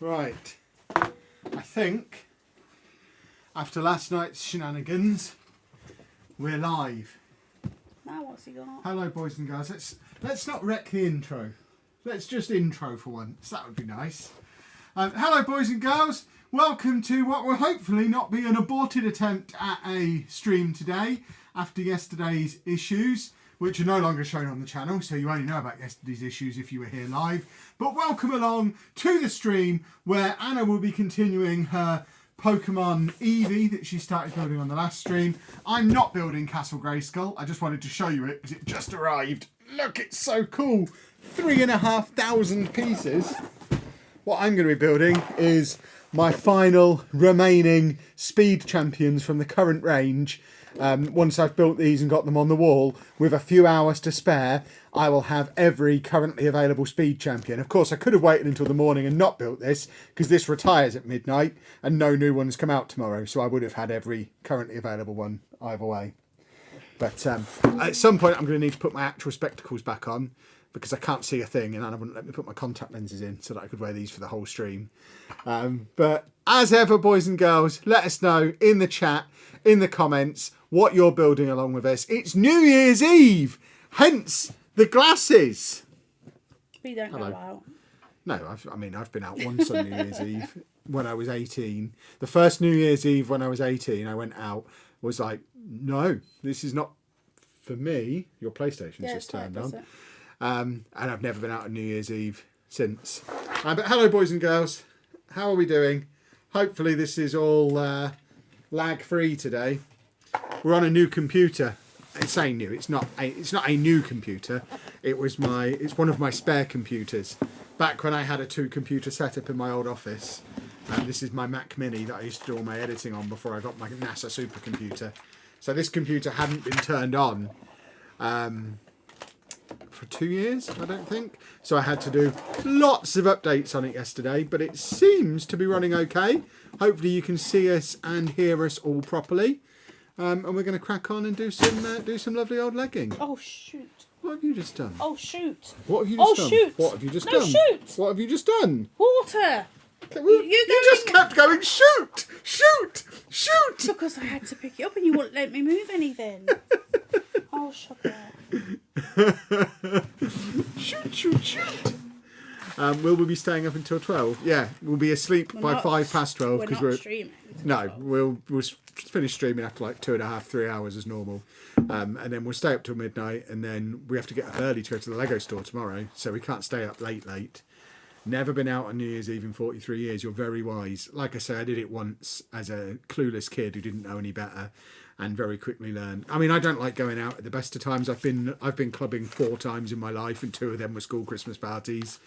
Right, I think after last night's shenanigans, we're live. Now what's he got? Hello, boys and girls. Let's not wreck the intro. Let's just intro for once. That would be nice. Hello, boys and girls. Welcome to what will hopefully not be an aborted attempt at a stream today after yesterday's issues, which are no longer shown on the channel, so you only know about yesterday's issues if you were here live. But welcome along to the stream where Anna will be continuing her Pokemon Eevee that she started building on the last stream. I'm not building Castle Grayskull. I just wanted to show you it because it just arrived. Look, it's so cool. 3,500 pieces. What I'm going to be building is my final remaining speed champions from the current range. Once I've built these and got them on the wall, with a few hours to spare, I will have every currently available speed champion. Of course, I could have waited until the morning and not built this, because this retires at midnight and no new ones come out tomorrow. So I would have had every currently available one either way. But at some point, I'm going to need to put my actual spectacles back on, because I can't see a thing, and Anna wouldn't let me put my contact lenses in so that I could wear these for the whole stream. But as ever, boys and girls, let us know in the chat, in the comments, what you're building along with us. It's New Year's Eve, hence the glasses. We don't go out. No, I've been out once on New Year's Eve when I was 18. The first New Year's Eve when I was 18, I went out, was like, no, this is not for me. Your PlayStation's just turned on. And I've never been out on New Year's Eve since. But hello, boys and girls. How are we doing? Hopefully this is all lag-free today. We're on a new computer. It's saying new. It's not a new computer. It's one of my spare computers. Back when I had a 2-computer setup in my old office. And this is my Mac Mini that I used to do all my editing on before I got my NASA supercomputer. So this computer hadn't been turned on for 2 years, I don't think. So I had to do lots of updates on it yesterday, but it seems to be running okay. Hopefully you can see us and hear us all properly. And we're going to crack on and do some lovely old legging. Oh shoot! What have you just done? Oh shoot! What have you just done? Shoot! What have you just no, done? Shoot! What have you just done? Water! You just kept going, shoot! Shoot! Shoot! Because I had to pick it up and you wouldn't let me move anything. Oh, sugar. Shoot, shoot, shoot! Will we be staying up until 12? Yeah, we'll be asleep by 12:05 because we're streaming. No, we'll finish streaming after like 2.5, 3 hours as normal, and then we'll stay up till midnight, and then we have to get up early to go to the Lego store tomorrow, so we can't stay up late. Never been out on New Year's Eve in 43 years. You're very wise. Like I say, I did it once as a clueless kid who didn't know any better, and very quickly learned. I mean, I don't like going out at the best of times. I've been clubbing 4 times in my life, and 2 of them were school Christmas parties.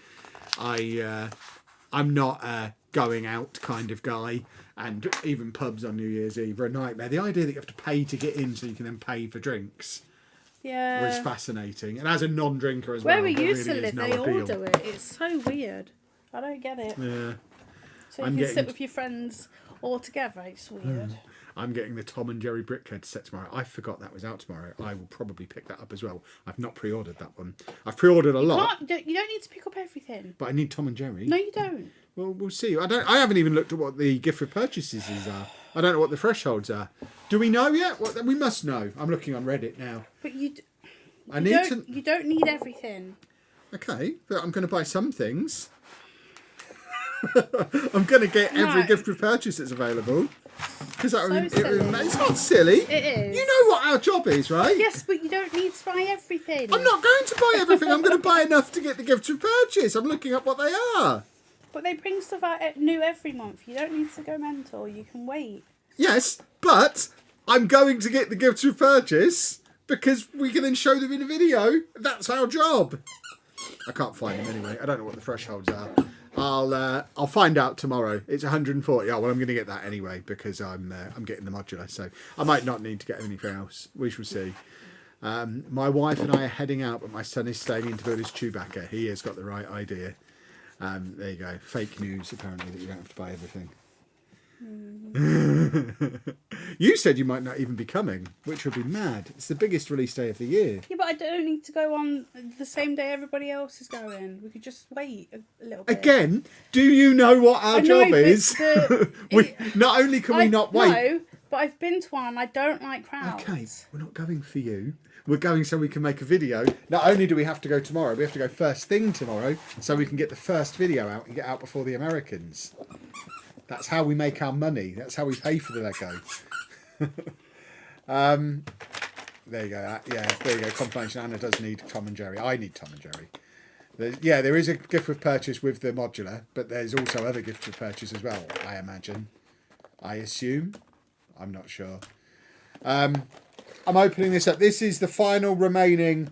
I'm not a going out kind of guy, and even pubs on New Year's Eve are a nightmare. The idea that you have to pay to get in so you can then pay for drinks was fascinating. And as a non-drinker as well, where we used really to live, they all do it. It's so weird. I don't get it. Yeah. So you can sit with your friends all together. It's weird. I'm getting the Tom and Jerry Brickhead set tomorrow. I forgot that was out tomorrow. I will probably pick that up as well. I've not pre-ordered that one. I've pre-ordered a lot. You don't need to pick up everything. But I need Tom and Jerry. No, you don't. Well, we'll see. I haven't even looked at what the gift for purchases are. I don't know what the thresholds are. Do we know yet? We must know. I'm looking on Reddit now. But you You don't need everything. Okay, but I'm going to buy some things. I'm going to get every gift for purchase that's available. Because it's not silly. It is. You know what our job is, right? Yes, but you don't need to buy everything. I'm not going to buy everything. I'm going to buy enough to get the gift for purchase. I'm looking up what they are. But they bring stuff out new every month. You don't need to go mental. You can wait. Yes, but I'm going to get the gift for purchase because we can then show them in a video. That's our job. I can't find them anyway. I don't know what the thresholds are. I'll find out tomorrow. It's 140. Oh well, I'm going to get that anyway because I'm getting the modular, so I might not need to get anything else. We shall see. My wife and I are heading out, but my son is staying in to build his Chewbacca. He has got the right idea. There you go. Fake news apparently that you don't have to buy everything. You said you might not even be coming, which would be mad. It's the biggest release day of the year. Yeah, but I don't need to go on the same day everybody else is going. We could just wait a little bit. Again, do you know what our job but is? Not only can we not wait. No, but I've been to one. I don't like crowds. Okay, we're not going for you. We're going so we can make a video. Not only do we have to go tomorrow, we have to go first thing tomorrow so we can get the first video out and get out before the Americans. That's how we make our money. That's how we pay for the Lego. There you go. Yeah, there you go. Confirmation. Anna does need Tom and Jerry. I need Tom and Jerry. There is a gift with purchase with the modular, but there's also other gifts with purchase as well, I imagine. I assume. I'm not sure. I'm opening this up. This is the final remaining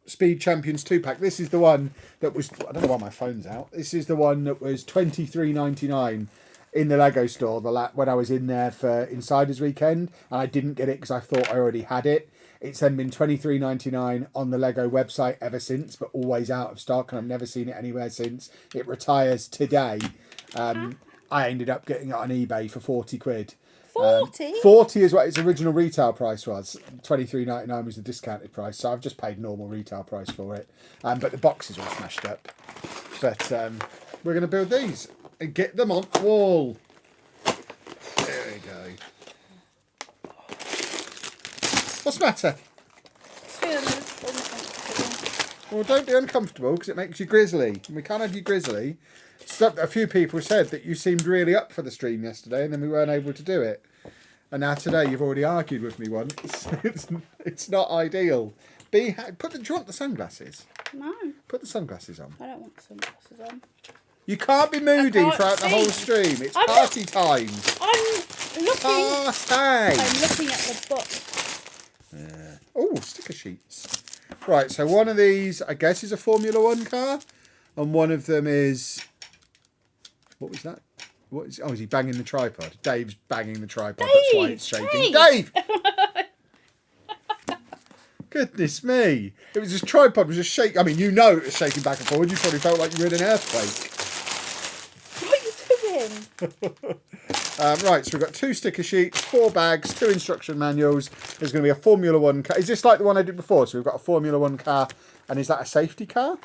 Speed Champions 2-pack. This is the one that was... I don't know why my phone's out. This is the one that was $23.99 in the Lego store when I was in there for Insiders Weekend. And I didn't get it because I thought I already had it. It's then been $23.99 on the Lego website ever since, but always out of stock. And I've never seen it anywhere since. It retires today. I ended up getting it on eBay for 40 quid. 40? 40 is what its original retail price was. $23.99 was the discounted price, so I've just paid normal retail price for it. But the box is all smashed up. But we're going to build these and get them on the wall. There we go. What's the matter? Well, don't be uncomfortable because it makes you grizzly. We can't have you grizzly. A few people said that you seemed really up for the stream yesterday and then we weren't able to do it. And now today you've already argued with me once. It's not ideal. Do you want the sunglasses? No. Put the sunglasses on. I don't want sunglasses on. You can't be moody throughout the whole stream. It's party time. I'm looking. Party. I'm looking at the book. Yeah. Oh, sticker sheets. Right, so one of these, I guess, is a Formula 1 car. And one of them is... What was that? Is he banging the tripod? Dave's banging the tripod. That's why it's shaking. Dave! Goodness me. It was just tripod was just shaking. I mean, you know it was shaking back and forward. You probably felt like you were in an earthquake. What are you doing? Right, so we've got 2 sticker sheets, 4 bags, 2 instruction manuals. There's going to be a Formula 1 car. Is this like the one I did before? So we've got a Formula 1 car. And is that a safety car?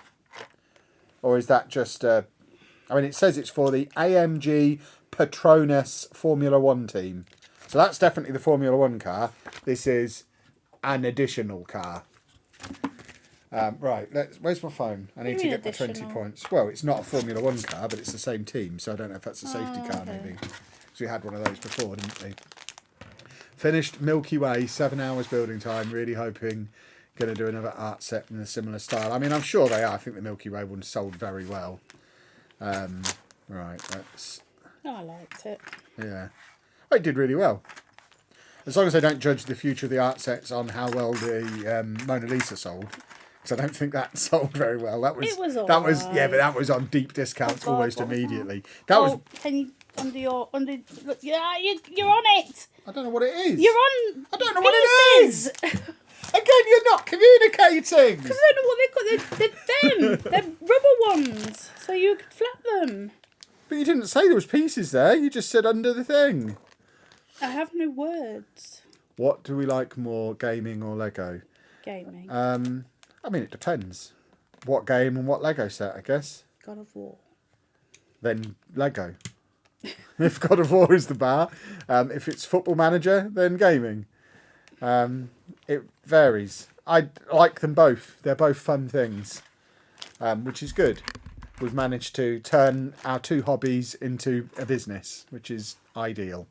Or is that just... I mean, it says it's for the AMG Patronus Formula 1 team. So that's definitely the Formula 1 car. This is an additional car. Right, where's my phone? I need to get my 20 points. Well, it's not a Formula 1 car, but it's the same team. So I don't know if that's a safety car, maybe. Because we had one of those before, didn't we? Finished Milky Way, 7 hours building time. Really hoping going to do another art set in a similar style. I mean, I'm sure they are. I think the Milky Way one sold very well. Right, let's... Oh, I liked it. Yeah. Oh, it did really well. As long as they don't judge the future of the art sets on how well the Mona Lisa sold. Because I don't think that sold very well. That was yeah, but that was on deep discounts almost immediately. That was... Can you... Look, yeah, you're on it. I don't know what it is. You're on... I don't know what it is. Again, you're not communicating. Because I don't know what they're called. They're them. They're rubber ones. So you could flap them. But you didn't say there was pieces there. You just said under the thing. I have no words. What do we like more, gaming or Lego? Gaming. I mean, it depends. What game and what Lego set, I guess. God of War. Then Lego. If God of War is the bar. If it's Football Manager, then gaming. It varies. I like them both. They're both fun things, which is good. We've managed to turn our 2 hobbies into a business, which is ideal.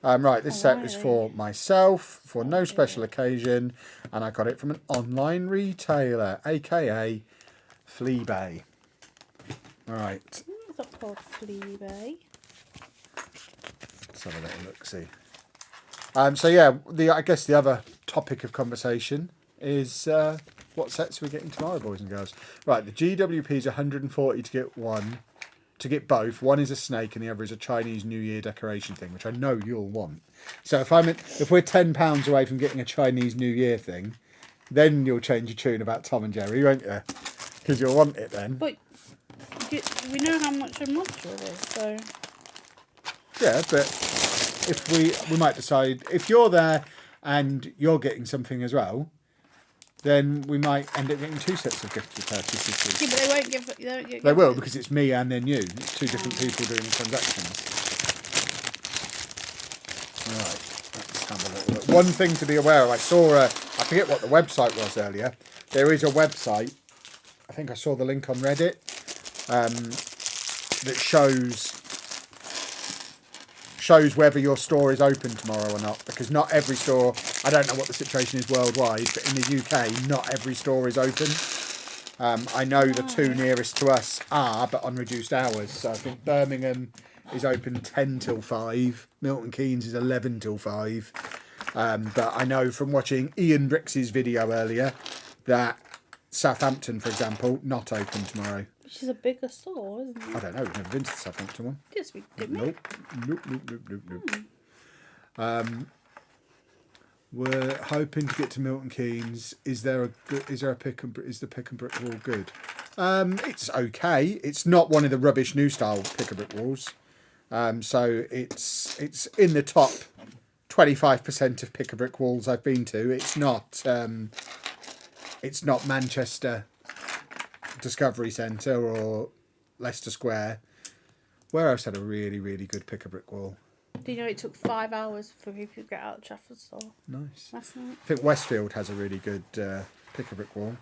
Right, this set is for myself, for no special occasion, and I got it from an online retailer, aka Fleabay. Right. It's not called Fleabay. Let's have a little look-see. So yeah, I guess the other topic of conversation is what sets are we getting tomorrow, boys and girls? Right, the GWP is 140 to get one, to get both. One is a snake and the other is a Chinese New Year decoration thing, which I know you'll want. So if we're £10 away from getting a Chinese New Year thing, then you'll change your tune about Tom and Jerry, won't you? Because you'll want it then. But we know how much a module is, so... Yeah, but if we might decide, if you're there and you're getting something as well, then we might end up getting 2 sets of gift purchases. Yeah, but they won't give. They won't get They will, gifts. because it's me and then you. It's 2 different people doing the transactions. Right, let's have a little look. One thing to be aware of, I saw, I forget what the website was earlier. There is a website, I think I saw the link on Reddit, that shows whether your store is open tomorrow or not, because not every store, I don't know what the situation is worldwide, but in the UK not every store is open. I know the 2 nearest to us are, but on reduced hours. So I think Birmingham is open 10 till 5, Milton Keynes is 11 till 5, but I know from watching Ian Brix's video earlier that Southampton, for example, not open tomorrow. Which is a bigger store, isn't it? I don't know. We've never been to the Southampton one. Yes, we did. Nope. We're hoping to get to Milton Keynes. Is the pick and brick wall good? It's okay. It's not one of the rubbish new style pick and brick walls. So it's in the top 25% of pick and brick walls I've been to. It's not Manchester Discovery Centre or Leicester Square. Where else had a really, really good pick a brick wall? Do you know it took 5 hours for people to get out of Trafford store? Nice. That's nice. I think Westfield has a really good pick a brick wall.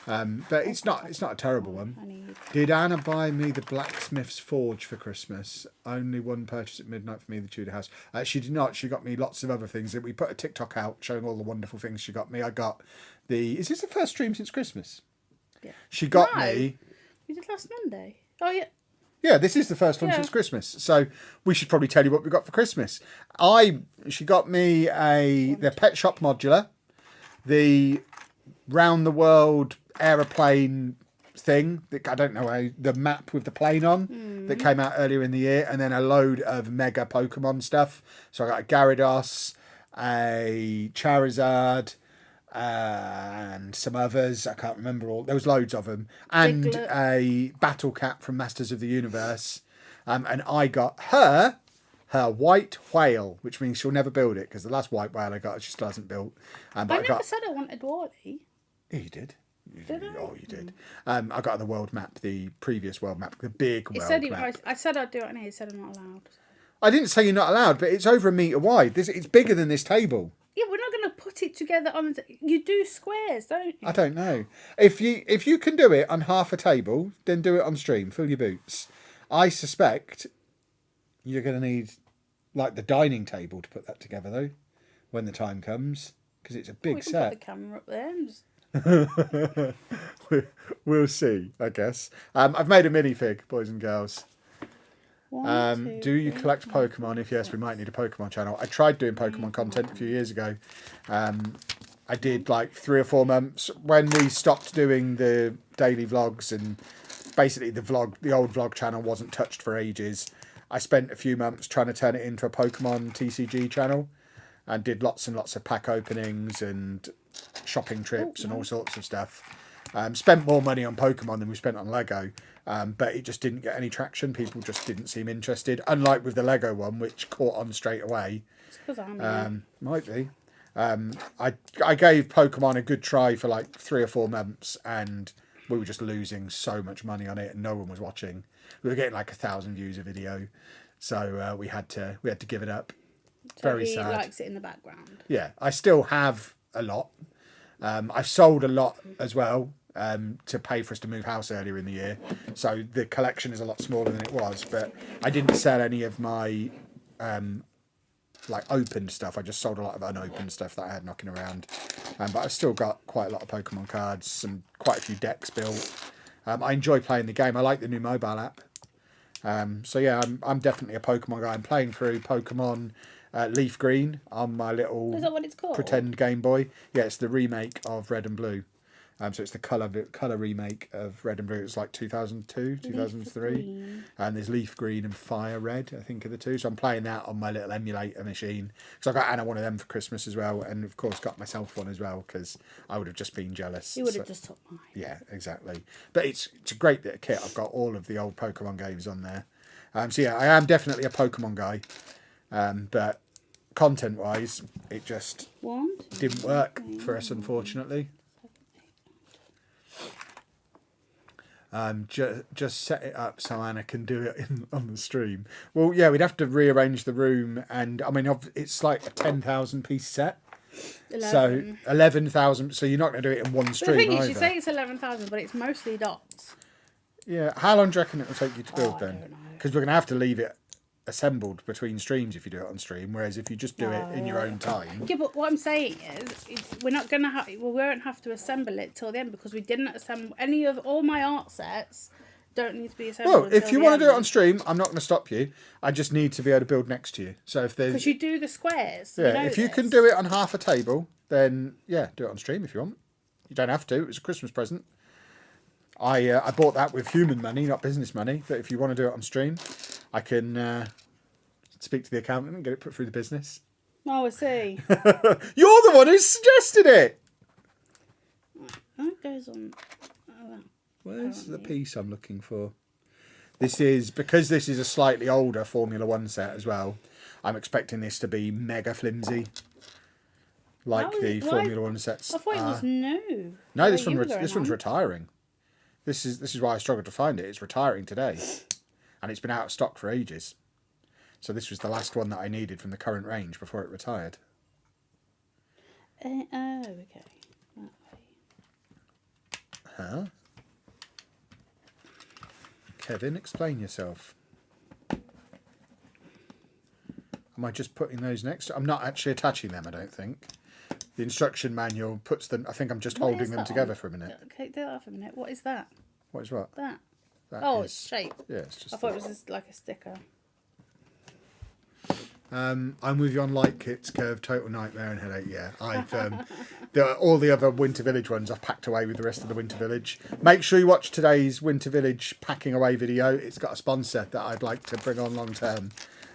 But it's not a terrible one. Did Anna buy me the blacksmith's forge for Christmas? Only one purchase at midnight for me, the Tudor house. She did not. She got me lots of other things. We put a TikTok out showing all the wonderful things she got me. I got is this the first stream since Christmas? Yeah. She got me. We did last Monday. Oh yeah. Yeah, this is the first one since Christmas. So we should probably tell you what we got for Christmas. She got me the Pet Shop modular, the round the world aeroplane thing. I don't know the map with the plane on that came out earlier in the year, and then a load of Mega Pokémon stuff. So I got a Gyarados, a Charizard, and some others. I can't remember all. There was loads of them, and Diglett. a Battle Cat from Masters of the Universe. And I got her white whale, which means she'll never build it because the last white whale I got she still hasn't built. But I never said I wanted Wally. Yeah, you did. Did I? Oh, you did. I got the world map, the previous world map, the big He world said map. I said I'd do it, and he said I'm not allowed. I didn't say you're not allowed, but it's over a metre wide. It's bigger than this table. Yeah, we're not going to put it together on. You do squares, don't you? I don't know. If you can do it on half a table, then do it on stream. Fill your boots. I suspect you're going to need like the dining table to put that together though, when the time comes, because it's a big we can set. put the camera up there and just... We'll see, I guess. I've made a minifig, boys and girls. Do you collect Pokemon? If yes, we might need a Pokemon channel. I tried doing Pokemon content a few years ago. I did like 3 or 4 months when we stopped doing the daily vlogs, and basically the old vlog channel wasn't touched for ages. I spent a few months trying to turn it into a Pokemon TCG channel, and did lots and lots of pack openings and shopping trips and all sorts of stuff. Spent more money on Pokemon than we spent on Lego, but it just didn't get any traction. People just didn't seem interested, unlike with the Lego one, which caught on straight away. It's because I'm here. Might be. I gave Pokemon a good try for like 3 or 4 months, and we were just losing so much money on it, and no one was watching. We were getting like 1,000 views a video, so we had to give it up. So Very he sad. likes it in the background. Yeah, I still have a lot. I've sold a lot as well to pay for us to move house earlier in the year. So the collection is a lot smaller than it was, but I didn't sell any of my like opened stuff. I just sold a lot of unopened stuff that I had knocking around. But I've still got quite a lot of Pokemon cards, quite a few decks built. I enjoy playing the game. I like the new mobile app. So yeah, I'm definitely a Pokemon guy. I'm playing through Pokemon Leaf Green on my little Is that what it's called? pretend Game Boy. Yeah, it's the remake of Red and Blue. So it's the colour remake of Red and Blue. It's like 2002, 2003. Green. And there's Leaf Green and Fire Red, I think, are the two. So I'm playing that on my little emulator machine. Because I got Anna one of them for Christmas as well. And of course got myself one as well, because I would have just been jealous. You would have just took mine. Yeah, exactly. But it's a great bit of kit. I've got all of the old Pokemon games on there. So yeah, I am definitely a Pokemon guy, but content-wise, it just didn't work for us, unfortunately. Just set it up so Anna can do it on the stream. Well, yeah, we'd have to rearrange the room, and I mean, it's like a 10,000 piece set. 11. So 11,000. So you're not going to do it in one stream. The thing is, either. you say it's 11,000, but it's mostly dots. Yeah. How long do you reckon it will take you to build I then? don't know. Because we're going to have to leave it assembled between streams if you do it on stream. Whereas if you just do it in your own time. Yeah, but what I'm saying is, we're not gonna have. Well, we won't have to assemble it till the end because we didn't assemble any of all my art sets. Don't need to be assembled. Well, if you want to do it on stream, I'm not going to stop you. I just need to be able to build next to you. So if there's, because you do the squares. yeah, you know if you this. can do it on half a table, then yeah, do it on stream if you want. You don't have to. It was a Christmas present. I bought that with human money, not business money. But if you want to do it on stream, I can speak to the accountant and get it put through the business. Oh, I see. You're the one who suggested it. That goes on. Oh, Where's the piece I'm looking for? This is because this is a slightly older Formula One set as well. I'm expecting this to be mega flimsy, like the Formula One sets. I thought it was new. No, this one's retiring. This is why I struggled to find it. It's retiring today, and it's been out of stock for ages. So this was the last one that I needed from the current range before it retired. Oh, okay. Huh? Kevin, explain yourself. Am I just putting those next? I'm not actually attaching them, I don't think. The instruction manual puts them... I think I'm just holding them together for a minute. Okay, do that for a minute. What is that? What is what? That. That Oh, is- it's shape. Yeah, it's just... I thought it was just like a sticker. I'm with you on light kits, Curve, Total Nightmare and Headache. Yeah, I've all the other Winter Village ones I've packed away with the rest of the Winter Village. Make sure you watch today's Winter Village packing away video. It's got a sponsor that I'd like to bring on long term.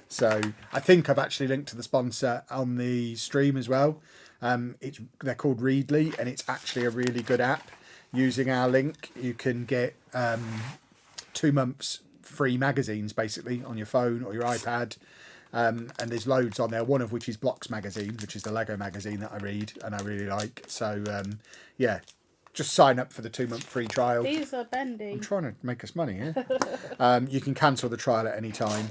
So I think I've actually linked to the sponsor on the stream as well. They're called Readly, and it's actually a really good app. Using our link, you can get 2 months free magazines basically on your phone or your iPad. And there's loads on there, one of which is Blocks magazine, which is the Lego magazine that I read and I really like. So yeah, just sign up for the 2-month free trial. These are bendy. I'm trying to make us money here. You can cancel the trial at any time.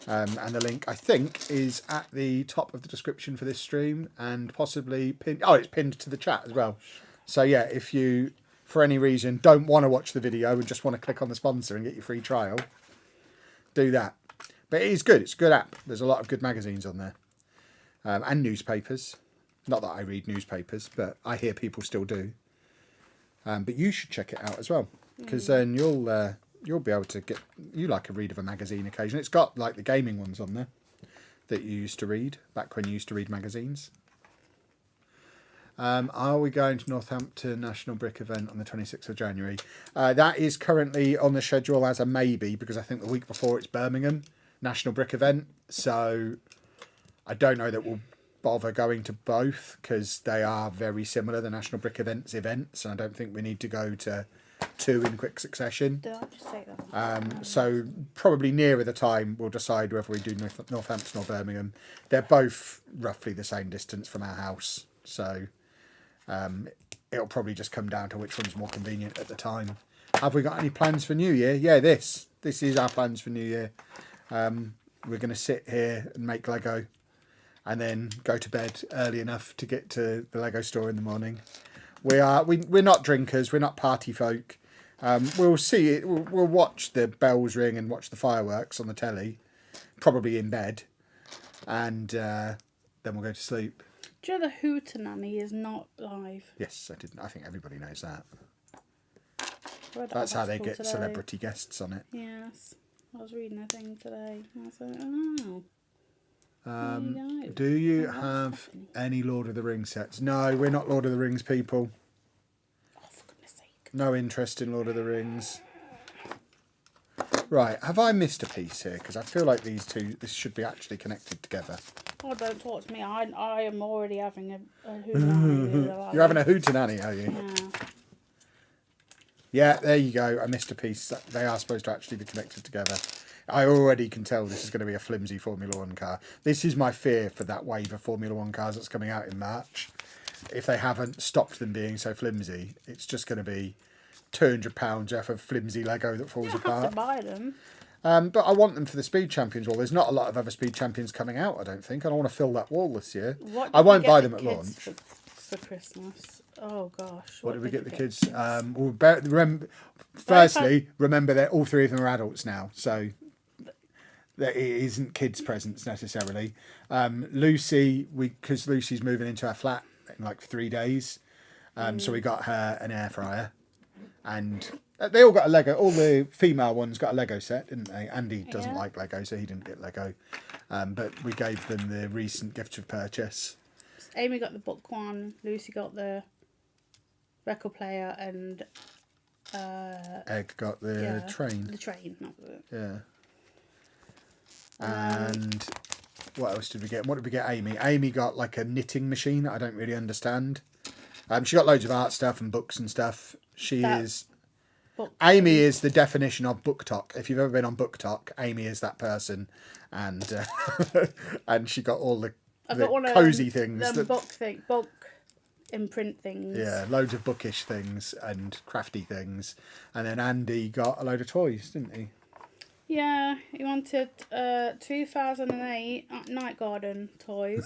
And the link, I think, is at the top of the description for this stream and possibly pinned. Oh, it's pinned to the chat as well. So yeah, if you, for any reason, don't want to watch the video and just want to click on the sponsor and get your free trial, do that. But it is good. It's a good app. There's a lot of good magazines on there. And newspapers. Not that I read newspapers, but I hear people still do. But you should check it out as well. Because then you'll be able to get... You like a read of a magazine occasionally. It's got like the gaming ones on there that you used to read back when you used to read magazines. Are we going to Northampton National Brick event on the 26th of January? That is currently on the schedule as a maybe, because I think the week before it's Birmingham National Brick event. So I don't know that we'll bother going to both, because they are very similar, the National Brick events, and I don't think we need to go to 2 in quick succession. Did I just say that? So probably nearer the time we'll decide whether we do Northampton or Birmingham. They're both roughly the same distance from our house, so it'll probably just come down to which one's more convenient at the time. Have we got any plans for New Year? Yeah, this is our plans for New Year. We're going to sit here and make Lego and then go to bed early enough to get to the Lego store in the morning. We're not drinkers, we're not party folk. We'll see it. We'll watch the bells ring and watch the fireworks on the telly, probably in bed, and then we'll go to sleep. Do you know the Hootenanny is not live? Yes, I think everybody knows that. That's how they get celebrity guests on it. Yes. I was reading a thing today. I was like, oh. There you go. Do you have any Lord of the Rings sets? No, we're not Lord of the Rings people. Oh, for goodness sake. No interest in Lord of the Rings. Right, have I missed a piece here? Because I feel like this should be actually connected together. Oh, don't talk to me. I am already having a Hootenanny. You're having a Hootenanny, are you? Yeah. Yeah, there you go. I missed a piece. They are supposed to actually be connected together. I already can tell this is going to be a flimsy Formula One car. This is my fear for that wave of Formula One cars that's coming out in March. If they haven't stopped them being so flimsy, it's just going to be £200 worth of flimsy Lego that falls You don't apart. have to buy them. But I want them for the Speed Champions wall. There's not a lot of other Speed Champions coming out, I don't think. I don't want to fill that wall this year. I won't buy them at launch. For Christmas? Oh gosh. What did we get the kids? Firstly, remember that all three of them are adults now, so that it isn't kids' presents necessarily. Lucy, because Lucy's moving into her flat in like 3 days, so we got her an air fryer, and they all got a Lego. All the female ones got a Lego set, didn't they? Andy doesn't like Lego, so he didn't get Lego, but we gave them the recent gift of purchase. Amy got the book one, Lucy got the record player, and Egg got the train. The train, not the... Yeah. And what else did we get? What did we get Amy? Amy got like a knitting machine that I don't really understand. She got loads of art stuff and books and stuff. Amy is the definition of book talk. If you've ever been on book talk, Amy is that person. And and she got all the cosy things. Book imprint things. Yeah, loads of bookish things and crafty things. And then Andy got a load of toys, didn't he? Yeah, he wanted 2008 Night Garden toys.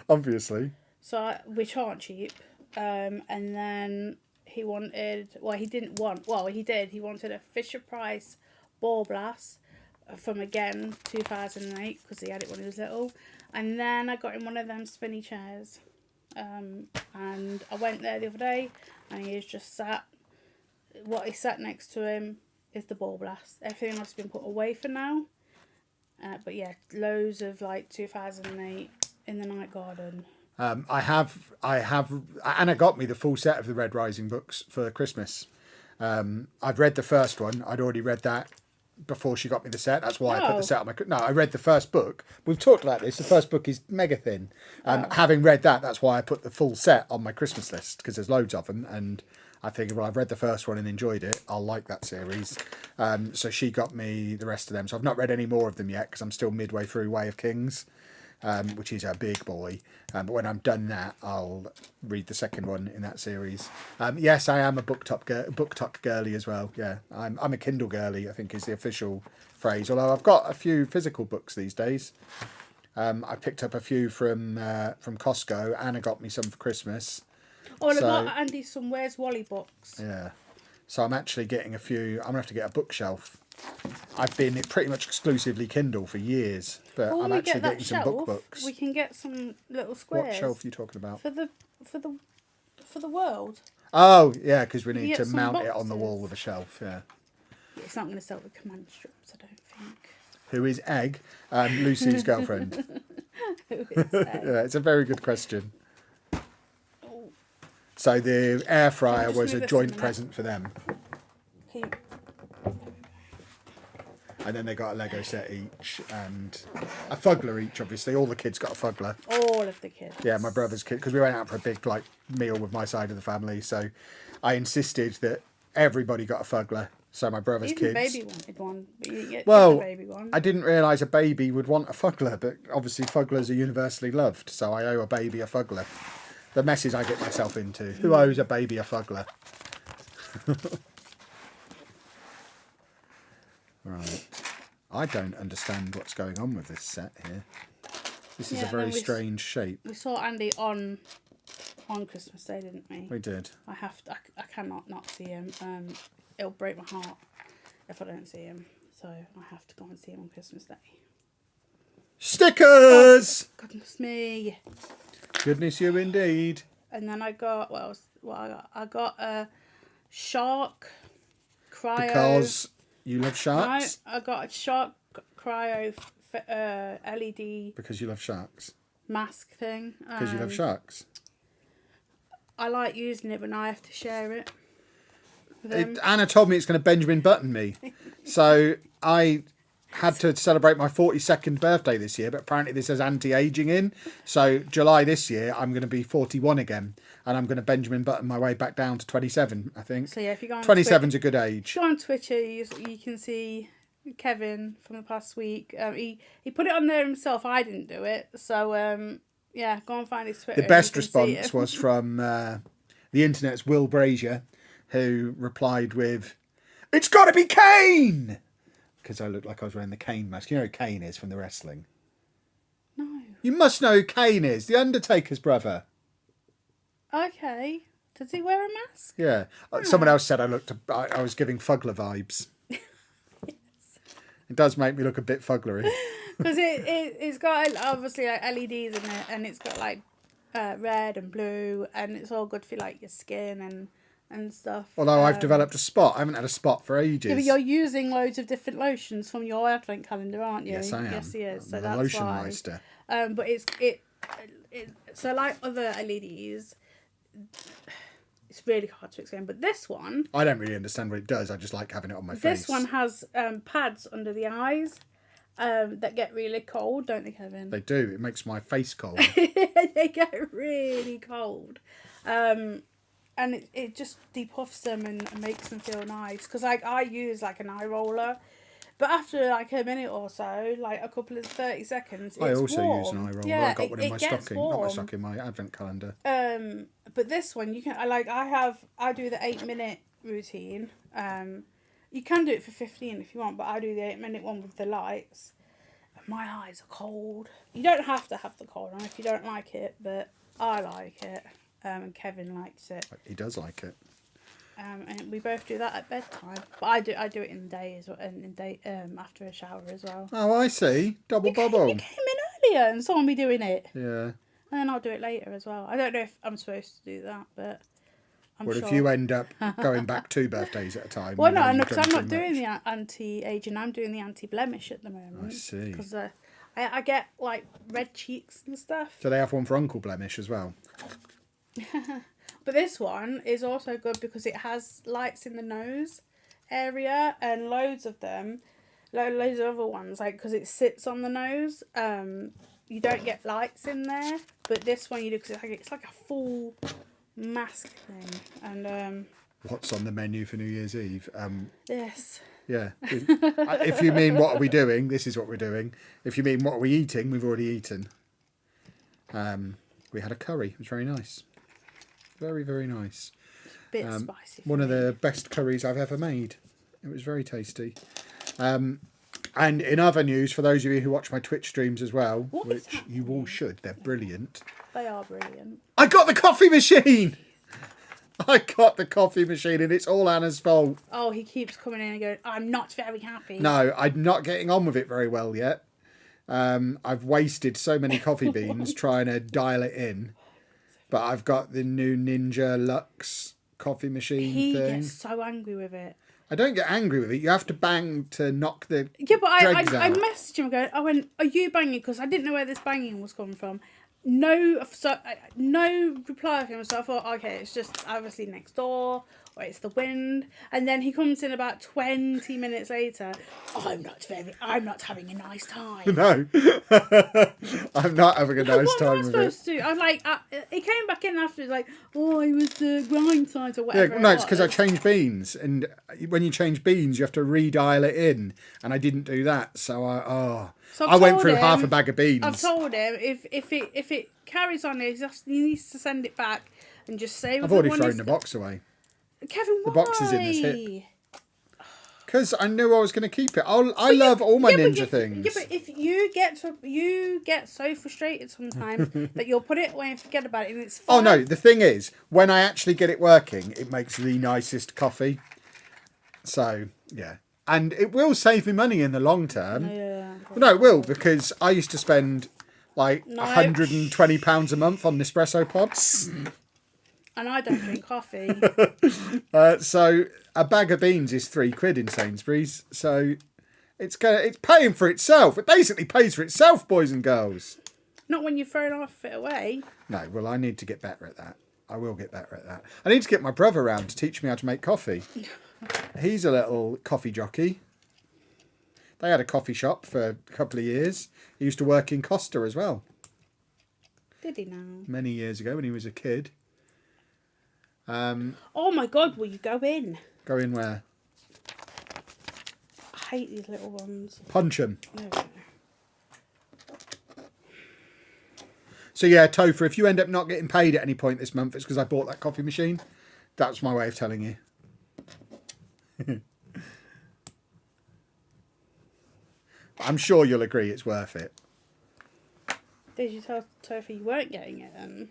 Obviously. Which aren't cheap. And then he wanted... he didn't want... he did. He wanted a Fisher-Price Ball Blast from, again, 2008, because he had it when he was little. And then I got him one of them spinny chairs. And I went there the other day, and he is just sat... What he sat next to him is the Ball Blast. Everything else has been put away for now. But yeah, loads of like 2008 in the Night Garden. Anna got me the full set of the Red Rising books for Christmas. I'd read the first one. I'd already read that before she got me the set. That's why I put the set on my... No, I read the first book. We've talked about this. The first book is mega thin. Having read that, that's why I put the full set on my Christmas list, because there's loads of them, and I figured, well, I've read the first one and enjoyed it. I'll like that series. So she got me the rest of them. So I've not read any more of them yet, because I'm still midway through Way of Kings, which is a big boy. But when I'm done that, I'll read the second one in that series. Yes, I am a book talk girly as well. Yeah, I'm a Kindle girly, I think is the official phrase. Although I've got a few physical books these days. I picked up a few from Costco. Anna got me some for Christmas. Oh, and I got Andy some Where's Wally books. Yeah. So I'm actually getting a few... I'm going to have to get a bookshelf. I've been pretty much exclusively Kindle for years, but I'm actually getting some books. We can get some little squares. What shelf are you talking about? For the world. Oh, yeah, because we need to mount it on the wall with a shelf, yeah. It's not going to sell the command strips, I don't think. Who is Egg? Lucy's girlfriend. Who is Egg? Yeah, it's a very good question. So the air fryer was a joint present for them. And then they got a Lego set each and a Fuggler each, obviously. All the kids got a Fuggler. All of the kids. Yeah, my brother's kid, because we went out for a big meal with my side of the family. So I insisted that everybody got a Fuggler. So my brother's kids. Even baby wanted one. But you get well, the baby one. I didn't realise a baby would want a Fuggler, but obviously Fugglers are universally loved. So I owe a baby a Fuggler. The messes I get myself into. Who owes a baby a Fuggler? Right. I don't understand what's going on with this set here. This is a very strange shape. We saw Andy on Christmas Day, didn't we? We did. I cannot not see him. It'll break my heart if I don't see him. So I have to go and see him on Christmas Day. Stickers! Oh, goodness me. Goodness you indeed. And then I got I got a shark cryo. Because you love sharks? No, I got a shark cryo LED. Because you love sharks. Mask thing. Because you love sharks. I like using it, but now I have to share it. Anna told me it's going to Benjamin Button me. So I had to celebrate my 42nd birthday this year, but apparently this has anti-aging in. So July this year, I'm going to be 41 again, and I'm going to Benjamin Button my way back down to 27, I think. So yeah, if you go on 27's a good age. If you go on Twitter, you can see Kevin from the past week. He put it on there himself. I didn't do it. So yeah, go and find his Twitter. The best response was from the internet's Will Brazier, who replied with, "It's got to be Kane!" Because I looked like I was wearing the Kane mask. You know who Kane is from the wrestling? No. You must know who Kane is, the Undertaker's brother. Okay. Does he wear a mask? Yeah. Someone else said I was giving Fugler vibes. Yes. It does make me look a bit fuglery. Because it's got obviously like LEDs in it, and it's got like red and blue, and it's all good for like your skin and stuff. Although I've developed a spot. I haven't had a spot for ages. Yeah, but you're using loads of different lotions from your advent calendar, aren't you? Yes, I am. Yes, he is. So I'm a that's lotion why. meister. But it so like other LEDs, it's really hard to explain. But this one, I don't really understand what it does. I just like having it on my face. this one has pads under the eyes that get really cold, don't they, Kevin? They do. It makes my face cold. They get really cold. And it just depuffs them and makes them feel nice. Because I use like an eye roller. But after like a minute or so, like a couple of 30 seconds, it's I also warm. use an eye roller. Yeah, I got one in my gets stocking. Not my warm. stocking, my advent calendar. But this one you can I do the 8-minute routine. You can do it for 15 if you want, but I do the 8-minute one with the lights. And my eyes are cold. You don't have to have the cold on if you don't like it, but I like it. And Kevin likes it. He does like it. And we both do that at bedtime. But I do it in the day as well, and in day after a shower as well. Oh, I see. Double bubble. You came in earlier and saw me doing it. Yeah. And then I'll do it later as well. I don't know if I'm supposed to do that, but I'm Well, sure. if you end up going back 2 birthdays at a time. Well, you know no, you've because done I'm not too doing much. the anti-aging. I'm doing the anti-blemish at the moment. I see. Because I get like red cheeks and stuff. So they have one for Uncle Blemish as well. But this one is also good because it has lights in the nose area and loads of them. Loads of other ones, like because it sits on the nose. You don't get lights in there, but this one you do because it's like a full mask thing. And What's on the menu for New Year's Eve? yes. Yeah. If you mean what are we doing, this is what we're doing. If you mean what are we eating, we've already eaten. We had a curry. It was very nice. Very, very nice. Bit spicy. One of the best curries I've ever made. It was very tasty. And in other news, for those of you who watch my Twitch streams as well, What is which you all should, they're brilliant. They are brilliant. I got the coffee machine! I got the coffee machine and it's all Anna's fault. Oh, he keeps coming in and going, I'm not very happy. No, I'm not getting on with it very well yet. I've wasted so many coffee beans trying to dial it in. But I've got the new Ninja Luxe coffee machine He thing. gets so angry with it. I don't get angry with it. You have to bang to knock the Yeah, but I dregs out. messaged him going, I went, are you banging? Because I didn't know where this banging was coming from. No reply from him. So I thought, okay, it's just obviously next door or it's the wind. And then he comes in about 20 minutes later. I'm not having a nice time. No, I'm not having a nice What am time I with supposed it. to do? I'm like, he came back in after, like, oh, I was grind size or whatever. Yeah, no, it's because I changed beans, and when you change beans, you have to redial it in, and I didn't do that, so I went through half a bag of beans. I've told him if it carries on, he needs to send it back and just say. I've already thrown the box away. Kevin, why? The box is in this hip. Because I knew I was going to keep it. I love all my ninja things. Yeah, but if you get so frustrated sometimes that you'll put it away and forget about it, and it's fine. Oh no, the thing is, when I actually get it working, it makes the nicest coffee. So, yeah. And it will save me money in the long term. Yeah. No, it will, because I used to spend like £120 a month on Nespresso pods. And I don't drink coffee. So a bag of beans is £3 in Sainsbury's. So it's paying for itself. It basically pays for itself, boys and girls. Not when you've thrown off it away. No, well, I need to get better at that. I will get better at that. I need to get my brother around to teach me how to make coffee. He's a little coffee jockey. They had a coffee shop for a couple of years. He used to work in Costa as well. Did he now? Many years ago when he was a kid. Oh my God, will you go in? Go in where? I hate these little ones. Punch 'em. There we go. So yeah, Topher, if you end up not getting paid at any point this month, it's because I bought that coffee machine. That's my way of telling you. I'm sure you'll agree it's worth it. Did you tell Topher you weren't getting it then?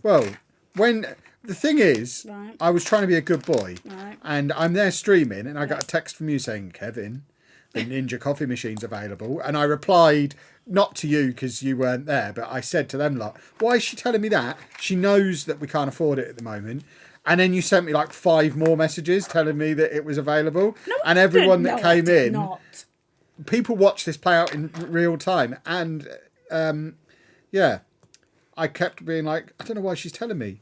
Well, when the thing is, Right. I was trying to be a good boy, Right. and I'm there streaming, and I got a text from you saying, Kevin, the Ninja coffee machine's available, and I replied, not to you because you weren't there, but I said to them, lot, why is she telling me that? She knows that we can't afford it at the moment. And then you sent me like 5 more messages telling me that it was available, No, and everyone no, that I came did in, not. people watch this play out in real time, and yeah, I kept being like, I don't know why she's telling me.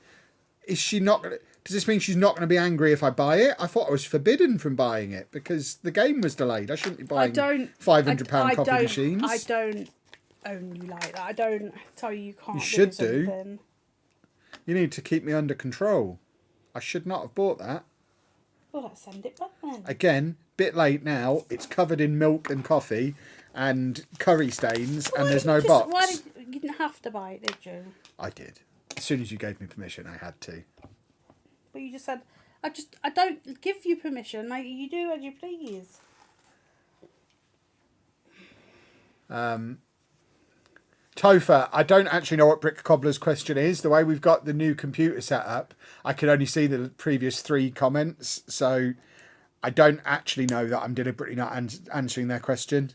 Is she not gonna, does this mean she's not going to be angry if I buy it? I thought I was forbidden from buying it because the game was delayed. I shouldn't be buying £500 coffee machines. I don't own you like that. I don't tell you can't. You should do. something. You need to keep me under control. I should not have bought that. Well, let's send it back then. Again, bit late now. It's covered in milk and coffee and curry stains, and there's no box. You didn't have to buy it, did you? I did. As soon as you gave me permission, I had to. But you just said, I don't give you permission. Like, you do as you please. Topher, I don't actually know what Brick Cobbler's question is. The way we've got the new computer set up, I could only see the previous 3 comments, so I don't actually know that I'm deliberately not answering their question.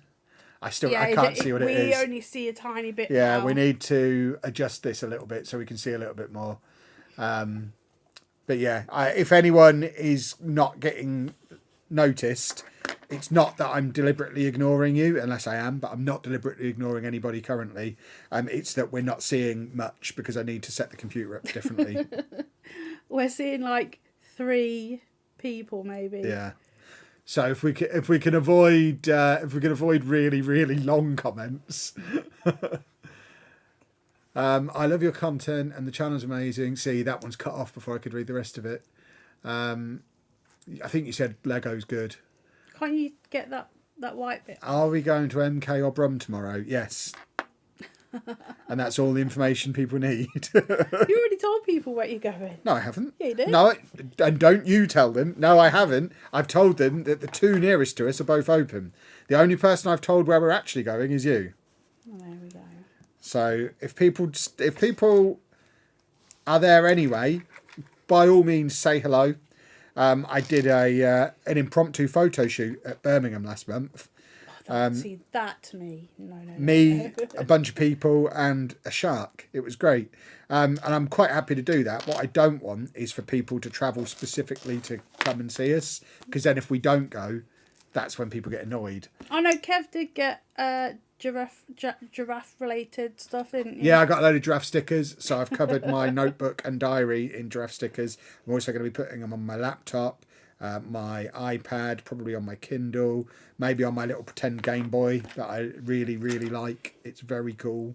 I can't see what it is. We only see a tiny bit. Yeah, now. we need to adjust this a little bit so we can see a little bit more. But yeah, if anyone is not getting noticed, it's not that I'm deliberately ignoring you, unless I am, but I'm not deliberately ignoring anybody currently. It's that we're not seeing much because I need to set the computer up differently. We're seeing like 3 people maybe. Yeah. So if we can avoid really, really long comments. I love your content and the channel's amazing. See, that one's cut off before I could read the rest of it. I think you said Lego's good. Can't you get that white bit? Are we going to MK or Brum tomorrow? Yes. And that's all the information people need. You already told people where you're going. No, I haven't. Yeah, you did. No, and don't you tell them. No, I haven't. I've told them that the 2 nearest to us are both open. The only person I've told where we're actually going is you. Oh, there we go. So if people are there anyway, by all means say hello. I did an impromptu photo shoot at Birmingham last month. See, that to me. No. Me, a bunch of people, and a shark. It was great. And I'm quite happy to do that. What I don't want is for people to travel specifically to come and see us, because then if we don't go, that's when people get annoyed. Oh no, Kev did get giraffe related stuff, didn't you? Yeah, I got a load of giraffe stickers, so I've covered my notebook and diary in giraffe stickers. I'm also going to be putting them on my laptop, my iPad, probably on my Kindle, maybe on my little pretend Game Boy that I really, really like. It's very cool.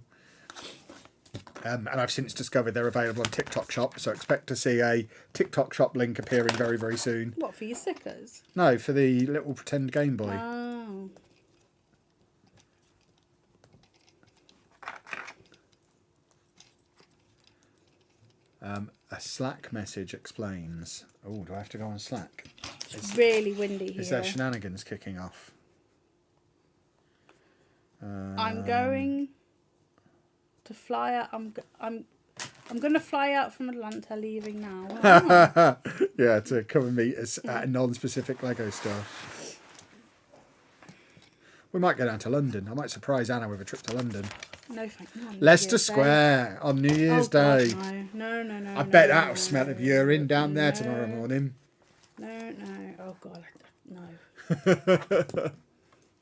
And I've since discovered they're available on TikTok Shop, so expect to see a TikTok Shop link appearing very, very soon. What, for your stickers? No, for the little pretend Game Boy. Oh. A Slack message explains. Oh, do I have to go on Slack? It's really windy here. Is there shenanigans kicking off? I'm going to fly out. I'm going to fly out from Atlanta, leaving now. Yeah, to come and meet us at a non-specific Lego store. We might go down to London. I might surprise Anna with a trip to London. No, thank you. Leicester Square on New Year's Day. God, no. I bet that'll smell of urine down there tomorrow morning. No. Oh God, no.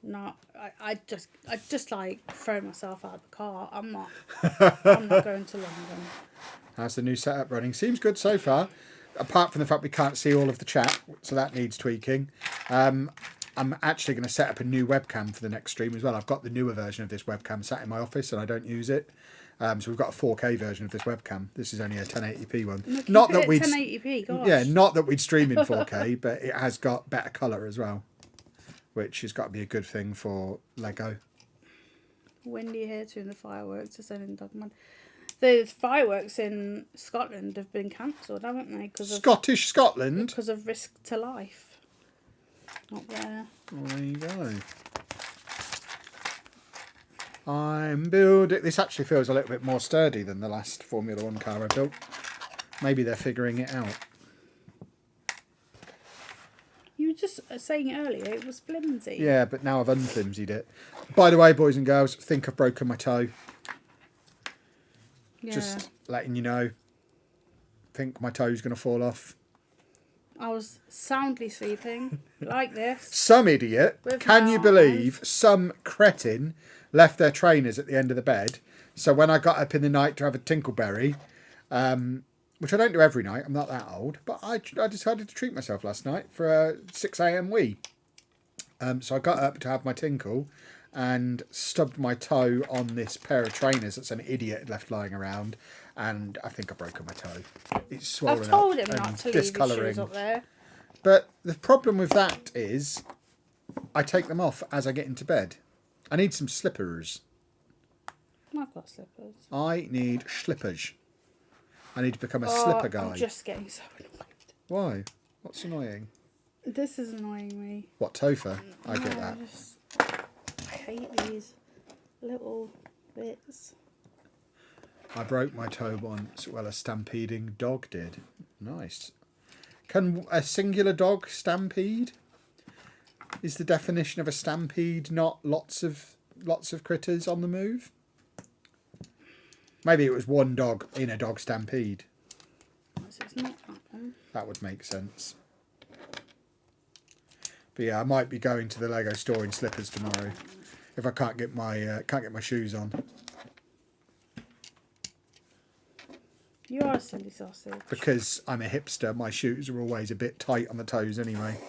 No, I just like throw myself out of the car. I'm not going to London. How's the new setup running? Seems good so far. Apart from the fact we can't see all of the chat, so that needs tweaking. I'm actually going to set up a new webcam for the next stream as well. I've got the newer version of this webcam sat in my office and I don't use it. So we've got a 4K version of this webcam. This is only a 1080p one. Not that we'd 1080p. Gosh. Yeah, not that we'd stream in 4K, but it has got better colour as well, which has got to be a good thing for Lego. Windy here too, and the fireworks are sending Dogman. The fireworks in Scotland have been cancelled, haven't they? Scottish Scotland? Because of risk to life. Not there. Well, there you go. I'm building... This actually feels a little bit more sturdy than the last Formula 1 car I built. Maybe they're figuring it out. You were just saying earlier it was flimsy. Yeah, but now I've unflimsied it. By the way, boys and girls, I think I've broken my toe. Yeah. Just letting you know. Think my toe's going to fall off. I was soundly sleeping like this. Some idiot, With can my you arms. believe, some cretin left their trainers at the end of the bed. So when I got up in the night to have a tinkleberry, which I don't do every night, I'm not that old, but I decided to treat myself last night for a 6 a.m. wee. So I got up to have my tinkle and stubbed my toe on this pair of trainers that some idiot had left lying around, and I think I've broken my toe. It's swollen I've told up him not and to leave his discolouring. shoes up there. But the problem with that is I take them off as I get into bed. I need some slippers. I've got slippers. I need slippers. I need to become a slipper guy. I'm just getting so annoyed. Why? What's annoying? This is annoying me. What, Topher? I get that. I hate these little bits. I broke my toe once. Well, a stampeding dog did. Nice. Can a singular dog stampede? Is the definition of a stampede not lots of critters on the move? Maybe it was one dog in a dog stampede. So it's not that one. That would make sense. But yeah, I might be going to the Lego store in slippers tomorrow if I can't get my shoes on. You are a silly sausage. Because I'm a hipster, my shoes are always a bit tight on the toes anyway.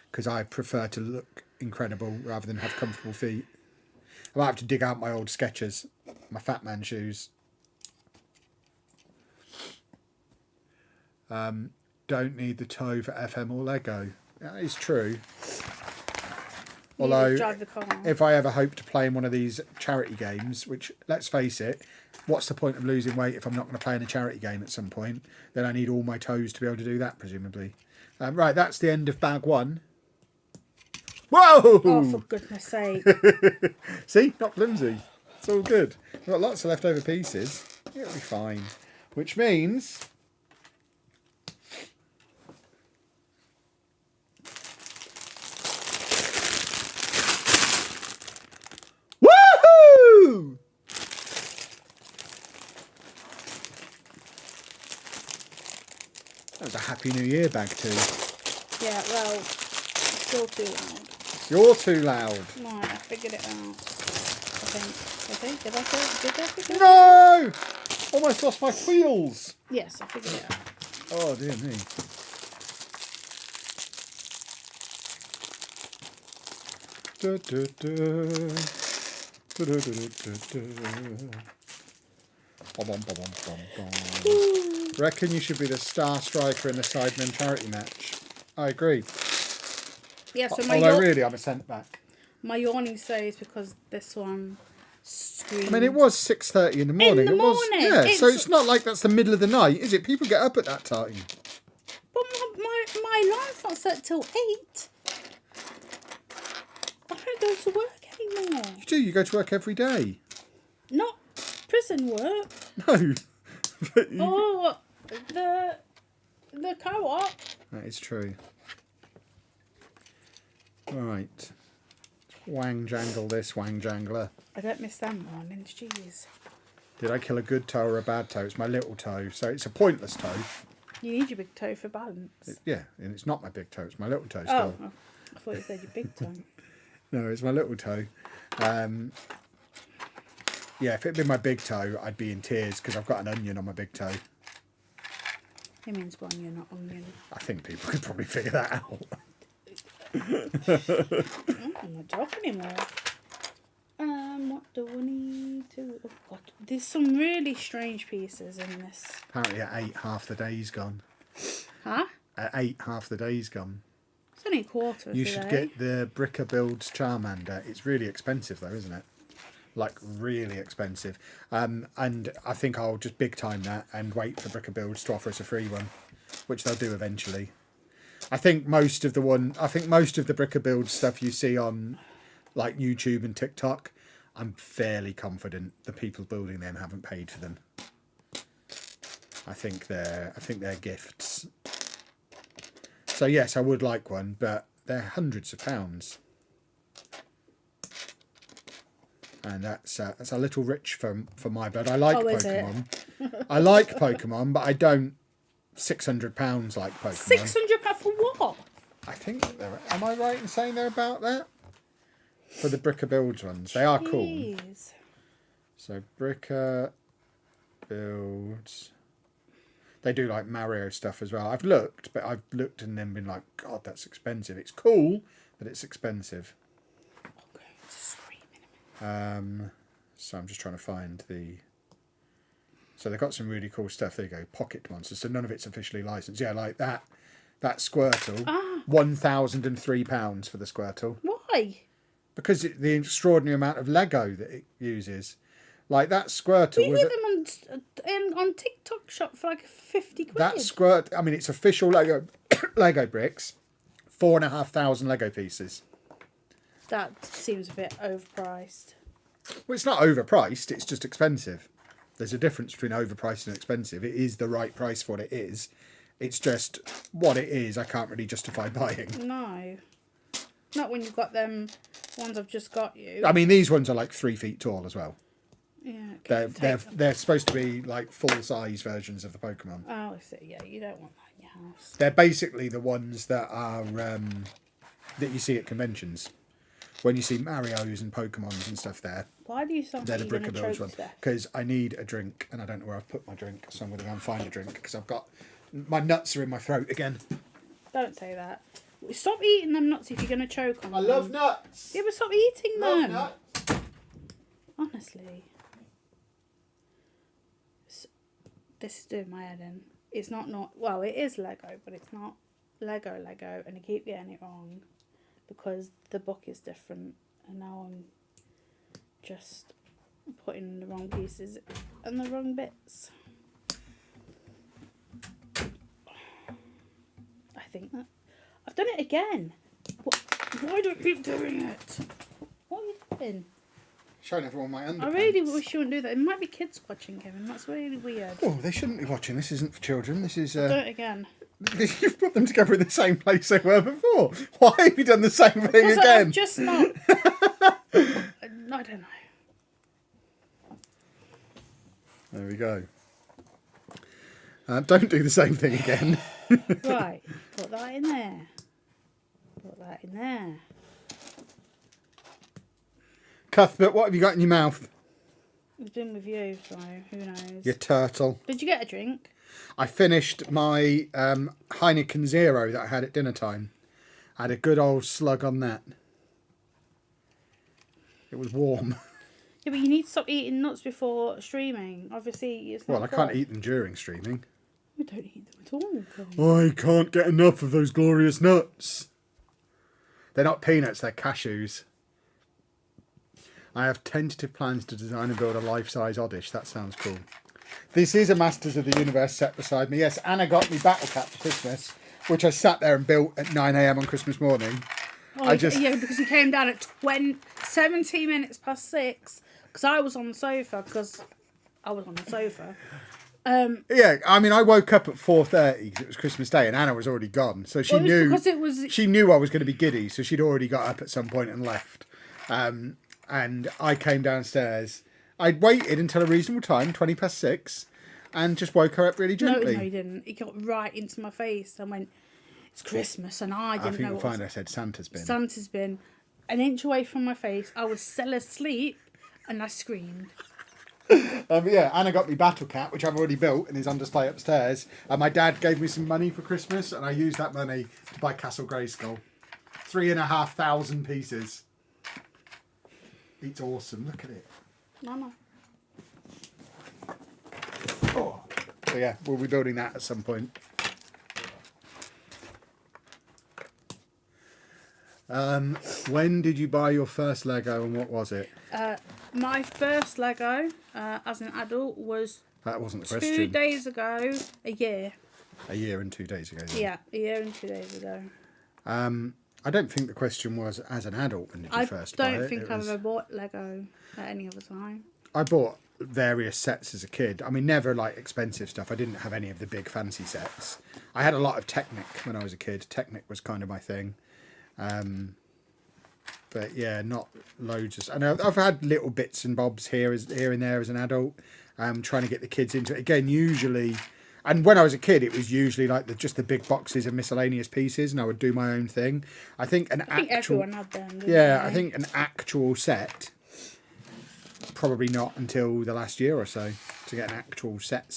Because I prefer to look incredible rather than have comfortable feet. I might have to dig out my old Skechers, my fat man shoes. Don't need the toe for FM or Lego. That is true. Although, drive the car. if I ever hope to play in one of these charity games, which, let's face it, what's the point of losing weight if I'm not going to play in a charity game at some point? Then I need all my toes to be able to do that, presumably. Right, that's the end of bag one. Whoa! Oh, for goodness sake. See? Not flimsy. It's all good. We've got lots of leftover pieces. It'll be fine. Which means... Woohoo! That was a Happy New Year bag too. Yeah, well, it's still too loud. You're too loud. Right, I figured it out. Did I say it? No! Almost lost my wheels. Yes, I figured it out. Oh, dear me. Da, da, da. Da, da, da, da, da. Bom, bom, bom, bom, bom. Reckon you should be the star striker in the Sidemen charity match. I agree. Yeah, so Although really, I'm a centre back. my yawning stays because this one screamed. I mean, it was 6:30 in the morning. In the it was, morning, yeah. So it's- it's not like that's the middle of the night, is it? People get up at that time. But my alarm's not set till 8. I don't go to work anymore. You do. You go to work every day. Not prison work. No. But you- Or the co-op. That is true. Right. Wang jangle this, wang jangler. I don't miss them mornings, jeez. Did I kill a good toe or a bad toe? It's my little toe, so it's a pointless toe. You need your big toe for balance. Yeah, and it's not my big toe, it's my little toe Oh, still. I thought you said your big toe. No, it's my little toe. Yeah, if it'd been my big toe, I'd be in tears because I've got an onion on my big toe. It means one, you're not onion. I think people could probably figure that out. I'm not talking anymore. What do we need to... Oh, God. There's some really strange pieces in this. Apparently at 8, half the day's gone. Huh? At 8, half the day's gone. It's only a quarter of You the should day. get the Bricker Builds Charmander. It's really expensive though, isn't it? Like really expensive. And I think I'll just big time that and wait for Bricker Builds to offer us a free one, which they'll do eventually. I think most of the Bricker Builds stuff you see on like YouTube and TikTok, I'm fairly confident the people building them haven't paid for them. I think they're gifts. So yes, I would like one, but they're hundreds of pounds, and that's a little rich for my blood. I like Pokemon. I like Pokemon, but I don't £600 like Pokemon. £600 for what? I think they're. Am I right in saying they're about that? For the Bricker Builds ones, they are cool. Jeez. So Bricker Builds. They do like Mario stuff as well. I've looked and then been like, God, that's expensive. It's cool, but it's expensive. Okay, it's screaming a minute. So I'm just trying to find the. So they've got some really cool stuff. There you go, Pocket Monsters. So none of it's officially licensed. Yeah, like that Squirtle. £1,003 for the Squirtle. Why? Because the extraordinary amount of Lego that it uses. Like that Squirtle. You get them on TikTok shop for like 50 quid. That I mean, it's official Lego Lego bricks. 4,500 Lego pieces. That seems a bit overpriced. Well, it's not overpriced. It's just expensive. There's a difference between overpriced and expensive. It is the right price for what it is. It's just what it is. I can't really justify buying. No. Not when you've got them ones I've just got you. I mean, these ones are like 3 feet tall as well. Yeah. They're supposed to be like full size versions of the Pokemon. Oh, I see. Yeah, you don't want that in your house. They're basically the ones that are that you see at conventions. When you see Marios and Pokemons and stuff there. Why do you sound They're like the you're going Bricker to Builds choke one. to death? Because I need a drink and I don't know where I've put my drink. So I'm going to go and find a drink because I've got... My nuts are in my throat again. Don't say that. Stop eating them nuts if you're going to choke on them. I love nuts. Yeah, but stop eating Love them. nuts. Honestly. This is doing my head in. It's not... Well, it is Lego, but it's not Lego, and I keep getting it wrong because the book is different, and now I'm just putting the wrong pieces and the wrong bits. I think that I've done it again. Why do I keep doing it? What are you doing? Showing everyone my underpants. I really wish you wouldn't do that. It might be kids watching, Kevin. That's really weird. Oh, they shouldn't be watching. This isn't for children. This is... Do it again. You've put them together in the same place they were before. Why have you done the same thing Because again? I'm just not... I don't know. There we go. Don't do the same thing again. Right. Put that in there. Put that in there. Cuthbert, what have you got in your mouth? It's been with you, so who knows. You turtle. Did you get a drink? I finished my Heineken Zero that I had at dinner time. I had a good old slug on that. It was warm. Yeah, but you need to stop eating nuts before streaming. Obviously, it's not Well, I can't eat them during streaming. We don't eat them at all. Kevin. I can't get enough of those glorious nuts. They're not peanuts, they're cashews. I have tentative plans to design and build a life-size Oddish. That sounds cool. This is a Masters of the Universe set beside me. Yes, Anna got me Battle Cat for Christmas, which I sat there and built at 9 AM on Christmas morning. Oh, yeah, because he came down at 17 minutes past 6. Because I was on the sofa. Yeah, I mean, I woke up at 4:30 because it was Christmas Day, and Anna was already gone, so she knew because it was. She knew I was going to be giddy, so she'd already got up at some point and left. And I came downstairs. I'd waited until a reasonable time, 20 past 6, and just woke her up really gently. No, he didn't. He got right into my face and went, "It's Christmas," and I didn't I think know you'll what find I said Santa's been. Santa's been an inch away from my face. I was still asleep, and I screamed. Yeah, Anna got me Battle Cat, which I've already built and is on display upstairs. And my dad gave me some money for Christmas, and I used that money to buy Castle Grayskull. 3,500 pieces. It's awesome. Look at it. No. Oh. So yeah, we'll be building that at some point. When did you buy your first Lego and what was it? My first Lego as an adult was That wasn't the question. 2 days ago, a year. A year and 2 days ago. Then. Yeah, a year and 2 days ago. I don't think the question was as an adult when did you first buy it. I don't think It I've was- ever bought Lego at any other time. I bought various sets as a kid. I mean, never like expensive stuff. I didn't have any of the big fancy sets. I had a lot of Technic when I was a kid. Technic was kind of my thing. But yeah, not loads of. And I've had little bits and bobs here and there as an adult. Trying to get the kids into it again. Usually, and when I was a kid, it was usually like just the big boxes of miscellaneous pieces, and I would do my own thing. I think everyone had them. Didn't Yeah, they? I think an actual set. Probably not until the last year or so to get an actual set.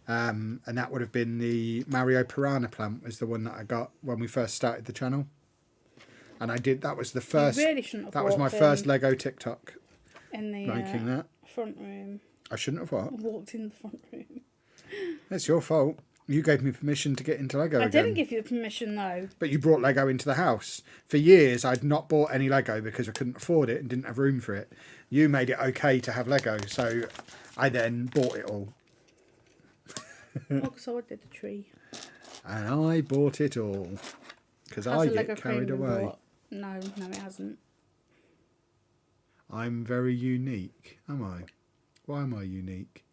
And that would have been the Mario Piranha Plant was the one that I got when we first started the channel. And that was the first. You really shouldn't have that was my walked first in Lego TikTok in the making that. front room. I shouldn't have what? Walked in the front room. It's your fault. You gave me permission to get into Lego I again. didn't give you the permission though. But you brought Lego into the house. For years, I'd not bought any Lego because I couldn't afford it and didn't have room for it. You made it okay to have Lego, so I then bought it all. Oh, so I did the tree. And I bought it all. Because Has I the Lego get carried crane been away. bought? No, it hasn't. I'm very unique, am I? Why am I unique?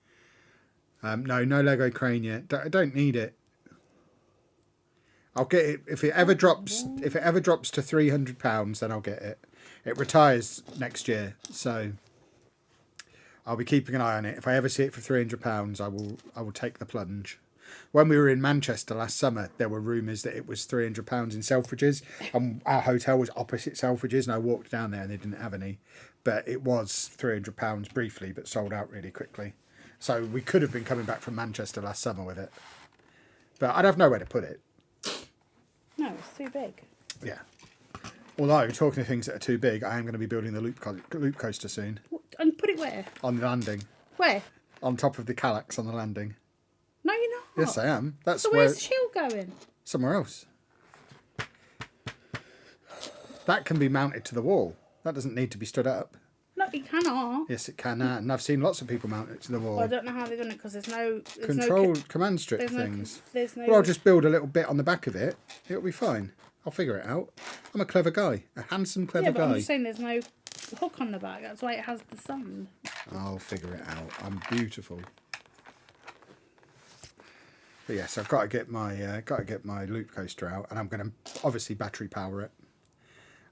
No Lego crane yet. I don't need it. I'll get it if it ever drops. If it ever drops to £300, then I'll get it. It retires next year, so I'll be keeping an eye on it. If I ever see it for £300, I will take the plunge. When we were in Manchester last summer, there were rumours that it was £300 in Selfridges, and our hotel was opposite Selfridges, and I walked down there and they didn't have any. But it was £300 briefly, but sold out really quickly. So we could have been coming back from Manchester last summer with it. But I'd have nowhere to put it. No, it's too big. Yeah. Although, talking of things that are too big, I am going to be building the loop coaster soon. And put it where? On the landing. Where? On top of the Calyx on the landing. No, you're not. Yes, I am. That's So where... where's the shield going? Somewhere else. That can be mounted to the wall. That doesn't need to be stood up. No, you cannot. Yes, it can. And I've seen lots of people mount it to the wall. Well, I don't know how they've done it because there's no Command strip there's things. There's no. Well, I'll just build a little bit on the back of it. It'll be fine. I'll figure it out. I'm a clever guy. A handsome, clever Yeah, but guy. I'm just saying there's no hook on the back. That's why it has the sun. I'll figure it out. I'm beautiful. But yes, I've got to get my loop coaster out, and I'm going to obviously battery power it.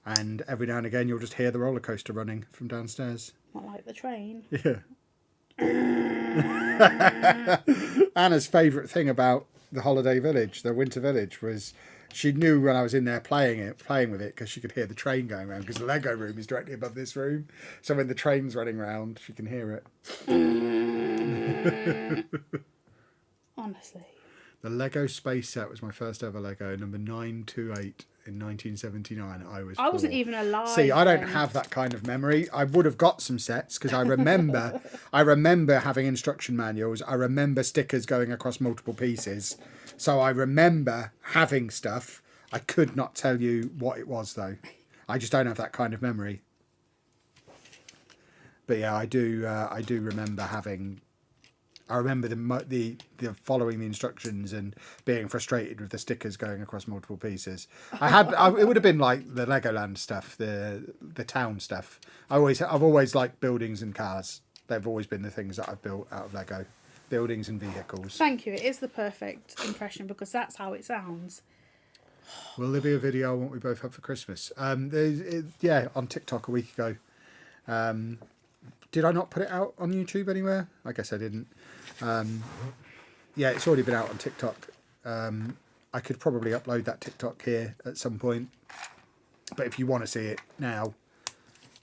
And every now and again, you'll just hear the roller coaster running from downstairs. Not like the train. Yeah. Anna's favourite thing about the holiday village, the winter village, was she knew when I was in there playing with it because she could hear the train going around because the Lego room is directly above this room. So when the train's running around, she can hear it. Honestly. The Lego space set was my first ever Lego, number 928 in 1979. I wasn't even alive. See, I don't then. have that kind of memory. I would have got some sets because I remember, having instruction manuals. I remember stickers going across multiple pieces. So I remember having stuff. I could not tell you what it was though. I just don't have that kind of memory. But yeah, I do remember having. I remember the following the instructions and being frustrated with the stickers going across multiple pieces. It would have been like the Legoland stuff, the town stuff. I've always liked buildings and cars. They've always been the things that I've built out of Lego, buildings and vehicles. Thank you. It is the perfect impression because that's how it sounds. Will there be a video on what we both have for Christmas? Yeah, on TikTok a week ago. Did I not put it out on YouTube anywhere? I guess I didn't. Yeah, it's already been out on TikTok. I could probably upload that TikTok here at some point. But if you want to see it now,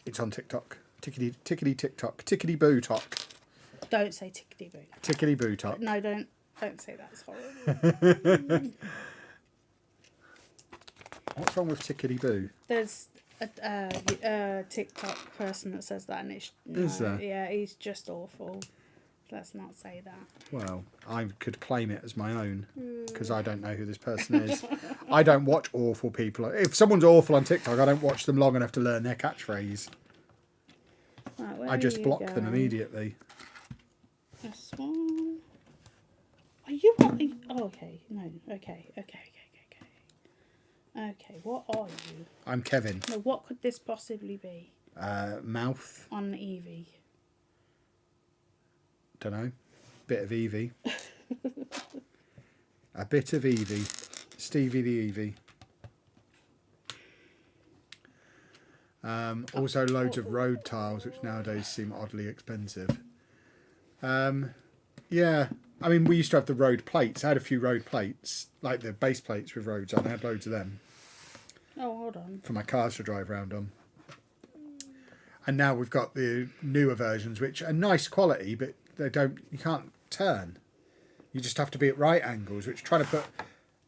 it's on TikTok. Tickety TikTok. Tickety boo talk. Don't say tickety boo. Tickety boo talk. No, don't say that. It's horrible. What's wrong with Tickety Boo? There's a TikTok person that says that, and it's Is there? Yeah, he's just awful. Let's not say that. Well, I could claim it as my own because I don't know who this person is. I don't watch awful people. If someone's awful on TikTok, I don't watch them long enough to learn their catchphrase. Right, where I just are you block them going? immediately. This one. Are you on? Oh, okay. No. Okay. Okay. What are you? I'm Kevin. No. What could this possibly be? Mouth. On Eevee. Don't know. Bit of Eevee. A bit of Eevee. Stevie the Eevee. Also loads of road tiles, which nowadays seem oddly expensive. Yeah. I mean, we used to have the road plates. I had a few road plates, like the base plates with roads on. I had loads of them Oh, hold on. for my cars to drive around on. And now we've got the newer versions, which are nice quality, but you can't turn. You just have to be at right angles, which trying to put...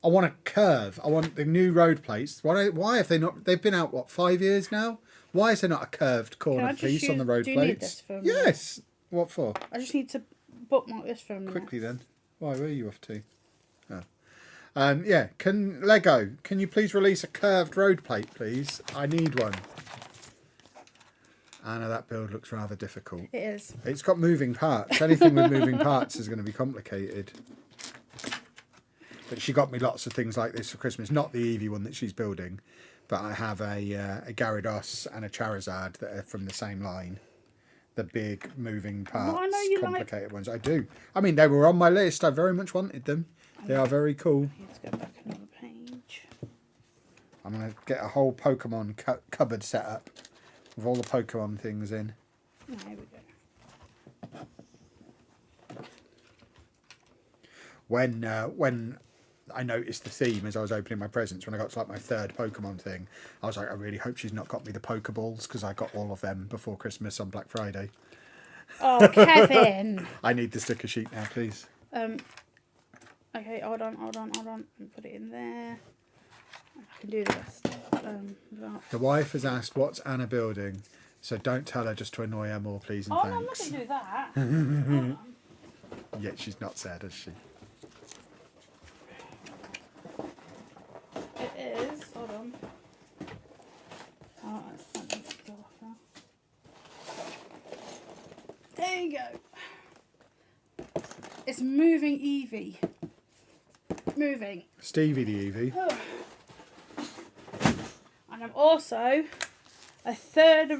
I want a curve. I want the new road plates. Why have they not... They've been out, 5 years now? Why is there not a curved corner piece on the road do you need plates? this for a minute? Yes. What for? I just need to bookmark this for a minute. Quickly then. Why, where are you off to? Oh. Yeah, Lego, can you please release a curved road plate, please? I need one. Anna, that build looks rather difficult. It is. It's got moving parts. Anything with moving parts is going to be complicated. But she got me lots of things like this for Christmas. Not the Eevee one that she's building, but I have a Gyarados and a Charizard that are from the same line. The big moving parts, I know you complicated ones. I do. I mean, they were on my list. I very much wanted them. They are very cool. I need to go back another page. I'm going to get a whole Pokemon cupboard set up with all the Pokemon things in. Oh, here we go. When I noticed the theme as I was opening my presents, when I got to like my third Pokemon thing, I was like, I really hope she's not got me the Pokeballs, because I got all of them before Christmas on Black Friday. Oh, Kevin. I need the sticker sheet now, please. Okay, hold on. Put it in there. I can do this. The wife has asked, what's Anna building? So don't tell her, just to annoy her more, please and Oh, no, I'm not thanks. going to do that. Hold on. Yet she's not said, has she? It is. Hold on. Oh, let me go off now. There you go. It's moving Eevee. Moving. Stevie the Eevee. Oh. And I'm also a third. Oh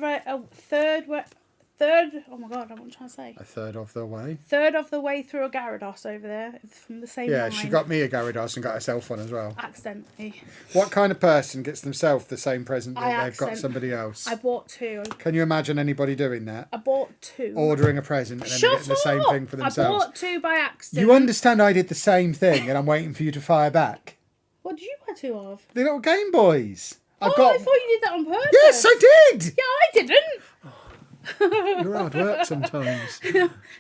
my god, what am I trying to say? A third of the way. Third of the way through a Gyarados over there from the same Yeah, line. she got me a Gyarados and got herself one as well. Accidentally. What kind of person gets themselves the same present that they've got accident- somebody else? I bought two. Can you imagine anybody doing that? I bought two. Ordering a present and then Shut getting the same up! thing for themselves. I bought two by accident. You understand I did the same thing and I'm waiting for you to fire back. What did you buy two of? The little Game Boys. I thought you did that on purpose. Yes, I did! Yeah, I didn't. You're hard work sometimes.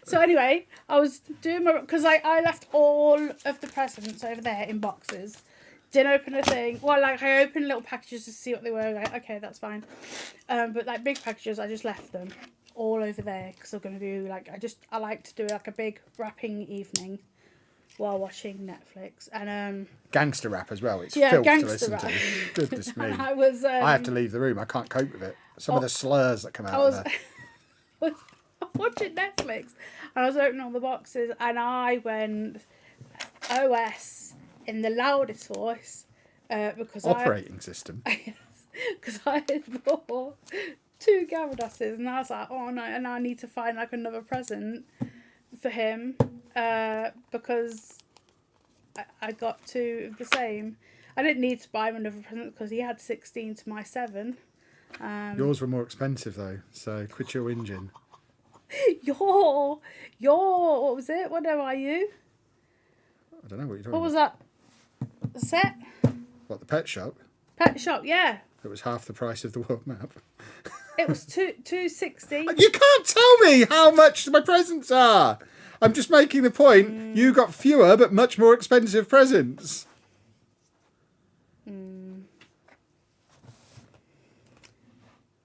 So anyway, I was doing my... Because I left all of the presents over there in boxes. Didn't open a thing. Well, like, I opened little packages to see what they were. Like, okay, that's fine. But, like, big packages, I just left them all over there. Because I'm going to do, like... I like to do, like, a big wrapping evening while watching Netflix. And, Gangster rap as well. It's yeah, filth to gangster listen rap. to. Goodness me. I was... I have to leave the room. I can't cope with it. Some of the slurs that come out of there. was watching Netflix and I was opening all the boxes and I went OS in the loudest voice because Operating system. because I had bought two Gyarados and I was like, oh no, and I need to find like another present for him because I got two of the same. I didn't need to buy him another present because he had 16 to my 7. Yours were more expensive though, so quit your whinging. Your, what was it? What are you? I don't know what you're talking What was about. that? Set? What, the pet shop? Pet shop, yeah. It was half the price of the world map. It was $2.60. You can't tell me how much my presents are. I'm just making the point. You got fewer but much more expensive presents.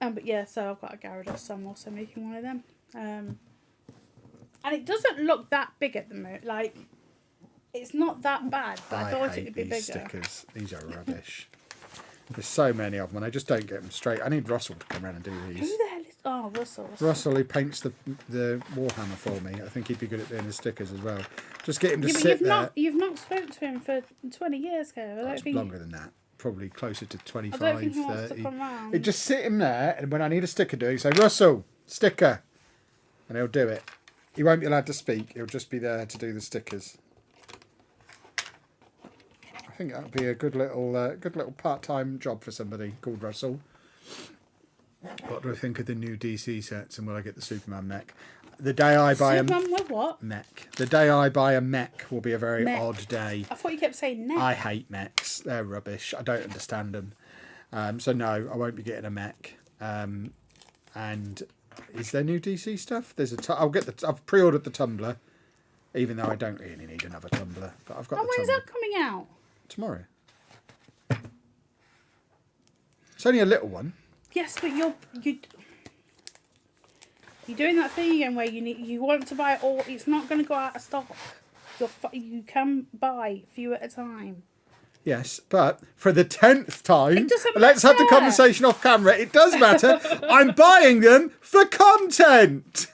But yeah, so I've got a Gyarados, so I'm also making one of them. And it doesn't look that big at the moment. Like, it's not that bad, but I thought hate it would be these bigger. stickers. These are rubbish. There's so many of them, and I just don't get them straight. I need Russell to come around and do Who these. the hell is... Oh, Russell. Russell, who paints the Warhammer for me. I think he'd be good at doing the stickers as well. Just get him to Yeah, but sit there. you've not spoken to him for 20 years, Kev. I don't It's think... longer than that. Probably closer to 25, I don't think he wants 30. to come round. He'd just sit him there, and when I need a sticker doing, say, Russell, sticker. And he'll do it. He won't be allowed to speak. He'll just be there to do the stickers. I think that would be a good little part-time job for somebody called Russell. What do I think of the new DC sets, and will I get the Superman mech? The day I buy Superman with what? mech. The day I buy a mech will be a very Mech. odd day. I thought you kept saying neck. I hate mechs. They're rubbish. I don't understand them. So no, I won't be getting a mech. And is there new DC stuff? There's I've pre-ordered the tumbler, even though I don't really need another tumbler. But I've got Oh, the when's tumbler that coming out? tomorrow. It's only a little one. Yes, but you're doing that thing again where you want to buy it all. It's not going to go out of stock. You can buy few at a time. Yes, but for the 10th time, It doesn't let's have the matter. conversation off camera. It does matter. I'm buying them for content.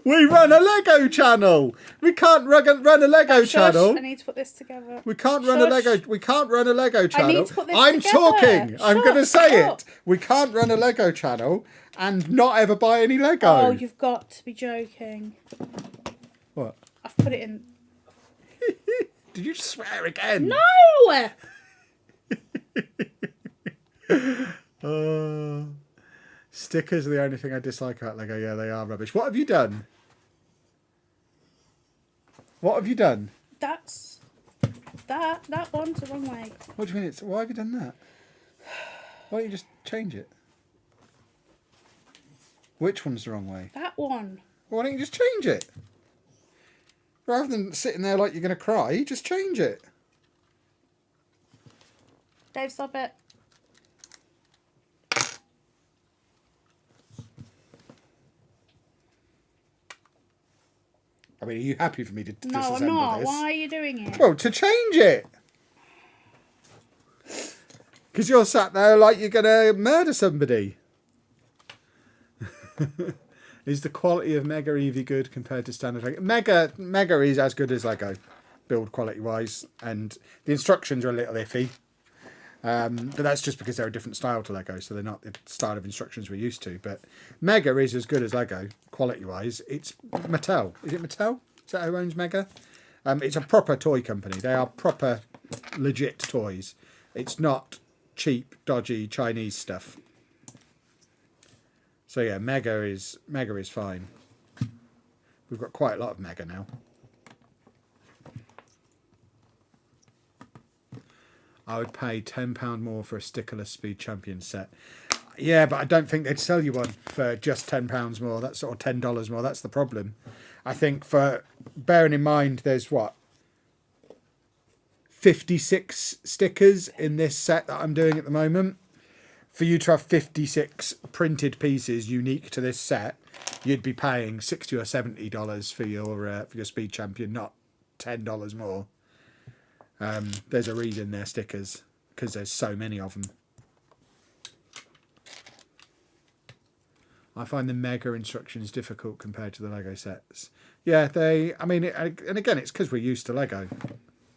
We run a Lego channel. We can't run a Lego channel. I need to put this together. We can't run a Shush. Lego. We can't run a Lego channel. to put this I'm together. talking. I'm Shut going to say up. it. We can't run a Lego channel and not ever buy any Lego. Oh, you've got to be joking. What? I've put it in. Did you swear again? No! Stickers are the only thing I dislike about Lego. Yeah, they are rubbish. What have you done? What have you done? That one's the wrong way. What do you mean? Why have you done that? Why don't you just change it? Which one's the wrong way? That one. Why don't you just change it? Rather than sitting there like you're going to cry, just change it. Dave, stop it. I mean, are you happy for me to No, I'm disassemble not. this? Why are you doing it? Well, to change it. Because you're sat there like you're going to murder somebody. Is the quality of Mega Eevee good compared to standard Lego? Mega is as good as Lego, build quality wise, and the instructions are a little iffy. But that's just because they're a different style to Lego, so they're not the style of instructions we're used to. But Mega is as good as Lego, quality wise. It's Mattel. Is it Mattel? Is that who owns Mega? It's a proper toy company. They are proper, legit toys. It's not cheap, dodgy Chinese stuff. So yeah, Mega is fine. We've got quite a lot of Mega now. I would pay £10 more for a stickerless Speed Champion set. Yeah, but I don't think they'd sell you one for just £10 more. That's sort of $10 more. That's the problem. I think for bearing in mind, there's what 56 stickers in this set that I'm doing at the moment. For you to have 56 printed pieces unique to this set, you'd be paying $60 or $70 for your Speed Champion, not $10 more. There's a reason they're stickers, because there's so many of them. I find the Mega instructions difficult compared to the Lego sets. Yeah, and again, it's because we're used to Lego.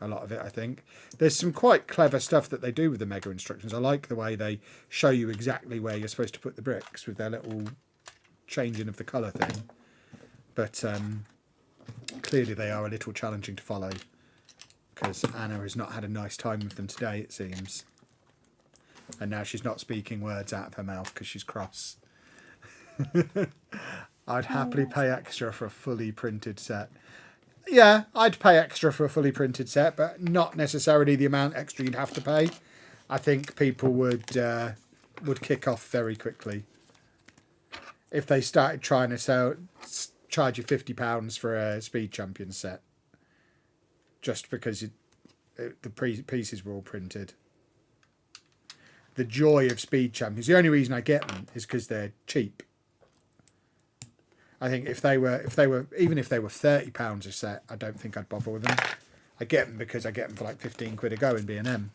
A lot of it, I think. There's some quite clever stuff that they do with the Mega instructions. I like the way they show you exactly where you're supposed to put the bricks with their little changing of the colour thing. But clearly they are a little challenging to follow, because Anna has not had a nice time with them today, it seems. And now she's not speaking words out of her mouth because she's cross. I'd happily pay extra for a fully printed set. Yeah, I'd pay extra for a fully printed set, but not necessarily the amount extra you'd have to pay. I think people would kick off very quickly if they started trying to charge you £50 for a Speed Champion set, just because the pieces were all printed. the joy of Speed Champions. The only reason I get them is because they're cheap. I think if they were even if they were £30 a set, I don't think I'd bother with them. I get them because I get them for like 15 quid a go in B&M.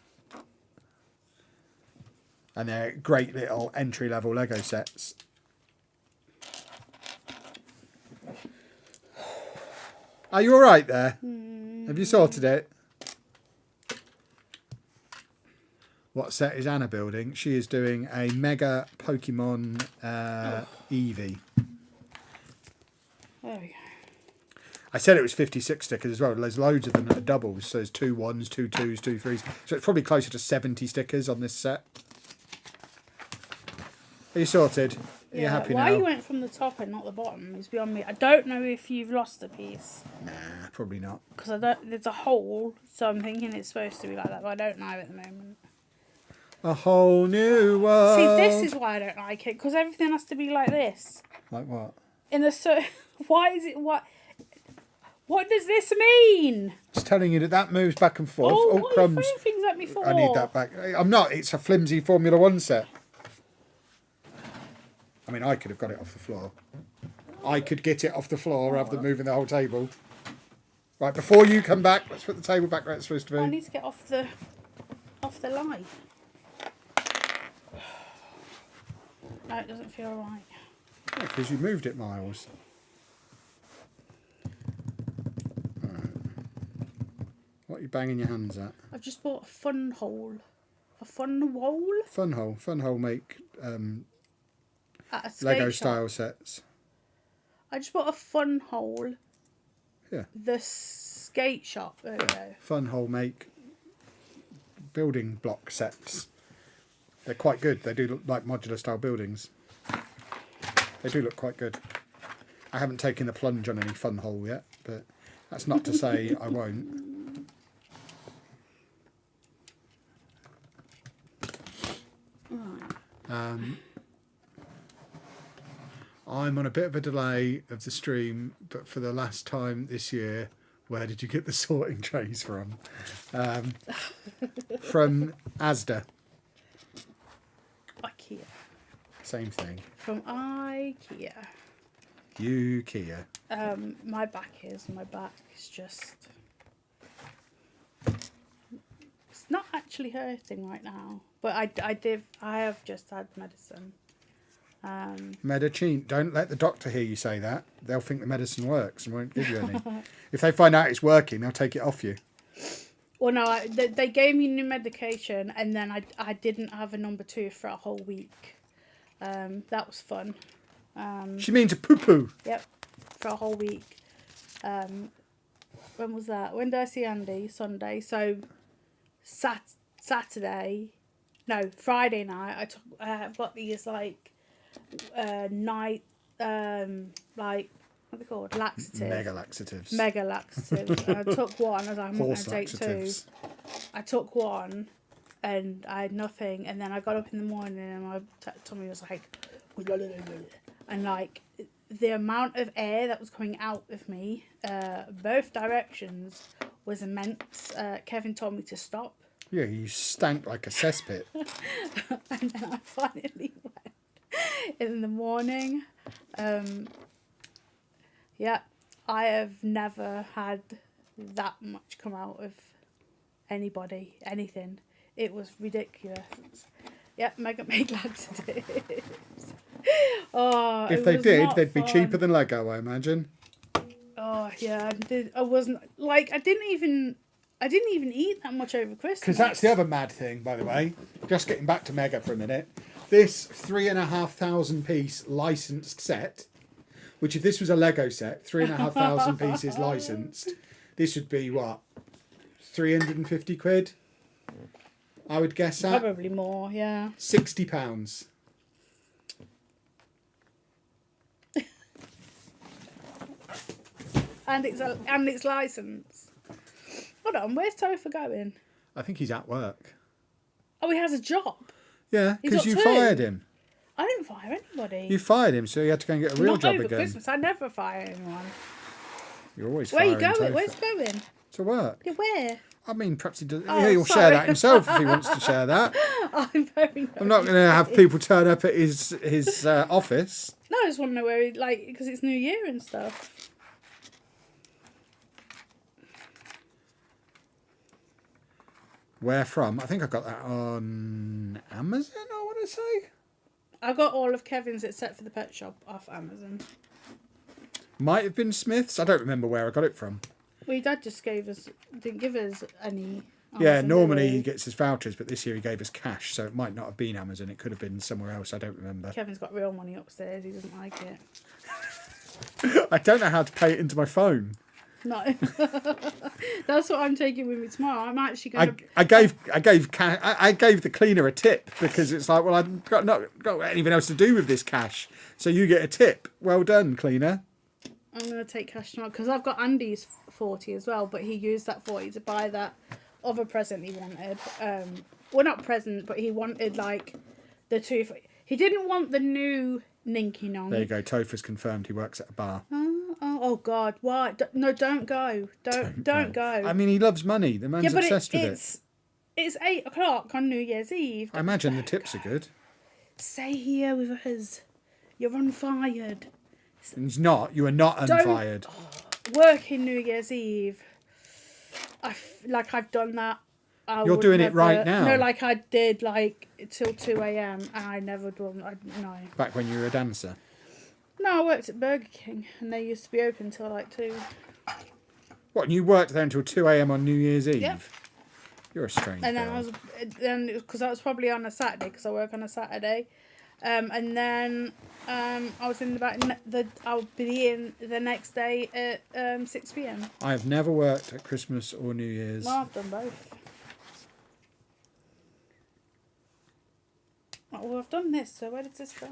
And they're great little entry-level Lego sets. Are you all right there? Have you sorted it? What set is Anna building? She is doing a Mega Pokémon Eevee. There we go. I said it was 56 stickers as well. There's loads of them that are doubles. So there's 2 1s, 2 2s, 2 3s. So it's probably closer to 70 stickers on this set. Are you sorted? Are you happy why now? you went from the top and not the bottom is beyond me. I don't know if you've lost a piece. Nah, probably not. Because I don't. There's a hole, so I'm thinking it's supposed to be like that, but I don't know at the moment. A whole new world. See, this is why I don't like it, because everything has to be like this. Like what? Why is it what? What does this mean? It's telling you that moves back and forth. Oh, Oh, what crumbs. are you throwing things at me for? I need that back. I'm not. It's a flimsy Formula 1 set. I mean, I could have got it off the floor. I could get it off the floor rather than moving the whole table. Right, before you come back, let's put the table back where it's supposed to be. I need to get off the line. No, it doesn't feel right. Because you moved it, Miles. Right. What are you banging your hands at? I've just bought a fun hole. A fun hole? Fun hole make At a skate Lego shop. style sets. I just bought a fun hole. Yeah. The skate shop. There we go. Fun hole make building block sets. They're quite good. They do look like modular style buildings. They do look quite good. I haven't taken the plunge on any fun hole yet, but that's not to say I won't. I'm on a bit of a delay of the stream, but for the last time this year, where did you get the sorting trays from? From Asda. IKEA. Same thing. From IKEA. Kia. My back is just. It's not actually hurting right now, but I have just had medicine. Medicine. Don't let the doctor hear you say that. They'll think the medicine works and won't give you any. If they find out it's working, they'll take it off you. Well, no, they gave me new medication, and then I didn't have a number 2 for a whole week. That was fun. She means a poo-poo. Yep, for a whole week. When was that? When did I see Andy? Sunday. So Friday night. I've got these night like what are they called? Laxatives. Mega laxatives. And I took one. I was like, I'm not going to take 2. I took one, and I had nothing. And then I got up in the morning, and my tummy was like, and like the amount of air that was coming out of me, both directions, was immense. Kevin told me to stop. Yeah, you stank like a cesspit. And then I finally went in the morning. Yeah, I have never had that much come out of anybody, anything. It was ridiculous. Yep, mega laxatives. Oh, If they did, they'd be cheaper than Lego, I imagine. Oh yeah, I wasn't like I didn't even eat that much over Christmas. Because that's the other mad thing, by the way. Just getting back to Mega for a minute. This 3,500 piece licensed set, which if this was a Lego set, 3,500 pieces licensed, this would be what? 350 quid? I would guess that. Probably more, yeah. £60. And it's licensed. Hold on, where's Topher going? I think he's at work. Oh, he has a job. Yeah, He's because got you 2. fired him. I didn't fire anybody. You fired him, so you had to go and get a real Not job over again. Christmas. I never fire anyone. You're always Where firing you going? Topher. Where's he going? To work. Yeah, where? I mean, perhaps he does. Oh, He'll share sorry. that himself if he wants to share that. I'm very. I'm not going to have people turn up at his office. No, I just want to know where he, like, because it's New Year and stuff. Where from? I think I got that on Amazon, I want to say. I got all of Kevin's except for the pet shop off Amazon. Might have been Smith's. I don't remember where I got it from. Well, your dad just didn't give us any. Yeah, Amazon, normally did he gets his vouchers, but this year he gave us cash, so it might not have been Amazon. It could have been somewhere else. I don't remember. Kevin's got real money upstairs. He doesn't like it. I don't know how to pay it into my phone. No, that's what I'm taking with me tomorrow. I'm actually going to. I gave the cleaner a tip because it's like, well, I've not got anything else to do with this cash, so you get a tip. Well done, cleaner. I'm going to take cash tomorrow because I've got Andy's 40 as well, but he used that 40 to buy that other present he wanted. Well, not present, but he wanted like the two. He didn't want the new Ninky Nonk. There you go. Topher's confirmed he works at a bar. Oh God! Why? No, don't go! Don't go! I mean, he loves money. The man's obsessed with it. It's 8 o'clock on New Year's Eve. I imagine the tips are good. Stay here with us. You're unfired. He's not. You are not unfired. Working New Year's Eve. I've done that. You're doing it right now. No, like I did till 2 a.m. and I never done. No. Back when you were a dancer. No, I worked at Burger King and they used to be open till like 2. What? And you worked there until 2 a.m. on New Year's Eve? Yep. You're a strange And then girl. because I was probably on a Saturday because I work on a Saturday, and then I was in I'll be in the next day at 6 p.m. I have never worked at Christmas or New Year's. Well, I've done both. Oh, well, I've done this. So where does this go?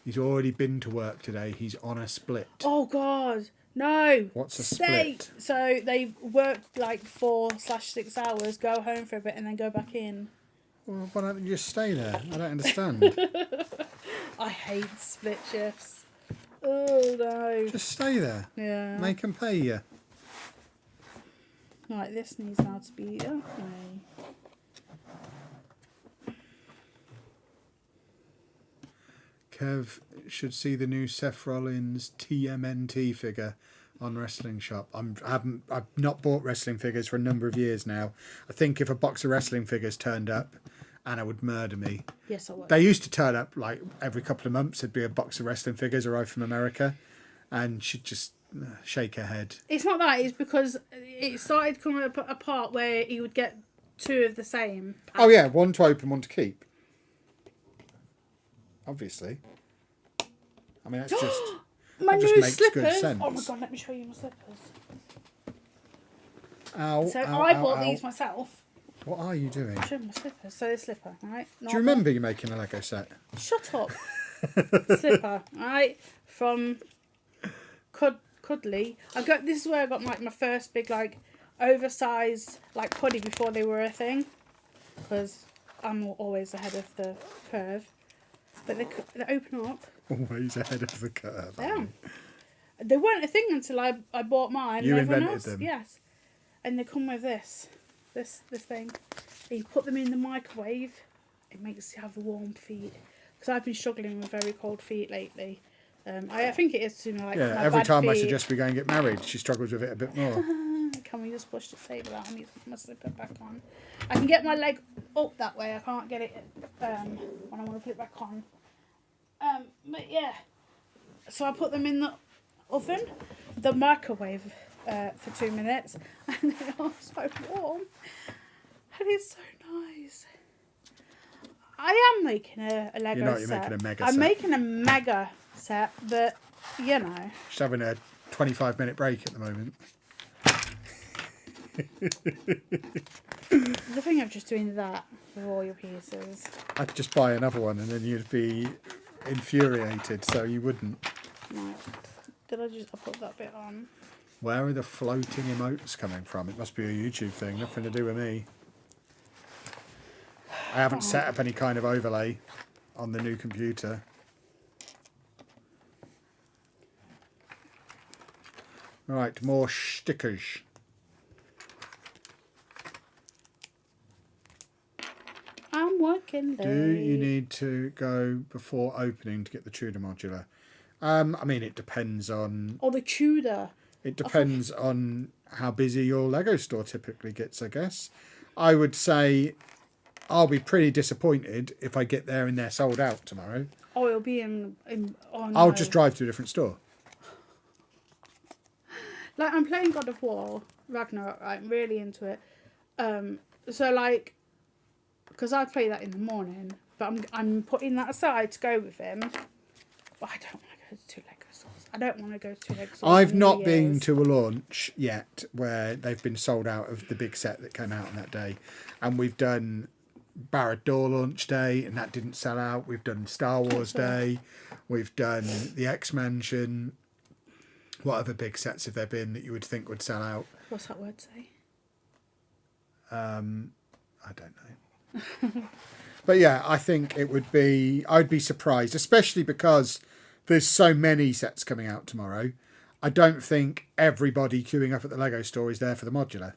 He's already been to work today. He's on a split. Oh God, no! What's a Stay. split? So they work like 4/6 hours, go home for a bit, and then go back in. Well, why don't you just stay there? I don't understand. I hate split shifts. Oh no! Just stay there. Yeah. Make them pay you. Right, this needs now to be okay. Kev should see the new Seth Rollins TMNT figure on Wrestling Shop. I've not bought wrestling figures for a number of years now. I think if a box of wrestling figures turned up, Anna would murder me. Yes, I would. They used to turn up like every couple of months. There'd be a box of wrestling figures arrived from America, and she'd just shake her head. It's not that. It's because it started coming up a part where you would get 2 of the same. Oh yeah, one to open, one to keep. Obviously. I mean, that's just... My just new makes good slippers. sense. Oh my God, let me show you my slippers. Ow, So ow, I ow, bought ow. these myself. What are you doing? Show my slippers. So this slipper, right? Do you remember you making a Lego set? Shut up. Slipper, right? From Cuddly. This is where I got my first big oversized hoodie before they were a thing, because I'm always ahead of the curve. But they open up. Always ahead of the curve. Yeah. They weren't a thing until I bought mine. You and everyone invented else, them. Yes. And they come with this thing. And you put them in the microwave. It makes you have warm feet. Because I've been struggling with very cold feet lately. I think it is my every bad time I feet. suggest we go and get married, she struggles with it a bit more. Can we just push the table out? I need to put my slipper back on. I can get my leg up that way. I can't get it when I want to put it back on. But yeah. So I put them in the oven, the microwave, for 2 minutes, and they are so warm. And it's so nice. I am making a Lego You're not, you're set. making a mega I'm set. making a mega set, but you know. She's having a 25-minute break at the moment. The thing of just doing that with all your pieces. I'd just buy another one and then you'd be infuriated, so you wouldn't. Right. Did I put that bit on? Where are the floating emotes coming from? It must be a YouTube thing, nothing to do with me. I haven't set up any kind of overlay on the new computer. Right, more stickers. I'm working late. Do you need to go before opening to get the Tudor modular? I mean, it depends on... Oh, the Tudor. It depends on how busy your Lego store typically gets, I guess. I would say I'll be pretty disappointed if I get there and they're sold out tomorrow. Oh, it'll be in oh, no. I'll just drive to a different store. Like, I'm playing God of War, Ragnarok, right? I'm really into it. So, like, because I play that in the morning, but I'm putting that aside to go with him. But I don't want to go to 2 Lego stores. I don't want to go to 2 Lego stores. I've not been to a launch yet where they've been sold out of the big set that came out on that day. And we've done Barrett Door launch day, and that didn't sell out. We've done Star Wars day. We've done the X-Mansion. What other big sets have there been that you would think would sell out? What's that word say? I don't know. But yeah, I think it would be... I'd be surprised, especially because there's so many sets coming out tomorrow. I don't think everybody queuing up at the Lego store is there for the modular.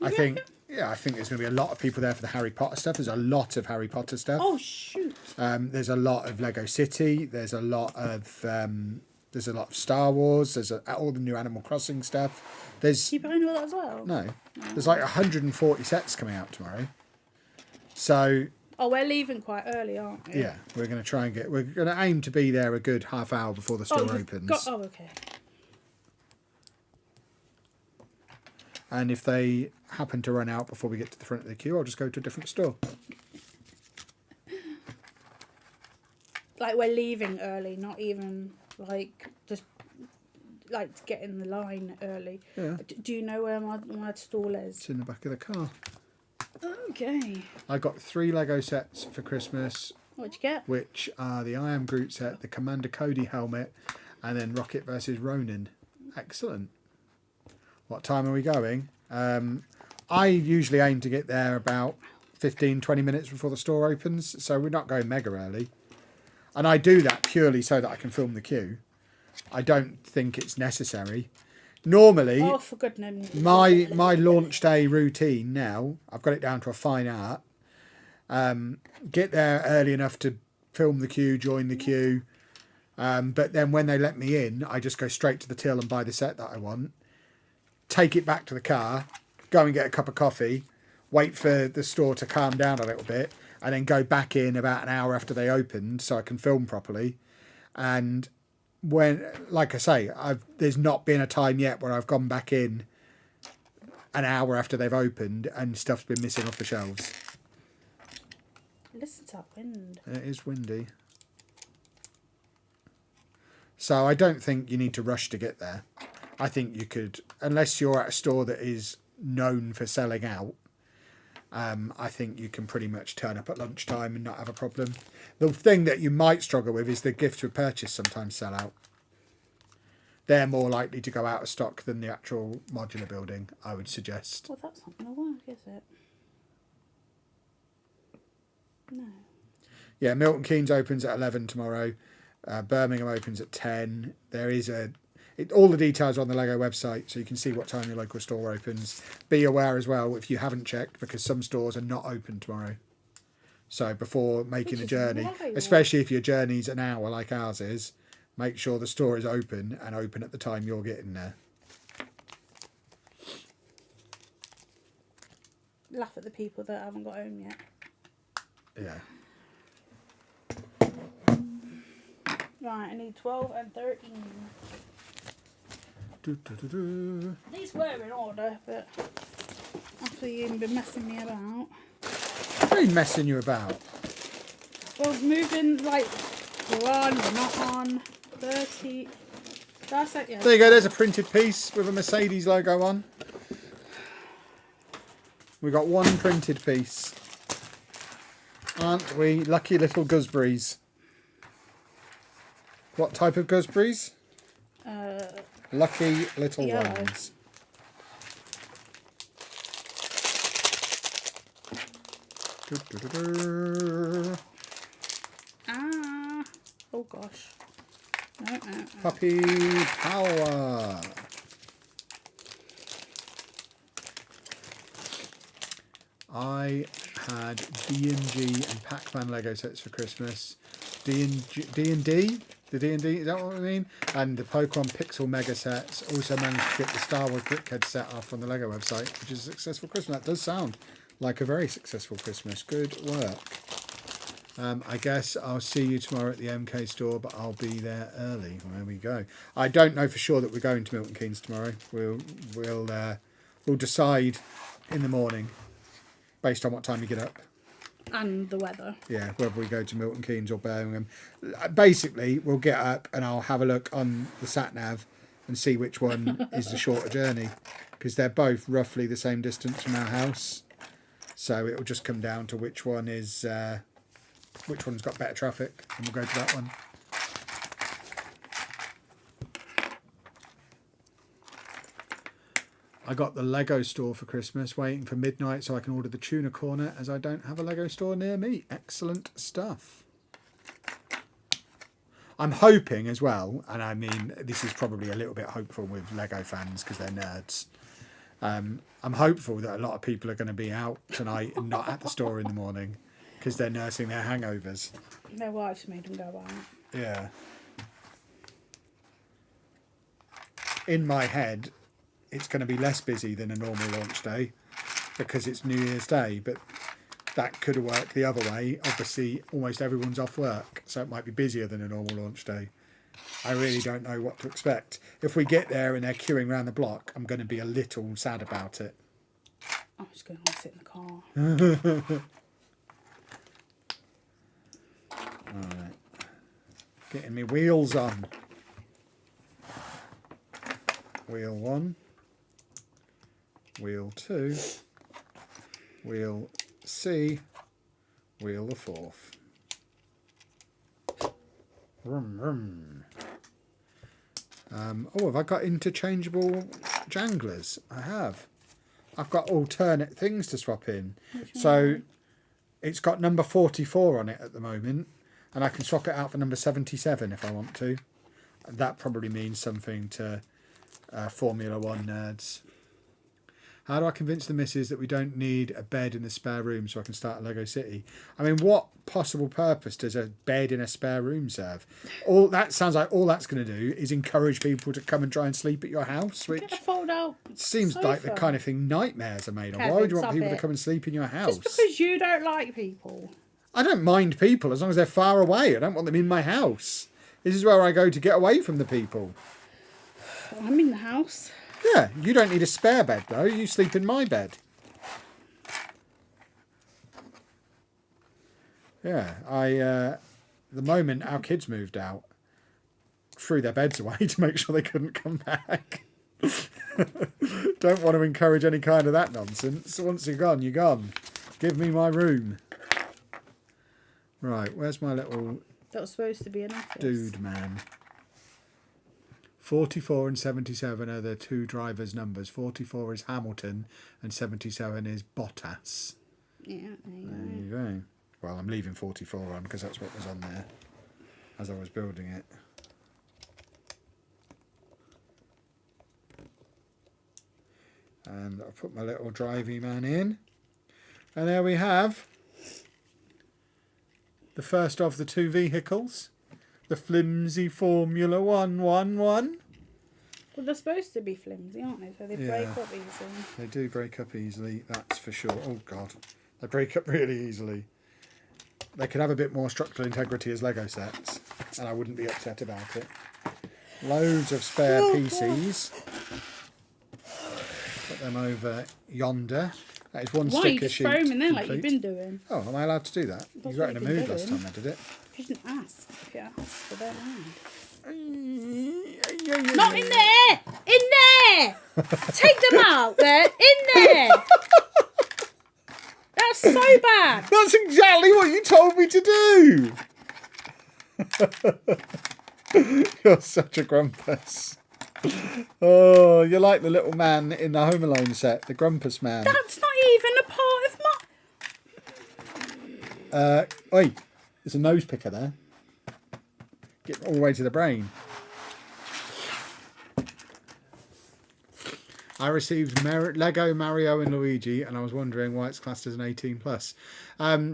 I think there's going to be a lot of people there for the Harry Potter stuff. There's a lot of Harry Potter stuff. Oh, shoot. There's a lot of Lego City. There's a lot of Star Wars. There's all the new Animal Crossing stuff. There's You buying all that as well? no. There's like 140 sets coming out tomorrow. So Oh, we're leaving quite early, aren't we? yeah, we're going to aim to be there a good half hour before the store opens. Oh, okay. And if they happen to run out before we get to the front of the queue, I'll just go to a different store. Like, we're leaving early, not even, like, just, like, to get in the line early. Yeah. Do you know where my stall is? It's in the back of the car. Okay. I got 3 Lego sets for Christmas, What'd you get? which are the I Am Groot set, the Commander Cody helmet, and then Rocket versus Ronin. Excellent. What time are we going? I usually aim to get there about 15-20 minutes before the store opens, so we're not going mega early. And I do that purely so that I can film the queue. I don't think it's necessary. Normally, Oh, for goodness. my launch day routine now, I've got it down to a fine art. Get there early enough to film the queue, join the queue. But then when they let me in, I just go straight to the till and buy the set that I want. Take it back to the car, go and get a cup of coffee, wait for the store to calm down a little bit, and then go back in about an hour after they opened so I can film properly. And when, like I say, there's not been a time yet where I've gone back in an hour after they've opened and stuff's been missing off the shelves. Listen to that wind. It is windy. So I don't think you need to rush to get there. I think you could, unless you're at a store that is known for selling out, I think you can pretty much turn up at lunchtime and not have a problem. The thing that you might struggle with is the gifts with purchase sometimes sell out. They're more likely to go out of stock than the actual modular building, I would suggest. Well, that's not going to work, is it? No. Yeah, Milton Keynes opens at 11 tomorrow. Birmingham opens at 10. There is all the details are on the Lego website, so you can see what time your local store opens. Be aware as well if you haven't checked, because some stores are not open tomorrow. So before making a journey, especially if your journey's an hour like ours is, make sure the store is open and open at the time you're getting there. Laugh at the people that haven't got home yet. Yeah. Right, I need 12 and 13. These were in order, but after you've been messing me about. What are you messing you about? Well, moving, like, we're on, we're not on. 30. That's it, yeah. There you go, there's a printed piece with a Mercedes logo on. We got one printed piece. Aren't we lucky little gooseberries? What type of gooseberries? Lucky little yellow. ones. Ah. Oh, gosh. No. Puppy power. I had D&G and Pac-Man Lego sets for Christmas. D&D? The D&D, is that what I mean? And the Pokemon Pixel Mega sets. Also managed to get the Star Wars Brickhead set off on the Lego website, which is a successful Christmas. That does sound like a very successful Christmas. Good work. I guess I'll see you tomorrow at the MK store, but I'll be there early. There we go. I don't know for sure that we're going to Milton Keynes tomorrow. We'll decide in the morning based on what time we get up. And the weather. Yeah, whether we go to Milton Keynes or Birmingham. Basically, we'll get up and I'll have a look on the sat-nav and see which one is the shorter journey, because they're both roughly the same distance from our house. So it'll just come down to which one is... which one's got better traffic, and we'll go to that one. I got the Lego store for Christmas, waiting for midnight so I can order the tuna corner, as I don't have a Lego store near me. Excellent stuff. I'm hoping as well, and I mean, this is probably a little bit hopeful with Lego fans because they're nerds. I'm hopeful that a lot of people are going to be out tonight and not at the store in the morning, because they're nursing their hangovers. Their wives made them go out. Yeah. In my head, it's going to be less busy than a normal launch day because it's New Year's Day, but that could work the other way. Obviously, almost everyone's off work, so it might be busier than a normal launch day. I really don't know what to expect. If we get there and they're queuing around the block, I'm going to be a little sad about it. I'm just going to sit in the car. Alright. Getting me wheels on. Wheel 1. Wheel 2. Wheel C. Wheel the 4th. Vroom, vroom. Oh, have I got interchangeable janglers? I have. I've got alternate things to swap in. So it's got number 44 on it at the moment, and I can swap it out for number 77 if I want to. That probably means something to Formula One nerds. How do I convince the missus that we don't need a bed in the spare room so I can start a Lego City? I mean, what possible purpose does a bed in a spare room serve? All that sounds like all that's going to do is encourage people to come and try and sleep at your house, which Get a fold out seems sofa. like the kind of thing nightmares are made of. Why Kevin, would you want stop people it. to come and sleep in your house? Just because you don't like people. I don't mind people as long as they're far away. I don't want them in my house. This is where I go to get away from the people. I'm in the house. Yeah, you don't need a spare bed though. You sleep in my bed. Yeah, the moment our kids moved out, threw their beds away to make sure they couldn't come back. Don't want to encourage any kind of that nonsense. Once you're gone, you're gone. Give me my room. Right, where's my little That was supposed to be an office. dude man? 44 and 77 are the two drivers' numbers. 44 is Hamilton and 77 is Bottas. Yeah, there you There you go. Well, I'm leaving 44 on because that's what was on there as I was building it. And I'll put my little drivey man in. And there we have the first of the two vehicles. The flimsy Formula 111. Well, they're supposed to be flimsy, aren't they? So they break up easily. They do break up easily, that's for sure. Oh, God. They break up really easily. They could have a bit more structural integrity as Lego sets, and I wouldn't be upset about it. Loads of spare PCs. Put them over yonder. That is one Why sticker you just sheet throw them in there like complete. you've been doing? Oh, am I allowed to do that? That's You got what in a you've been mood last doing. time I did it. You didn't ask. If you asked, I don't mind. Not Not in there! In there! Take them out there! In there! That's so bad! That's exactly what you told me to do! You're such a grumpus. Oh, you're like the little man in the Home Alone set, the grumpus man. That's not even a part of my... Oi, there's a nose picker there. Get all the way to the brain. I received Lego Mario and Luigi, and I was wondering why it's classed as an 18 plus.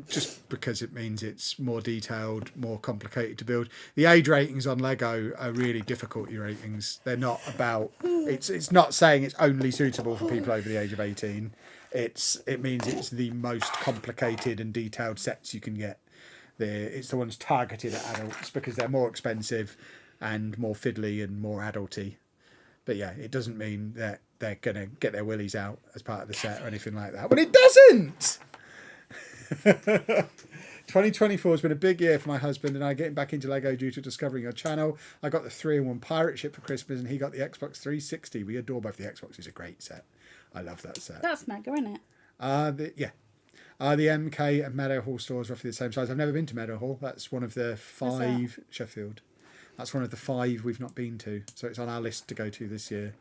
Just because it means it's more detailed, more complicated to build. The age ratings on Lego are really difficulty ratings. They're not about. It's not saying it's only suitable for people over the age of 18. It means it's the most complicated and detailed sets you can get. It's the ones targeted at adults because they're more expensive and more fiddly and more adulty. But yeah, it doesn't mean that they're going to get their willies out as part of the set or anything like that. But it doesn't! 2024 has been a big year for my husband and I getting back into Lego due to discovering your channel. I got the 3-in-1 pirate ship for Christmas and he got the Xbox 360. We adore both the Xbox. It's a great set. I love that set. That's mega, isn't it? The MK and Meadowhall stores roughly the same size. I've never been to Meadowhall. That's one of the 5... Sheffield. That's one of the 5 we've not been to. So it's on our list to go to this year.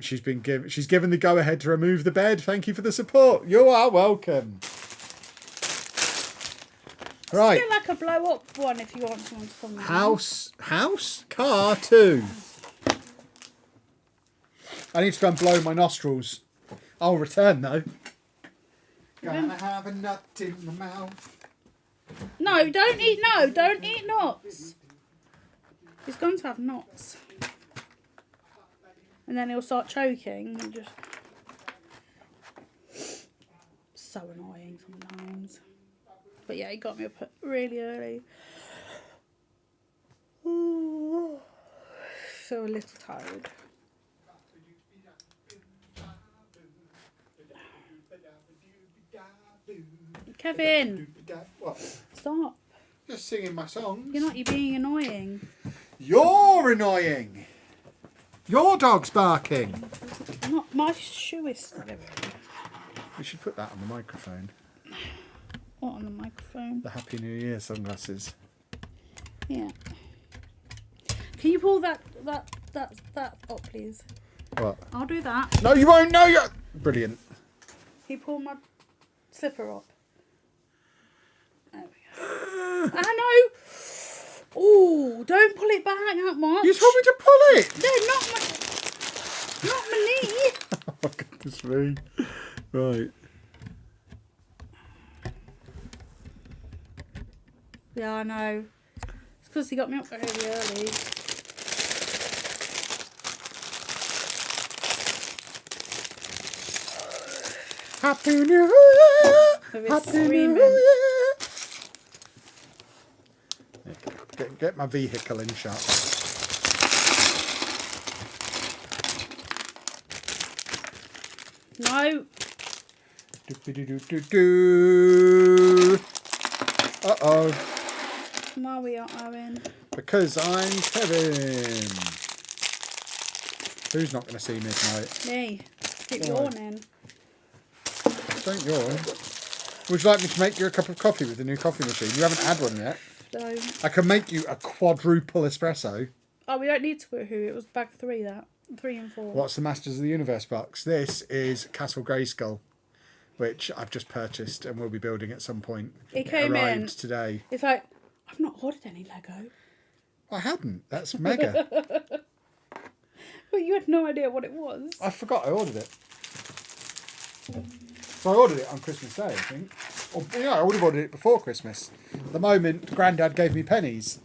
She's given the go-ahead to remove the bed. Thank you for the support. You are welcome. Right. Feel like a blow-up one if you want someone to come. House? Car 2. I need to go and blow my nostrils. I'll return though. Gonna have a nut in my mouth. No, don't eat nuts. He's going to have nuts. And then he'll start choking and just... So annoying sometimes. But yeah, he got me up really early. Ooh. So a little tired. Kevin! What? Stop. Just singing my songs. You're being annoying. You're annoying. Your dog's barking. Not my shoe is slippery. We should put that on the microphone. What on the microphone? The Happy New Year sunglasses. Yeah. Can you pull that up, please? What? I'll do that. No, you won't. No, you. Brilliant. Can you pull my slipper up? There we go. I know. Oh, don't pull it back that much. You told me to pull it. No, not my knee. Oh, goodness me. Right. Yeah, I know. It's because he got me up really early. Happy New Year. Happy New Year. Get my vehicle in shot. No. Uh-oh. Why are we not having? Because I'm Kevin. Who's not going to see midnight? Me. Keep Why? yawning. Don't yawn. Would you like me to make you a cup of coffee with the new coffee machine? You haven't had one yet. So. I can make you a quadruple espresso. Oh, we don't need to put who. It was bag 3, that. 3 and 4. What's the Masters of the Universe box? This is Castle Grayskull, which I've just purchased and will be building at some point. It came arrived in today. It's like, I've not ordered any Lego. I hadn't. That's mega. But you had no idea what it was. I forgot I ordered it. So I ordered it on Christmas Day, I think. Or, yeah, I would have ordered it before Christmas. At the moment, Grandad gave me pennies.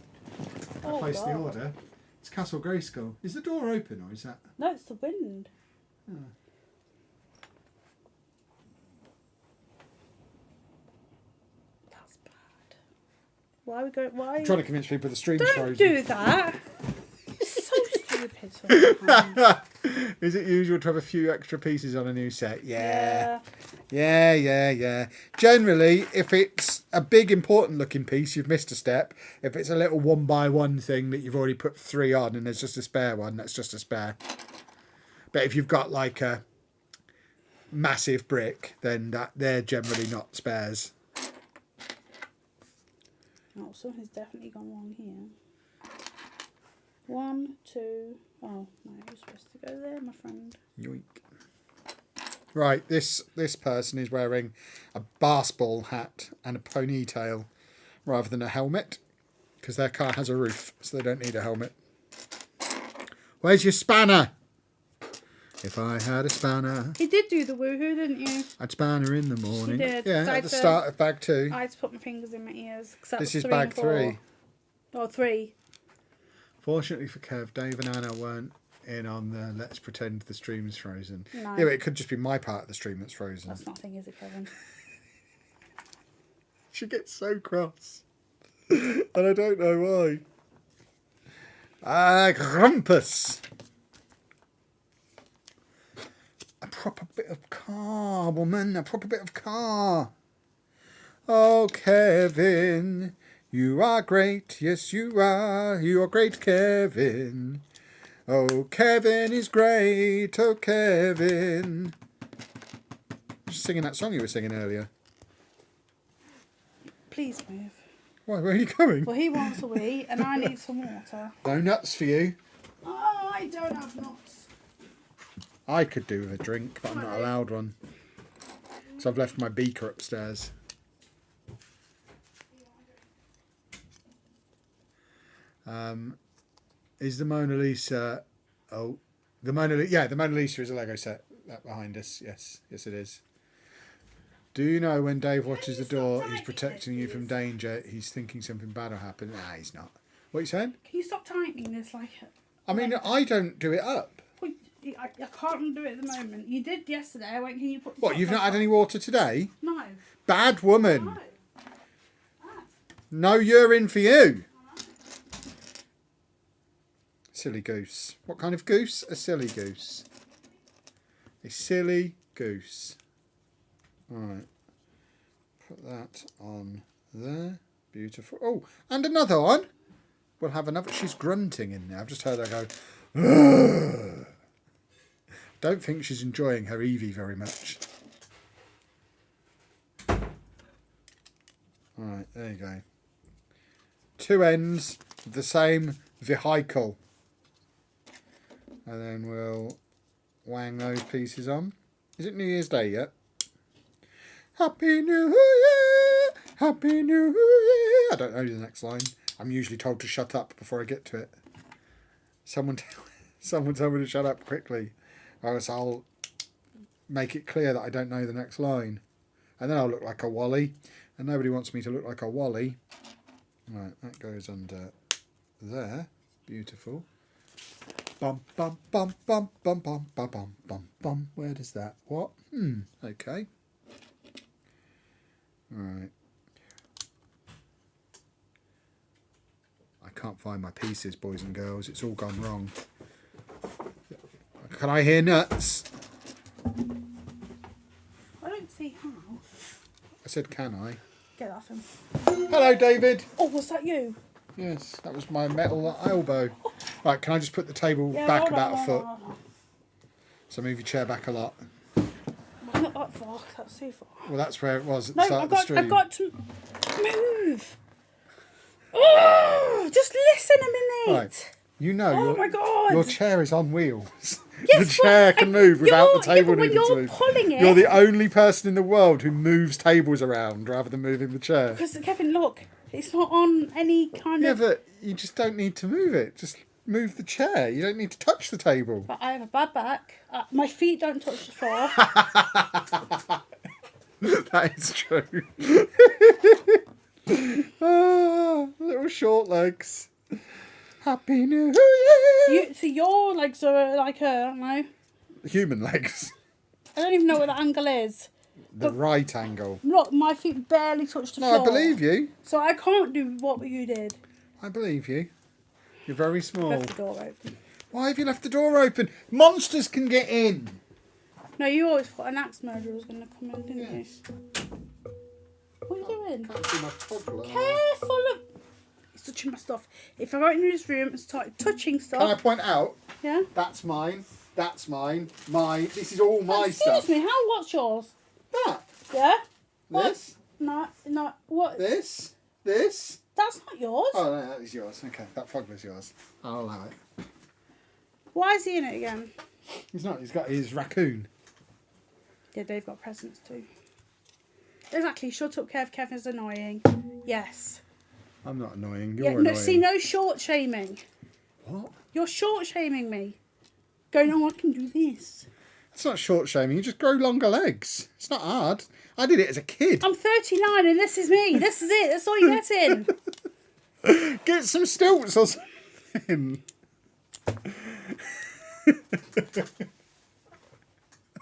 Oh, I placed the God. order. It's Castle Grayskull. Is the door open or is that... No, it's the wind. Oh. That's bad. Why are we going? Why? I'm trying to convince people the stream's Don't frozen. do that. It's so stupid sometimes. Is it usual to have a few extra pieces on a new set? Yeah. Yeah. Generally, if it's a big important looking piece, you've missed a step. If it's a little 1x1 thing that you've already put 3 on and there's just a spare one, that's just a spare. But if you've got like a massive brick, then they're generally not spares. Oh, something's definitely gone wrong here. 1, 2. Oh, no, you're supposed to go there, my friend. Yoink. Right, this person is wearing a basketball hat and a ponytail rather than a helmet because their car has a roof, so they don't need a helmet. Where's your spanner? If I had a spanner, You did do the woohoo, didn't you? I'd spanner in the morning. did. Yeah, So at the start of bag 2. I had to put my fingers in my ears. 'Cause that This was is 3 and bag 4. 3. Or 3. Fortunately for Kev, Dave and Anna weren't in on the let's pretend the stream is frozen. No. Yeah, but it could just be my part of the stream that's frozen. That's nothing, is it, Kevin? She gets so cross. And I don't know why. Grumpus. A proper bit of car, woman. A proper bit of car. Oh, Kevin. You are great. Yes, you are. You are great, Kevin. Oh, Kevin is great. Oh, Kevin. Just singing that song you were singing earlier. Please move. Why, where are you going? Well, he wants a wee, and I need some water. No nuts for you. Oh, I don't have nuts. I could do with a drink, but I'm not allowed one. So I've left my beaker upstairs. Is the Mona Lisa... Oh, the Mona Lisa... Yeah, the Mona Lisa is a Lego set. That behind us. Yes, yes it is. Do you know when Dave watches the door, he's protecting you from danger, he's thinking something bad will happen? Nah, he's not. What are you saying? Can you stop tightening this like... I mean, I don't do it up. Well, I can't do it at the moment. You did yesterday. I went, can you put... the What, top you've back not had on? any water today? No. Bad woman. No. No urine for you. Silly goose. What kind of goose? A silly goose. A silly goose. Right. Put that on there. Beautiful. Oh, and another one. We'll have another. She's grunting in there. I've just heard her go. Ugh. Don't think she's enjoying her Eevee very much. Alright, there you go. 2 ends of the same vehicle. And then we'll wang those pieces on. Is it New Year's Day yet? Happy New Year! Happy New Year! I don't know the next line. I'm usually told to shut up before I get to it. Someone tell me to shut up quickly. Or else I'll make it clear that I don't know the next line. And then I'll look like a Wally. And nobody wants me to look like a Wally. Right, that goes under there. Beautiful. Bum bum bum bum bum bum bum bum bum bum. Where does that? What? Okay. Right. I can't find my pieces, boys and girls. It's all gone wrong. Can I hear nuts? I don't see how. I said, can I? Get that from. Hello, David. Oh, was that you? Yes, that was my metal elbow. Right, can I just put the table back hold about on, a foot? hold on. So move your chair back a lot. Not that far. That's too far. Well, that's where it was at No, the start of the stream. I've got to move. Oh, just listen a minute. Right. You know, Oh my God. your chair is on wheels. Yes, the chair but can move without the table but when needing to you're move. pulling it. You're the only person in the world who moves tables around rather than moving the chair. Because Kevin, look, it's not on any kind Yeah, of. but you just don't need to move it. Just move the chair. You don't need to touch the table. But I have a bad back. My feet don't touch the floor. That is true. Little short legs. Happy New Year. So your legs are like I don't know. Human legs. I don't even know what the angle is. The right angle. Look, my feet barely touch the No, floor. I believe you. So I can't do what you did. I believe you. You're very small. Left the door open. Why have you left the door open? Monsters can get in. No, you always thought an axe murderer was going to come in, didn't Yes. you? What are you doing? Can't see my toddler. Careful of... He's touching my stuff. If I go into his room and start touching stuff... Can I point out? Yeah? That's mine. That's mine. This is all my Excuse stuff. me, what's yours? That. Yeah? What? This. No, what? This. That's not yours. Oh, no, that is yours. Okay, that fog was yours. I'll allow it. Why is he in it again? He's not. He's got his raccoon. Yeah, they've got presents too. Exactly, shut up, Kev. Kevin's annoying. Yes. I'm not annoying. You're Yeah, annoying. no, see, no short shaming. What? You're short shaming me. Going, oh, I can do this. It's not short shaming. You just grow longer legs. It's not hard. I did it as a kid. I'm 39 and this is me. This is it. That's all you're getting. Get some stilts or something.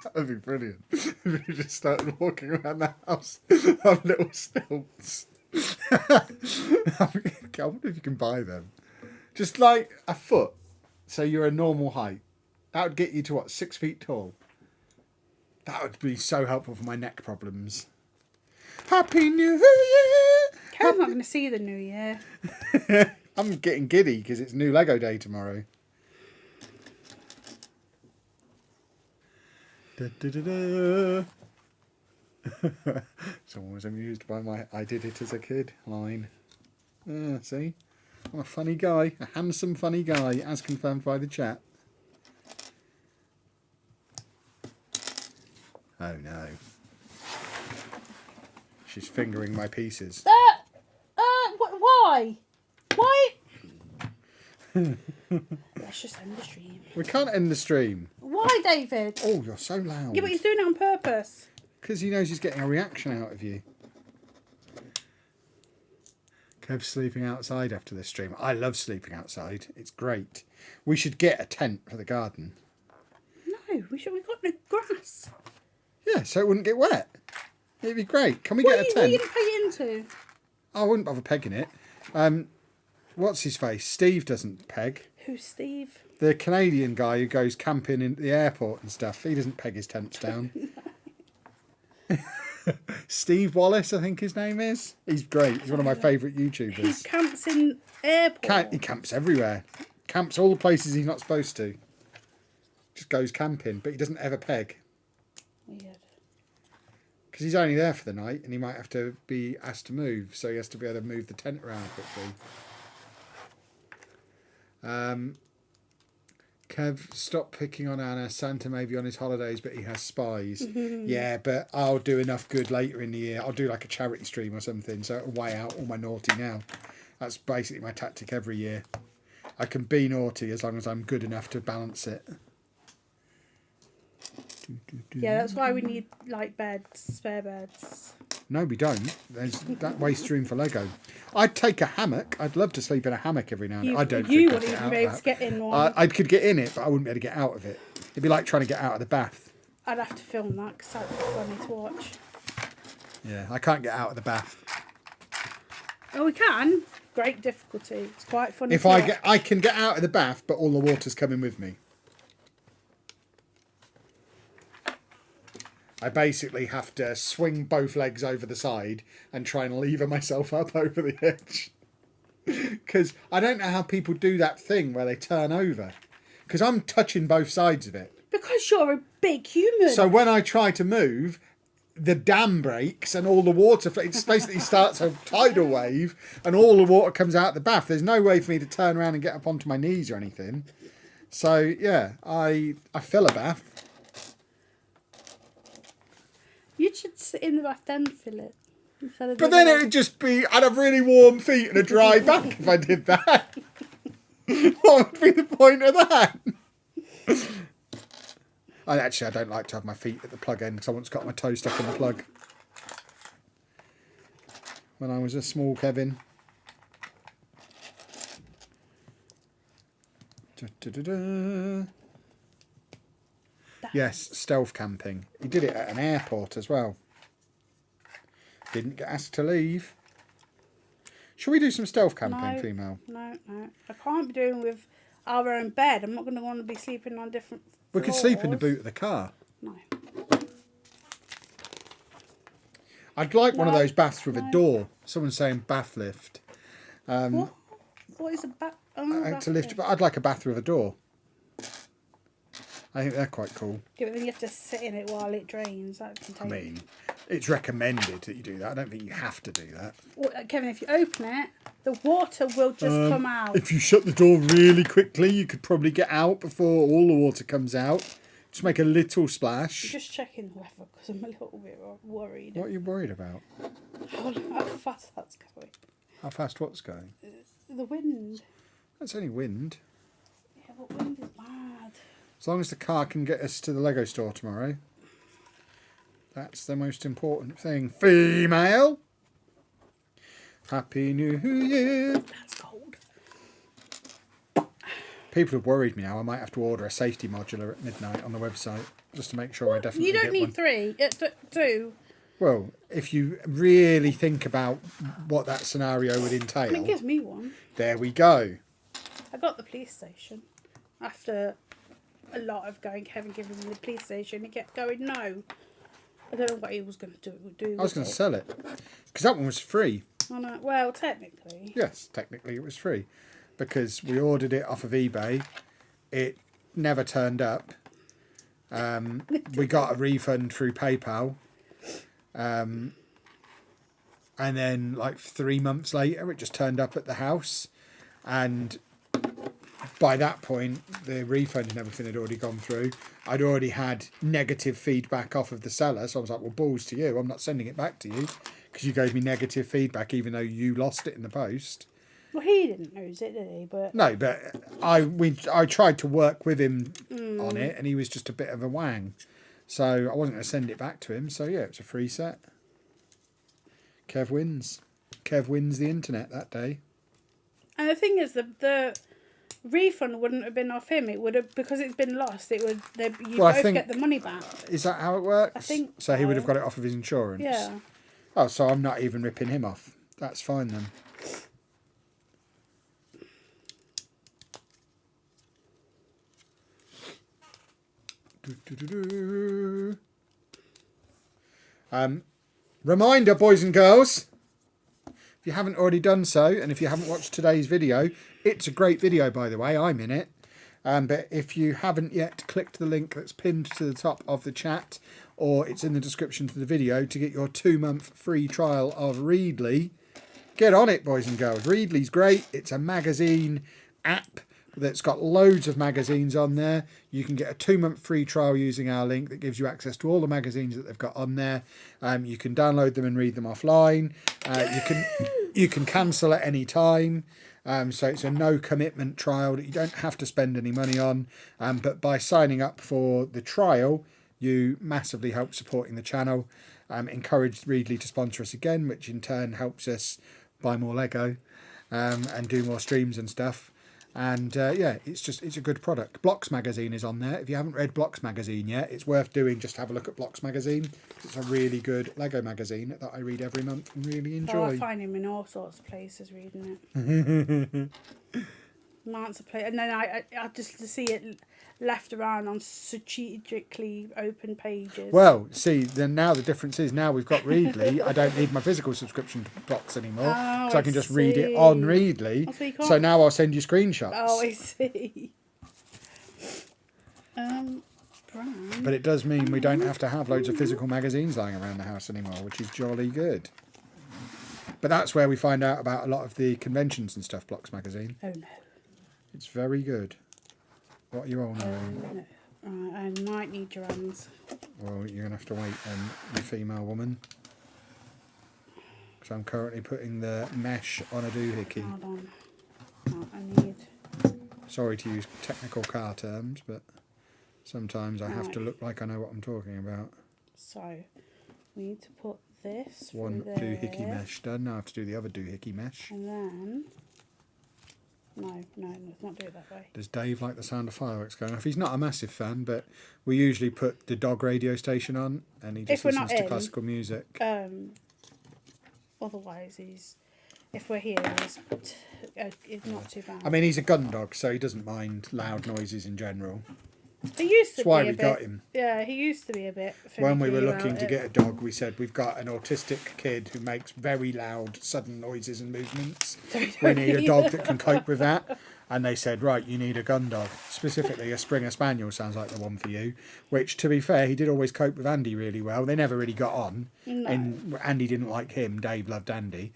That would be brilliant. If you just started walking around the house on little stilts. I wonder if you can buy them. Just like a foot. So you're a normal height. That would get you to what, 6 feet tall? That would be so helpful for my neck problems. Happy New Year! Karen's not going to see the new year. I'm getting giddy because it's new Lego Day tomorrow. Da, da, da, da. Someone was amused by my "I did it as a kid" line. See? I'm a funny guy. A handsome, funny guy, as confirmed by the chat. Oh no. She's fingering my pieces. Why? Why? Let's just end the stream. We can't end the stream. Why, David? Oh, you're so loud. Yeah, but he's doing it on purpose. Because he knows he's getting a reaction out of you. Kev's sleeping outside after this stream. I love sleeping outside. It's great. We should get a tent for the garden. No, we've got no grass. Yeah, so it wouldn't get wet. It'd be great. Can we What get a are tent? you going to pay into? I wouldn't bother pegging it. What's his face? Steve doesn't peg. Who's Steve? The Canadian guy who goes camping in the airport and stuff. He doesn't peg his tents down. Steve Wallace, I think his name is. He's great. He's one of my favourite He YouTubers. camps in airport. He camps everywhere. Camps all the places he's not supposed to. Just goes camping, but he doesn't ever peg. Weird. Because he's only there for the night and he might have to be asked to move. So he has to be able to move the tent around quickly. Kev, stop picking on Anna. Santa may be on his holidays, but he has spies. Yeah, but I'll do enough good later in the year. I'll do like a charity stream or something, so it'll weigh out all my naughty now. That's basically my tactic every year. I can be naughty as long as I'm good enough to balance it. Yeah, that's why we need like beds, spare beds. No, we don't. There's that waste room for Lego. I'd take a hammock. I'd love to sleep in a hammock every now and then. I don't You think I'd wouldn't get even out be of able that. to get in one. I could get in it, but I wouldn't be able to get out of it. It'd be like trying to get out of the bath. I'd have to film that because that'd be funny to watch. Yeah, I can't get out of the bath. Oh, we can. Great difficulty. It's quite funny. If I can get out of the bath, but all the water's coming with me. I basically have to swing both legs over the side and try and lever myself up over the edge. Because I don't know how people do that thing where they turn over. Because I'm touching both sides of it. Because you're a big human. So when I try to move, the dam breaks and all the water... It basically starts a tidal wave and all the water comes out the bath. There's no way for me to turn around and get up onto my knees or anything. So, yeah, I fill a bath. You should sit in the bath then fill it. But then it would just be... I'd have really warm feet and a dry back if I did that. What would be the point of that? I don't like to have my feet at the plug end because I once got my toe stuck in the plug. When I was a small Kevin. Yes, stealth camping. He did it at an airport as well. Didn't get asked to leave. Shall we do some stealth camping, female? No. I can't be doing with our own bed. I'm not going to want to be sleeping on different We could sleep in the boot of the car. No. I'd like one of those baths with a door. Someone's saying bath lift. What? What is a bath? Oh, To lift, but I'd like a bath with a door. I think they're quite cool. Yeah, but then you have to sit in it while it drains. That can take... I mean, it's recommended that you do that. I don't think you have to do that. Well, Kevin, if you open it, the water will just come out. If you shut the door really quickly, you could probably get out before all the water comes out. Just make a little splash. I'm just checking the weather because I'm a little bit worried. What are you worried about? How fast that's going. How fast what's going? The wind. That's only wind. Yeah, but wind is mad. As long as the car can get us to the Lego store tomorrow. That's the most important thing. Female! Happy New Year! That's cold. People have worried me now. I might have to order a safety modular at midnight on the website just to make sure I definitely You get don't need one. 3. 2. Well, if you really think about what that scenario would I mean, entail, give me one. there we go. I got the police station. After a lot of going, Kevin giving me the police station, he kept going, no. I don't know what he was going to do. I was going to sell it because that one was free. Oh, no. Well, technically. Yes, technically it was free because we ordered it off of eBay. It never turned up. We got a refund through PayPal. And then like 3 months later, it just turned up at the house. And by that point, the refund and everything had already gone through. I'd already had negative feedback off of the seller. So I was like, well, balls to you. I'm not sending it back to you because you gave me negative feedback, even though you lost it in the post. Well, he didn't lose it, did he? But No, but I tried to work with him on it, and he was just a bit of a wang. So I wasn't going to send it back to him. So yeah, it's a free set. Kev wins. Kev wins the internet that day. And the thing is, the refund wouldn't have been off him. It would have, because it's been lost. It would. You both get the money back. Is that how it works? I think so. He would have got it off of his insurance. Yeah. Oh, so I'm not even ripping him off. That's fine then. Reminder, boys and girls, if you haven't already done so, and if you haven't watched today's video, it's a great video, by the way. I'm in it. But if you haven't yet clicked the link that's pinned to the top of the chat, or it's in the description to the video, to get your 2-month free trial of Readly, get on it, boys and girls. Readly's great. It's a magazine app that's got loads of magazines on there. You can get a 2-month free trial using our link that gives you access to all the magazines that they've got on there. You can download them and read them offline. You can cancel at any time. So it's a no commitment trial that you don't have to spend any money on. But by signing up for the trial, you massively help supporting the channel. Encourage Readly to sponsor us again, which in turn helps us buy more Lego and do more streams and stuff. And yeah, it's a good product. Blocks magazine is on there. If you haven't read Blocks magazine yet, it's worth doing. Just have a look at Blocks magazine. It's a really good Lego magazine that I read every month and really enjoy. Oh, I find him in all sorts of places reading it. Lots of places, and then I just to see it left around on strategically open pages. Well, see, then now the difference is now we've got Readly. I don't need my physical subscription to Blocks anymore, because I can just read it on Readly. So now I'll send you screenshots. Oh, I see. But it does mean we don't have to have loads of physical magazines lying around the house anymore, which is jolly good. But that's where we find out about a lot of the conventions and stuff, Blocks magazine. Oh no. It's very good. What are you all knowing? No. I might need your hands. Well, you're going to have to wait, you female woman. Because I'm currently putting the mesh on a doohickey. Hold on. Oh, I need... Sorry to use technical car terms, but sometimes I have to look like I know what I'm talking about. So, we need to put this One through doohickey there. mesh done. Now I have to do the other doohickey mesh. And then... No, let's not do it that way. Does Dave like the sound of fireworks going off? He's not a massive fan, but we usually put the dog radio station on, and he just listens to classical music. Otherwise, if we're here, it's not too bad. I mean, he's a gun dog, so he doesn't mind loud noises in general. He used to That's why be a we bit, got him. Yeah, he used to be a bit. When we were finicky looking about to it. get a dog, we said we've got an autistic kid who makes very loud, sudden noises and movements. We need a dog that can cope with that. And they said, right, you need a gun dog. Specifically, a Springer Spaniel sounds like the one for you. Which, to be fair, he did always cope with Andy really well. They never really got on. No. And Andy didn't like him. Dave loved Andy.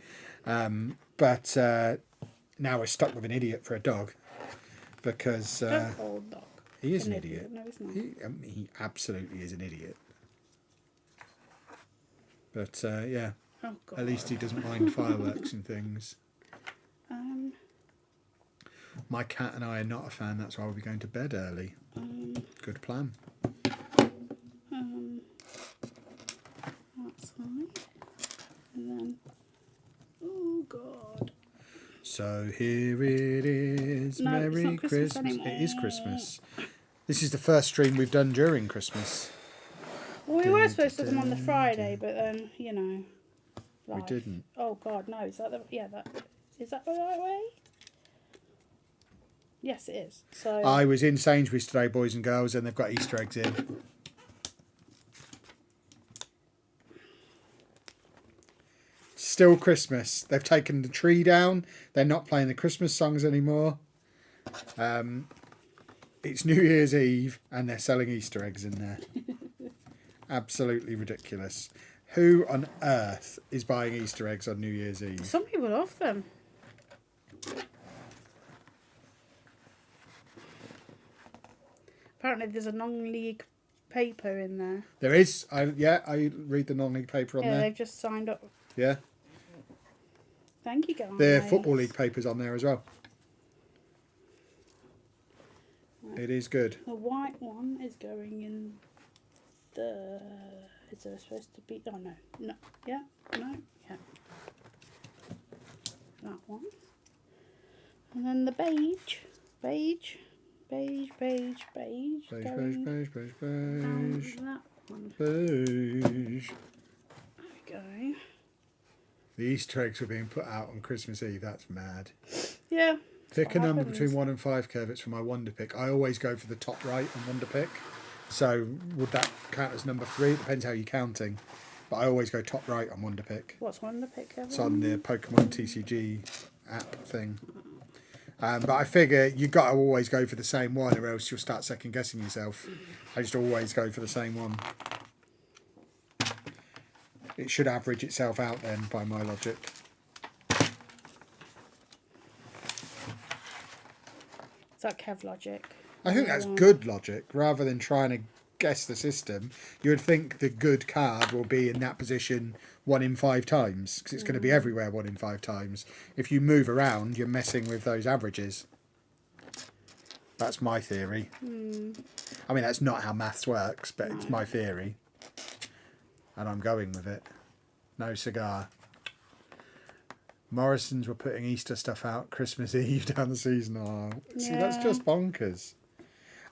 But now we're stuck with an idiot for a dog. Because Old dog. he is an idiot. No, he's not. He absolutely is an idiot. But, yeah. Oh, God. At least he doesn't mind fireworks and things. My cat and I are not a fan. That's why we'll be going to bed early. Good plan. Outside. And then... Oh, God. So here it is. No, it's Merry not Christmas Christmas. anymore. It is Christmas. This is the first stream we've done during Christmas. Well, we were supposed to come on the Friday, but then, you know... We life. didn't. Oh, God, no. Is that the... Yeah, that... Is that the right way? Yes, it is. So I was in Sainsbury's today, boys and girls, and they've got Easter eggs in. Still Christmas. They've taken the tree down. They're not playing the Christmas songs anymore. It's New Year's Eve, and they're selling Easter eggs in there. Absolutely ridiculous. Who on earth is buying Easter eggs on New Year's Eve? some people love them. Apparently, there's a non-league paper in there. There is. I read the non-league paper on Yeah, there. they've just signed up. Yeah. Thank you, guys. The Football League paper's on there as well. It is good. The white one is going in the... Is there supposed to be... Oh, no. No. Yeah. No. Yeah. That one. And then the beige. Beige. Beige, beige, beige. Beige, going beige, beige, beige, down beige. that one. Beige. There we go. The Easter eggs were being put out on Christmas Eve. That's mad. Yeah. Pick a what number happens. between 1 and 5, Kev. It's for my Wonder Pick. I always go for the top right on Wonder Pick. So would that count as number 3? It depends how you're counting. But I always go top right on Wonder Pick. What's one to pick? It's on the Pokemon TCG app thing. But I figure you've got to always go for the same one or else you'll start second guessing yourself. I just always go for the same one. It should average itself out then by my logic. Is that Kev logic? I think that's good logic. Rather than trying to guess the system, you would think the good card will be in that position 1 in 5 times because it's going to be everywhere 1 in 5 times. If you move around, you're messing with those averages. That's my theory. I mean, that's not how maths works, but it's my theory. And I'm going with it. No cigar. Morrison's were putting Easter stuff out Christmas Eve down the season. Oh, see, that's Yeah. just bonkers.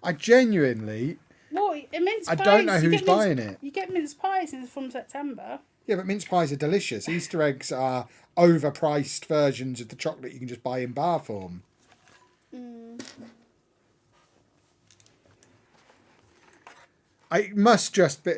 I genuinely... Well, mince I pies. don't know you who's get buying it. You get mince pies from September. Yeah, but mince pies are delicious. Easter eggs are overpriced versions of the chocolate you can just buy in bar form. I must just be...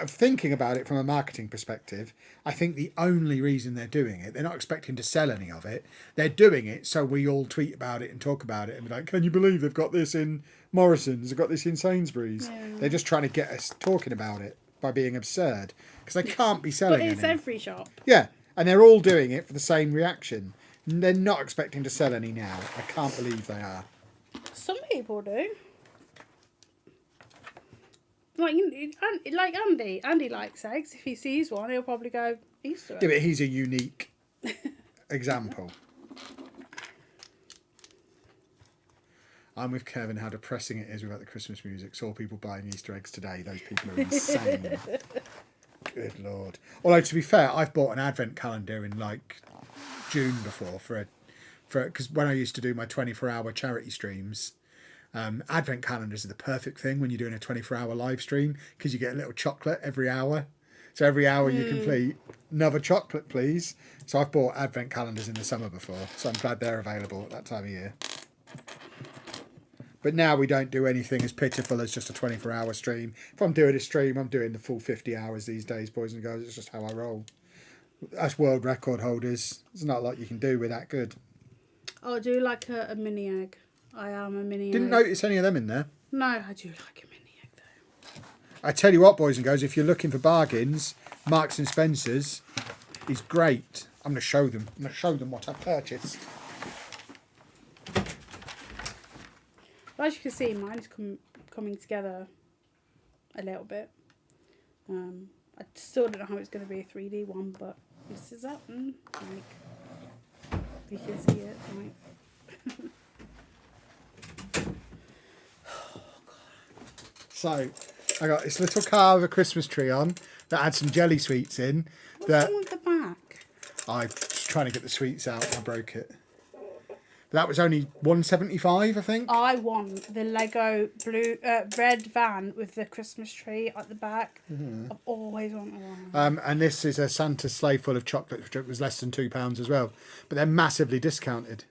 Thinking about it from a marketing perspective, I think the only reason they're doing it, they're not expecting to sell any of it. They're doing it so we all tweet about it and talk about it and be like, can you believe they've got this in Morrison's, they've got this in Sainsbury's? Yeah. They're just trying to get us talking about it by being absurd. Because they can't be selling But it's any. every shop. Yeah, and they're all doing it for the same reaction. They're not expecting to sell any now. I can't believe they are. Some people do. Like Andy. Andy likes eggs. If he sees one, he'll probably go Easter egg. Yeah, but he's a unique example. I'm with Kevin how depressing it is without the Christmas music. Saw people buying Easter eggs today. Those people are insane. Good Lord. Although, to be fair, I've bought an advent calendar in like June before because when I used to do my 24-hour charity streams, advent calendars are the perfect thing when you're doing a 24-hour live stream because you get a little chocolate every hour. So every hour you complete, another chocolate, please. So I've bought advent calendars in the summer before, so I'm glad they're available at that time of year. But now we don't do anything as pitiful as just a 24-hour stream. If I'm doing a stream, I'm doing the full 50 hours these days, boys and girls. It's just how I roll. That's world record holders. There's not a lot you can do with that good. Oh, I do like a mini egg. I am a mini Didn't egg. notice any of them in there. No, I do like a mini egg though. I tell you what, boys and girls, if you're looking for bargains, Marks and Spencer's is great. I'm going to show them. I'm going to show them what I've purchased. But as you can see, mine's coming together a little bit. I still don't know how it's going to be a 3D one, but this is up. Like, you can see it. Like. So I got this little car with a Christmas tree on that had some jelly sweets in. What's wrong with the back? I was trying to get the sweets out and I broke it. That was only $175, I think. I want the Lego red van with the Christmas tree at the back. I've always wanted one. And this is a Santa sleigh full of chocolate, which was less than £2 as well. But they're massively discounted.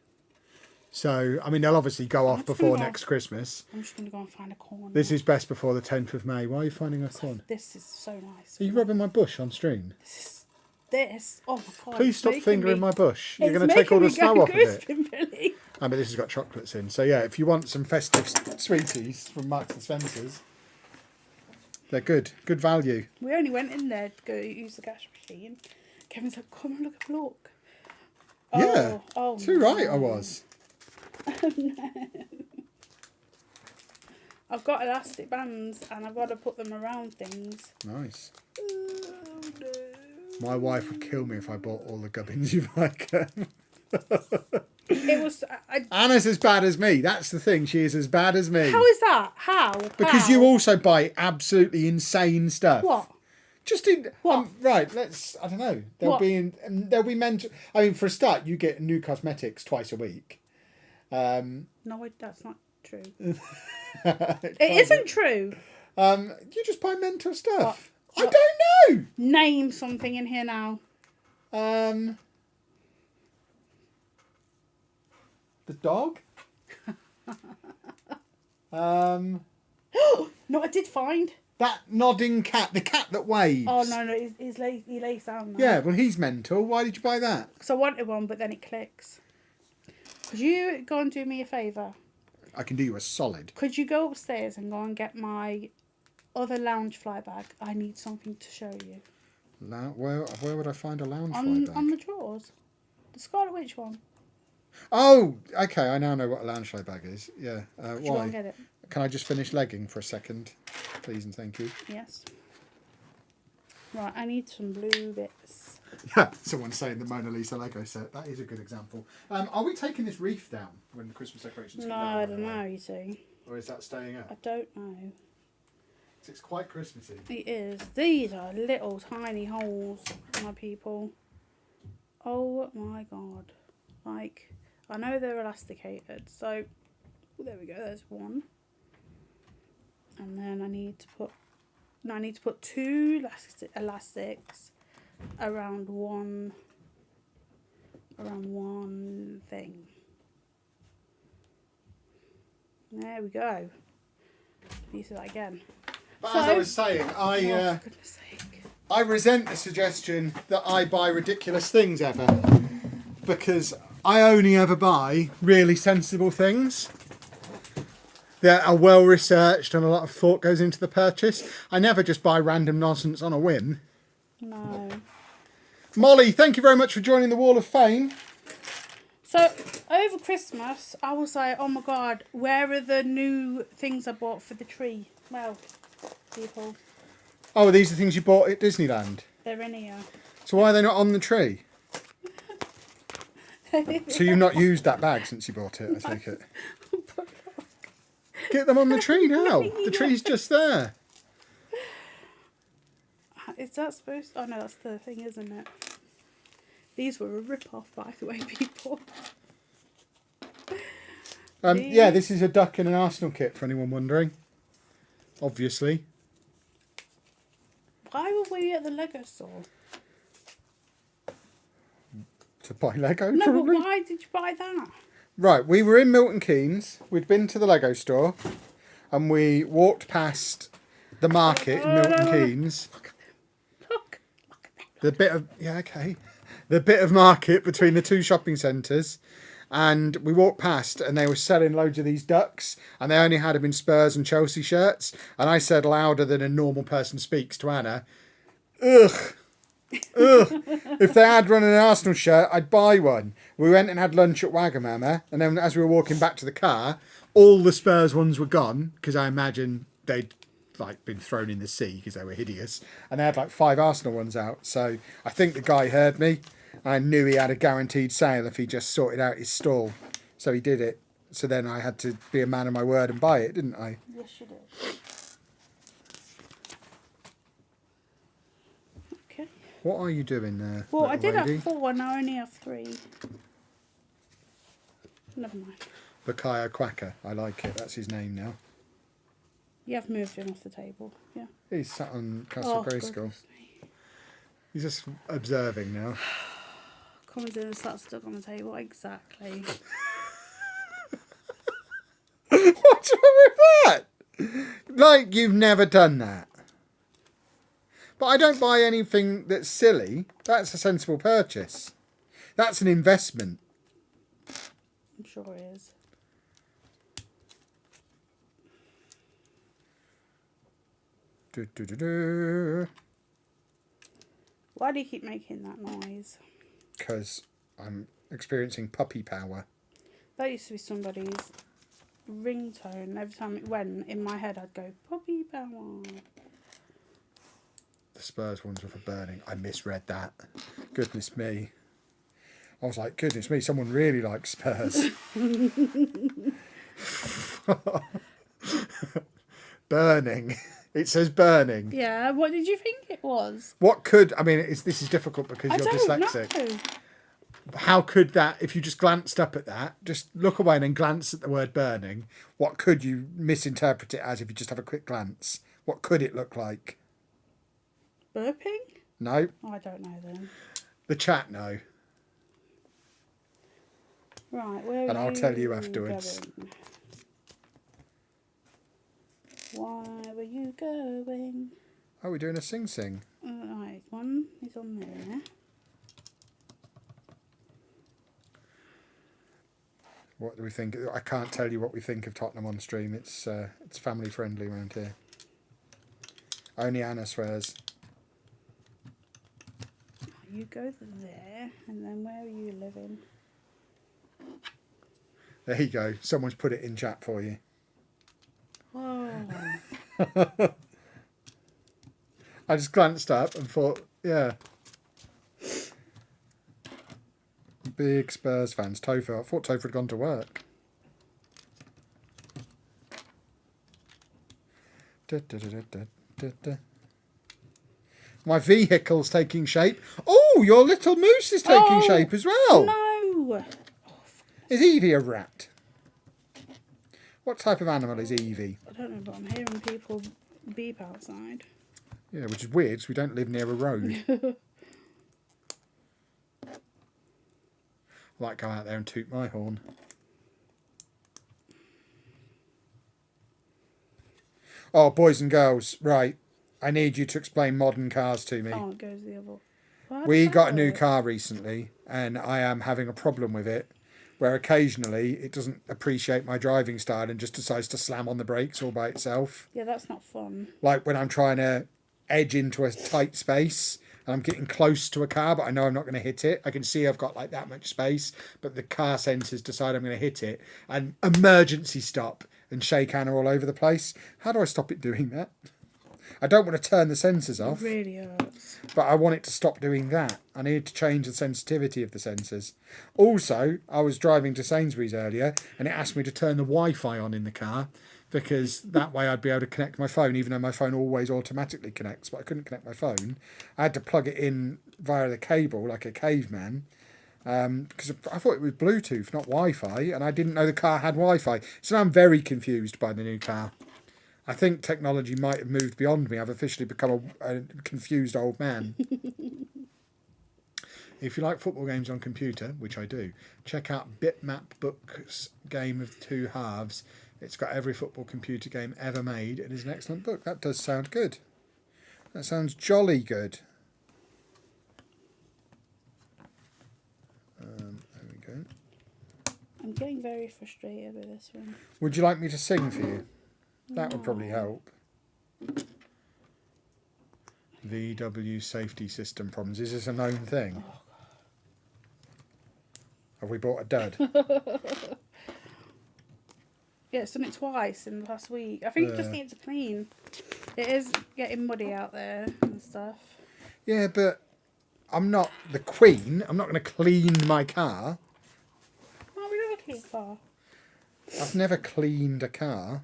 So, I mean, they'll obviously go off before next Christmas. I'm just going to go and find a corn. This is best before the 10th of May. Why are you finding a corn? This is so nice. Are you rubbing my bush on stream? This. Oh my God. Please stop fingering my bush. You're It's going to take all the making me snow go off of it. Billy. But this has got chocolates in. So, yeah, if you want some festive sweeties from Marks and Spencer's, they're good. Good value. We only went in there to go use the cash machine. Kevin's like, come and look. Yeah. Oh, Too no. right I was. I've got elastic bands and I've got to put them around things. Nice. Oh, no. My wife would kill me if I bought all the gubbins you like. It was. Anna's as bad as me. That's the thing. She is as bad as me. How is that? How? Because How? you also buy absolutely insane stuff. What? Just in What? right. Let's. I don't know. What? There'll be mental. I mean, for a start, you get new cosmetics twice a week. No, that's not true. It isn't true. You just buy mental stuff. What? I don't know. Name something in here now. The dog. No, I did find. That nodding cat, the cat that waves. Oh no, he lays down now. Yeah, well, he's mental. Why did you buy that? Because I wanted one, but then it clicks. Could you go and do me a favour? I can do you a solid. Could you go upstairs and go and get my other lounge fly bag? I need something to show you. Where would I find a lounge fly bag? On the drawers. The Scarlet Witch one. Oh, okay. I now know what a lounge fly bag is. Yeah. Could you go and Why? get it? Can I just finish legging for a second, please and thank you? Yes. Right, I need some blue bits. Yeah, someone's saying the Mona Lisa Lego set. That is a good example. Are we taking this wreath down when the Christmas decorations No, come down? I don't know, you see. Or is that staying up? I don't know. It's quite Christmassy. It is. These are little tiny holes, my people. Oh my God. Like, I know they're elasticated, so there we go, there's one. And then I need to put two elastics around one thing. There we go. Need to do that again. But as I was saying, oh, for goodness sake. I resent the suggestion that I buy ridiculous things ever, because I only ever buy really sensible things that are well researched and a lot of thought goes into the purchase. I never just buy random nonsense on a whim. No. Molly, thank you very much for joining the Wall of Fame. So, over Christmas, I was like, oh my God, where are the new things I bought for the tree? Well, people, Oh, these are things you bought at Disneyland. they're in here. So why are they not on the tree? So you've not used that bag since you bought it, I take it. Get them on the tree now. The tree's just there. Is that supposed to... Oh no, that's the thing, isn't it? These were a rip-off, by the way, people. Yeah, this is a duck and an Arsenal kit, for anyone wondering. Obviously. Why were we at the Lego store? To buy Lego, No, probably. but why did you buy that? Right, we were in Milton Keynes. We'd been to the Lego store. And we walked past the market in Milton Keynes. Look. The bit of... Yeah, okay. The bit of market between the two shopping centres. And we walked past and they were selling loads of these ducks. And they only had them in Spurs and Chelsea shirts. And I said louder than a normal person speaks to Anna, ugh. Ugh. If they had run an Arsenal shirt, I'd buy one. We went and had lunch at Wagamama. And then as we were walking back to the car, all the Spurs ones were gone. Because I imagine they'd been thrown in the sea because they were hideous. And they had 5 Arsenal ones out. So I think the guy heard me. I knew he had a guaranteed sale if he just sorted out his stall. So he did it. So then I had to be a man of my word and buy it, didn't I? Yes, you did. What are you doing there? Well, I little did lady? have 4 and I only have 3. Never mind. Bakayo Quacker. I like it. That's his name now. You have moved him off the table. Yeah. He's sat on Castle Grayskull. goodness me. He's He's just observing now. comes in and starts stuck on the table. Exactly. What's wrong with that? Like, you've never done that. But I don't buy anything that's silly. That's a sensible purchase. That's an investment. I'm sure it is. Why do you keep making that noise? Because I'm experiencing puppy power. That used to be somebody's ringtone. Every time it went in my head, I'd go, puppy power. The Spurs ones were for burning. I misread that. Goodness me. I was like, goodness me, someone really likes Spurs. Burning. It says burning. Yeah, what did you think it was? What could, I mean, this is difficult because I you're don't dyslexic. know. How could that, if you just glanced up at that, just look away and then glance at the word burning, what could you misinterpret it as if you just have a quick glance? What could it look like? Burping? No? Oh, I don't know then. The chat, no. Right, where And are I'll tell you afterwards. Going? Why were you going? Oh, we're doing a sing-sing. Right, one is on there. What do we think? I can't tell you what we think of Tottenham on stream. It's family friendly around here. Only Anna swears. You go there, and then where are you living? There you go. Someone's put it in chat for you. Oh, I just glanced up and thought, yeah. Big Spurs fans. Topher. I thought Topher had gone to work. My vehicle's taking shape. Oh, your little moose is taking shape as well. no! Is Eevee a rat? What type of animal is Eevee? I don't know, but I'm hearing people beep outside. Yeah, which is weird because we don't live near a road. I might go out there and toot my horn. Oh, boys and girls, right. I need you to explain modern cars to me. Oh, it goes the other. We got a new car recently, and I am having a problem with it, where occasionally it doesn't appreciate my driving style and just decides to slam on the brakes all by itself. Yeah, that's not fun. Like when I'm trying to edge into a tight space and I'm getting close to a car, but I know I'm not going to hit it. I can see I've got like that much space, but the car sensors decide I'm going to hit it and emergency stop and shake Anna all over the place. How do I stop it doing that? I don't want to turn the sensors off, It really hurts. but I want it to stop doing that. I need to change the sensitivity of the sensors. Also, I was driving to Sainsbury's earlier and it asked me to turn the Wi-Fi on in the car because that way I'd be able to connect my phone, even though my phone always automatically connects, but I couldn't connect my phone. I had to plug it in via the cable like a caveman because I thought it was Bluetooth, not Wi-Fi, and I didn't know the car had Wi-Fi. So now I'm very confused by the new car. I think technology might have moved beyond me. I've officially become a confused old man. If you like football games on computer, which I do, check out Bitmap Books' Game of Two Halves. It's got every football computer game ever made. It is an excellent book. That does sound good. That sounds jolly good. There we go. I'm getting very frustrated with this one. Would you like me to sing for you? That would probably help. VW safety system problems. Is this a known thing? Oh, Have we bought a dud? Yeah, it's done it twice in the last week. I think it just needs to clean. It is getting muddy out there and stuff. Yeah, but I'm not the queen. I'm not going to clean my car. Oh, we have a clean car. I've never cleaned a car.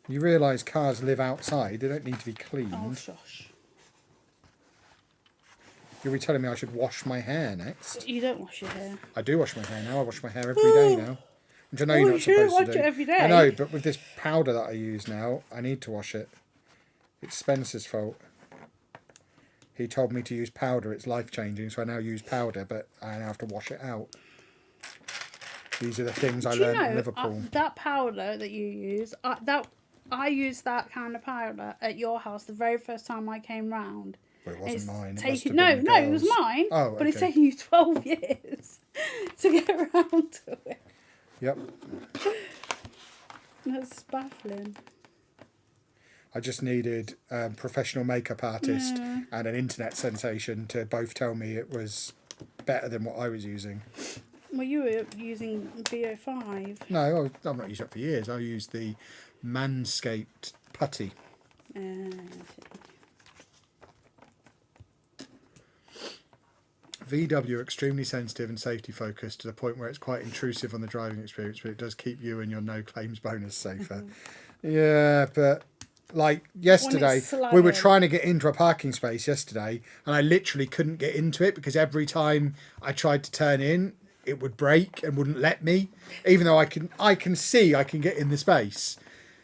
You realise cars live outside. They don't need to be cleaned. Oh, shush. You'll be telling me I should wash my hair next. You don't wash your hair. I do wash my hair now. I wash my hair every day now. Which I know you're Oh, not you shouldn't supposed to wash do. it every day. I know, but with this powder that I use now, I need to wash it. It's Spencer's fault. He told me to use powder. It's life-changing, so I now use powder, but I now have to wash it out. These are the things I learned in Liverpool. That powder that you use, I used that kind of powder at your house the very first time I came round. Well, it wasn't mine. It must Taken, have been no, it was girls'. mine. Oh, but it's okay. taken you 12 years to get around to it. Yep. That's baffling. I just needed a professional makeup artist and an internet sensation to both tell me it was better than what I was using. Well, you were using VO5. No, I've not used it for years. I used the Manscaped putty. VW are extremely sensitive and safety focused to the point where it's quite intrusive on the driving experience, but it does keep you and your no claims bonus safer. Yeah, but like yesterday, we were trying to get into a parking space yesterday, and I literally couldn't get into it because every time I tried to turn in, it would brake and wouldn't let me, even though I can see I can get in the space.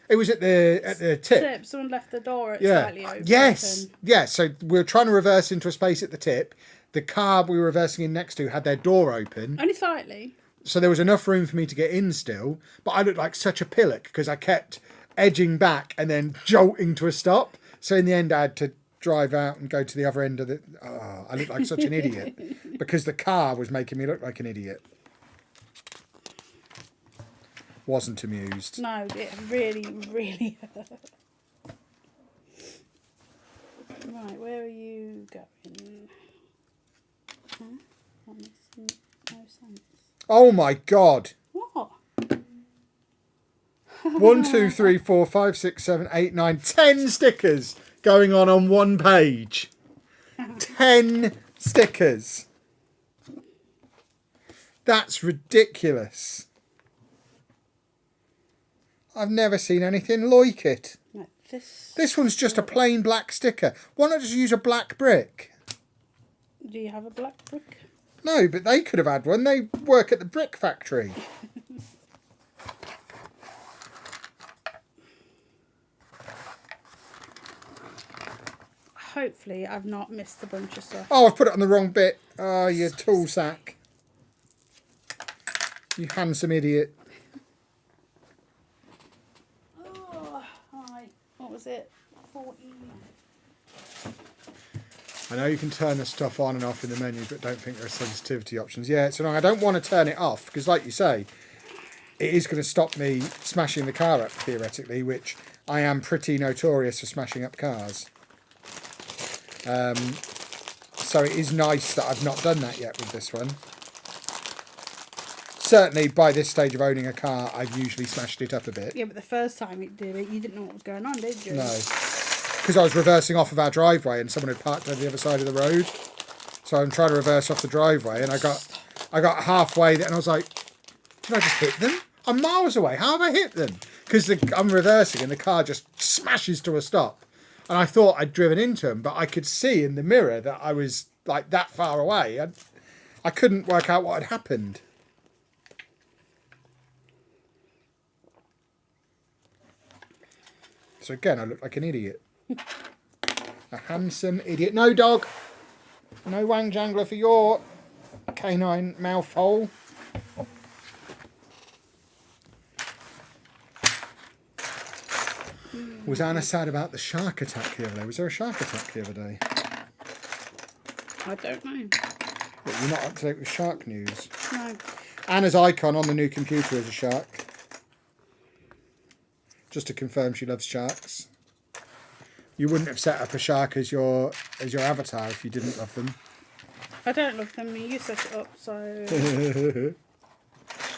It was at the tip. Someone left the door slightly open. Yes. Yeah. So we were trying to reverse into a space at the tip. The car we were reversing in next to had their door open. Only slightly. So there was enough room for me to get in still, but I looked like such a pillock because I kept edging back and then jolting to a stop. So in the end, I had to drive out and go to the other end of the... Oh, I looked like such an idiot because the car was making me look like an idiot. Wasn't amused. No, it really, really hurt. Right, where are you going? Huh? That makes no sense. Oh my God. What? 1, 2, 3, 4, 5, 6, 7, 8, 9, 10 stickers going on one page. 10 stickers. That's ridiculous. I've never seen anything like it. Like This one's just a plain black sticker. Why not just use a black brick? Do you have a black brick? No, but they could have had one. They work at the brick factory. Hopefully I've not missed a bunch of stuff. Oh, I've put it on the wrong bit. Oh, you tool sack. You handsome idiot. Oh, right. What was it? 14. I know you can turn the stuff on and off in the menu, but don't think there are sensitivity options. Yeah, it's annoying. I don't want to turn it off because, like you say, it is going to stop me smashing the car up, theoretically, which I am pretty notorious for smashing up cars. So it is nice that I've not done that yet with this one. Certainly, by this stage of owning a car, I've usually smashed it up a bit. Yeah, but the first time it did it, you didn't know what was going on, did you? No. Because I was reversing off of our driveway and someone had parked over the other side of the road. So I'm trying to reverse off the driveway and I got halfway there and I was like, did I just hit them? I'm miles away. How have I hit them? Because I'm reversing and the car just smashes to a stop. And I thought I'd driven into him, but I could see in the mirror that I was like that far away. I couldn't work out what had happened. So again, I look like an idiot. A handsome idiot. No, dog. No wang jangler for your canine mouthhole. Was Anna sad about the shark attack the other day? Was there a shark attack the other day? I don't know. But you're not up to date with shark news. No. Anna's icon on the new computer is a shark. Just to confirm she loves sharks. You wouldn't have set up a shark as your avatar if you didn't love them. I don't love them. You set it up, so...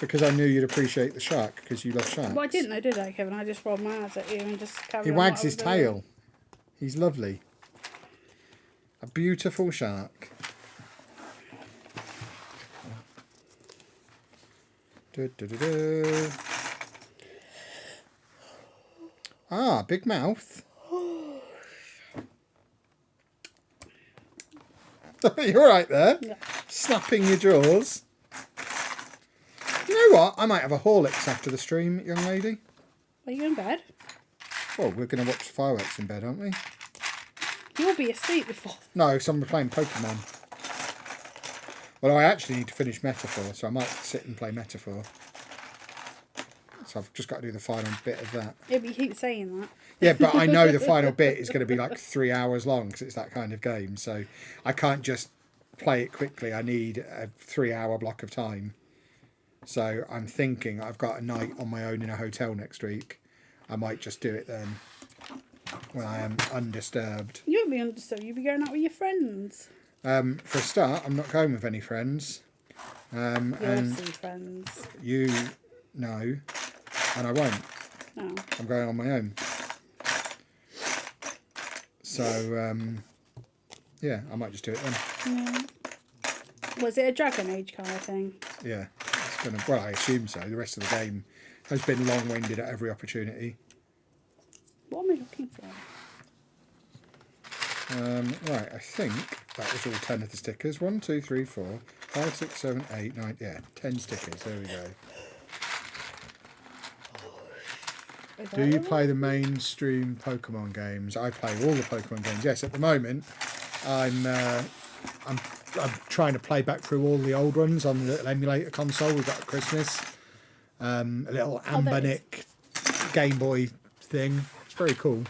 Because I knew you'd appreciate the shark, because you love sharks. Well, I didn't know, did I, Kevin? I just rolled my eyes at you and just carried on. He wags what I his was doing. tail. He's lovely. A beautiful shark. Ah, big mouth. You're right there. Yeah. Snapping your jaws. You know what? I might have a Horlicks after the stream, young lady. Are you in bed? Well, we're going to watch fireworks in bed, aren't we? You'll be asleep before. No, someone playing Pokemon. Well, I actually need to finish Metaphor, so I might sit and play Metaphor. So I've just got to do the final bit of that. Yeah, but you keep saying that. Yeah, but I know the final bit is going to be like 3 hours long because it's that kind of game. So I can't just play it quickly. I need a 3 hour block of time. So I'm thinking I've got a night on my own in a hotel next week. I might just do it then when I am undisturbed. You won't be undisturbed. You'll be going out with your friends. For a start, I'm not going with any friends. You'll And see friends. you know, and I won't. No. I'm going on my own. So, yeah, I might just do it then. Yeah. Was it a Dragon Age kind of thing? Yeah, it's gonna. Well, I assume so. The rest of the game has been long-winded at every opportunity. What am I looking for? Right, I think that was all 10 of the stickers. 1, 2, 3, 4, 5, 6, 7, 8, 9. Yeah, 10 stickers. There we go. Do you play the mainstream Pokemon games? I play all the Pokemon games. Yes, at the moment, I'm trying to play back through all the old ones on the little emulator console we got at Christmas. A little Ambanic Game Boy thing. It's very cool.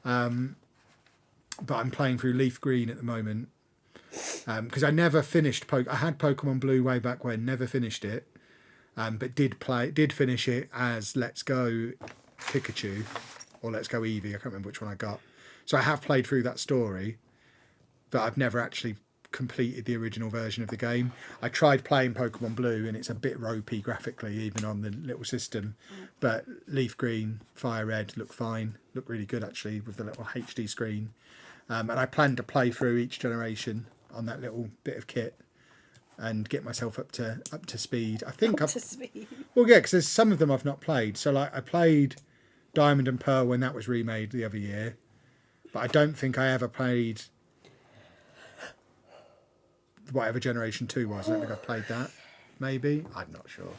But I'm playing through Leaf Green at the moment because I never finished. I had Pokemon Blue way back when, never finished it, but did finish it as Let's Go Pikachu or Let's Go Eevee. I can't remember which one I got. So I have played through that story, but I've never actually completed the original version of the game. I tried playing Pokemon Blue and it's a bit ropey graphically, even on the little system. But Leaf Green, Fire Red look fine. Look really good actually with the little HD screen. And I plan to play through each generation on that little bit of kit and get myself up to speed. I think Up to speed. well, yeah, because there's some of them I've not played. So like I played Diamond and Pearl when that was remade the other year, but I don't think I ever played whatever Generation 2 was. I don't think I've played that. Maybe. I'm not sure.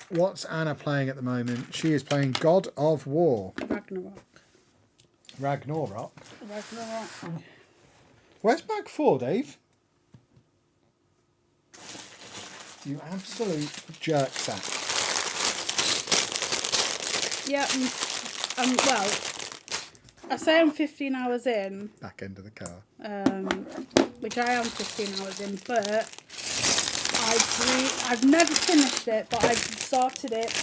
What's Anna playing at the moment? She is playing God of War. Ragnarok. Ragnarok. Where's Bag 4, Dave? You absolute jerk sack. Yeah, well, I say I'm 15 hours in. Back end of the car. Which I am 15 hours in, but I've never finished it, but I've started it,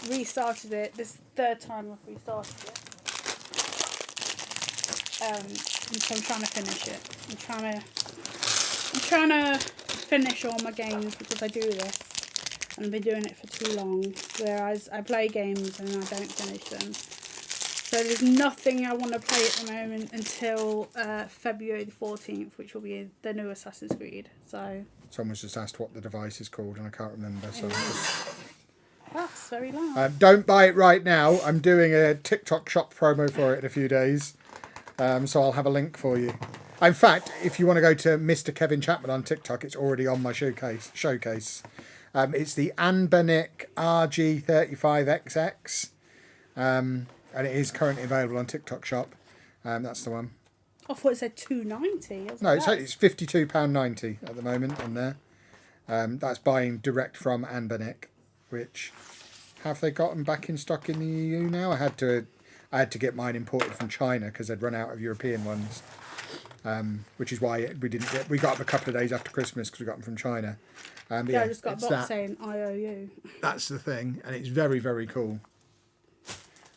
restarted it. This third time I've restarted it. And so I'm trying to finish it. I'm trying to finish all my games because I do this and I've been doing it for too long. Whereas I play games and I don't finish them. So there's nothing I want to play at the moment until February the 14th, which will be the new Assassin's Creed. So someone's just asked what the device is called and I can't remember. So that's very loud. don't buy it right now. I'm doing a TikTok shop promo for it in a few days. So I'll have a link for you. In fact, if you want to go to Mr. Kevin Chapman on TikTok, it's already on my showcase. It's the Anbanic RG35XX. And it is currently available on TikTok shop. That's the one. I thought it said $2.90. No, it's £52.90 at the moment on there. That's buying direct from Anbanic, which have they gotten back in stock in the EU now? I had to get mine imported from China because they'd run out of European ones, which is why we got them a couple of days after Christmas because we got them from China. Yeah, I just got a box saying IOU. That's the thing, and it's very, very cool.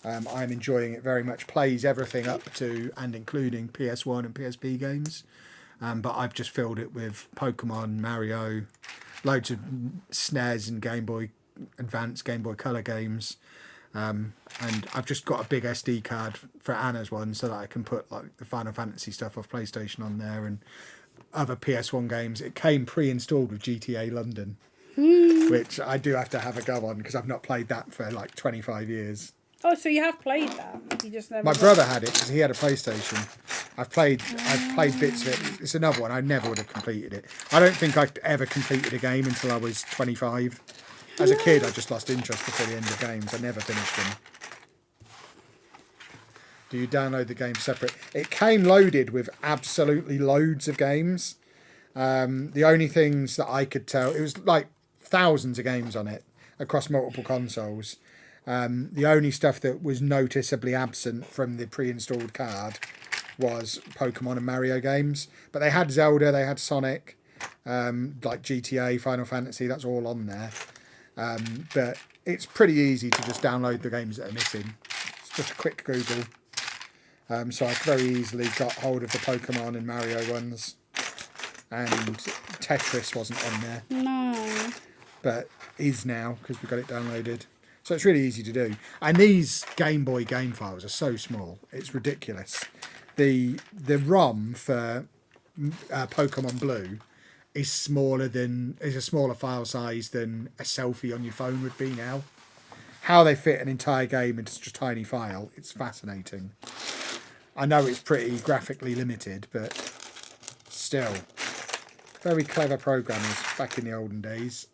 I'm enjoying it very much. Plays everything up to and including PS1 and PSP games, but I've just filled it with Pokemon, Mario, loads of SNES and Game Boy Advance, Game Boy Color games. And I've just got a big SD card for Anna's one so that I can put like the Final Fantasy stuff off PlayStation on there and other PS1 games. It came pre-installed with GTA London, which I do have to have a go on because I've not played that for like 25 years. Oh, so you have played that? You just never. My brother had it because he had a PlayStation, I've played bits of it. It's another one. I never would have completed it. I don't think I ever completed a game until I was 25. As a kid, I just lost interest before the end of games. I never finished them. Do you download the game separate? It came loaded with absolutely loads of games. The only things that I could tell, it was like thousands of games on it across multiple consoles. The only stuff that was noticeably absent from the pre-installed card was Pokemon and Mario games. But they had Zelda, they had Sonic, like GTA, Final Fantasy, that's all on there. But it's pretty easy to just download the games that are missing. It's just a quick Google. So I very easily got hold of the Pokemon and Mario ones. And Tetris wasn't on there. No. But is now, because we got it downloaded. So it's really easy to do. And these Game Boy game files are so small. It's ridiculous. The ROM for Pokemon Blue is a smaller file size than a selfie on your phone would be now. How they fit an entire game into such a tiny file, it's fascinating. I know it's pretty graphically limited, but still. Very clever programmers back in the olden days.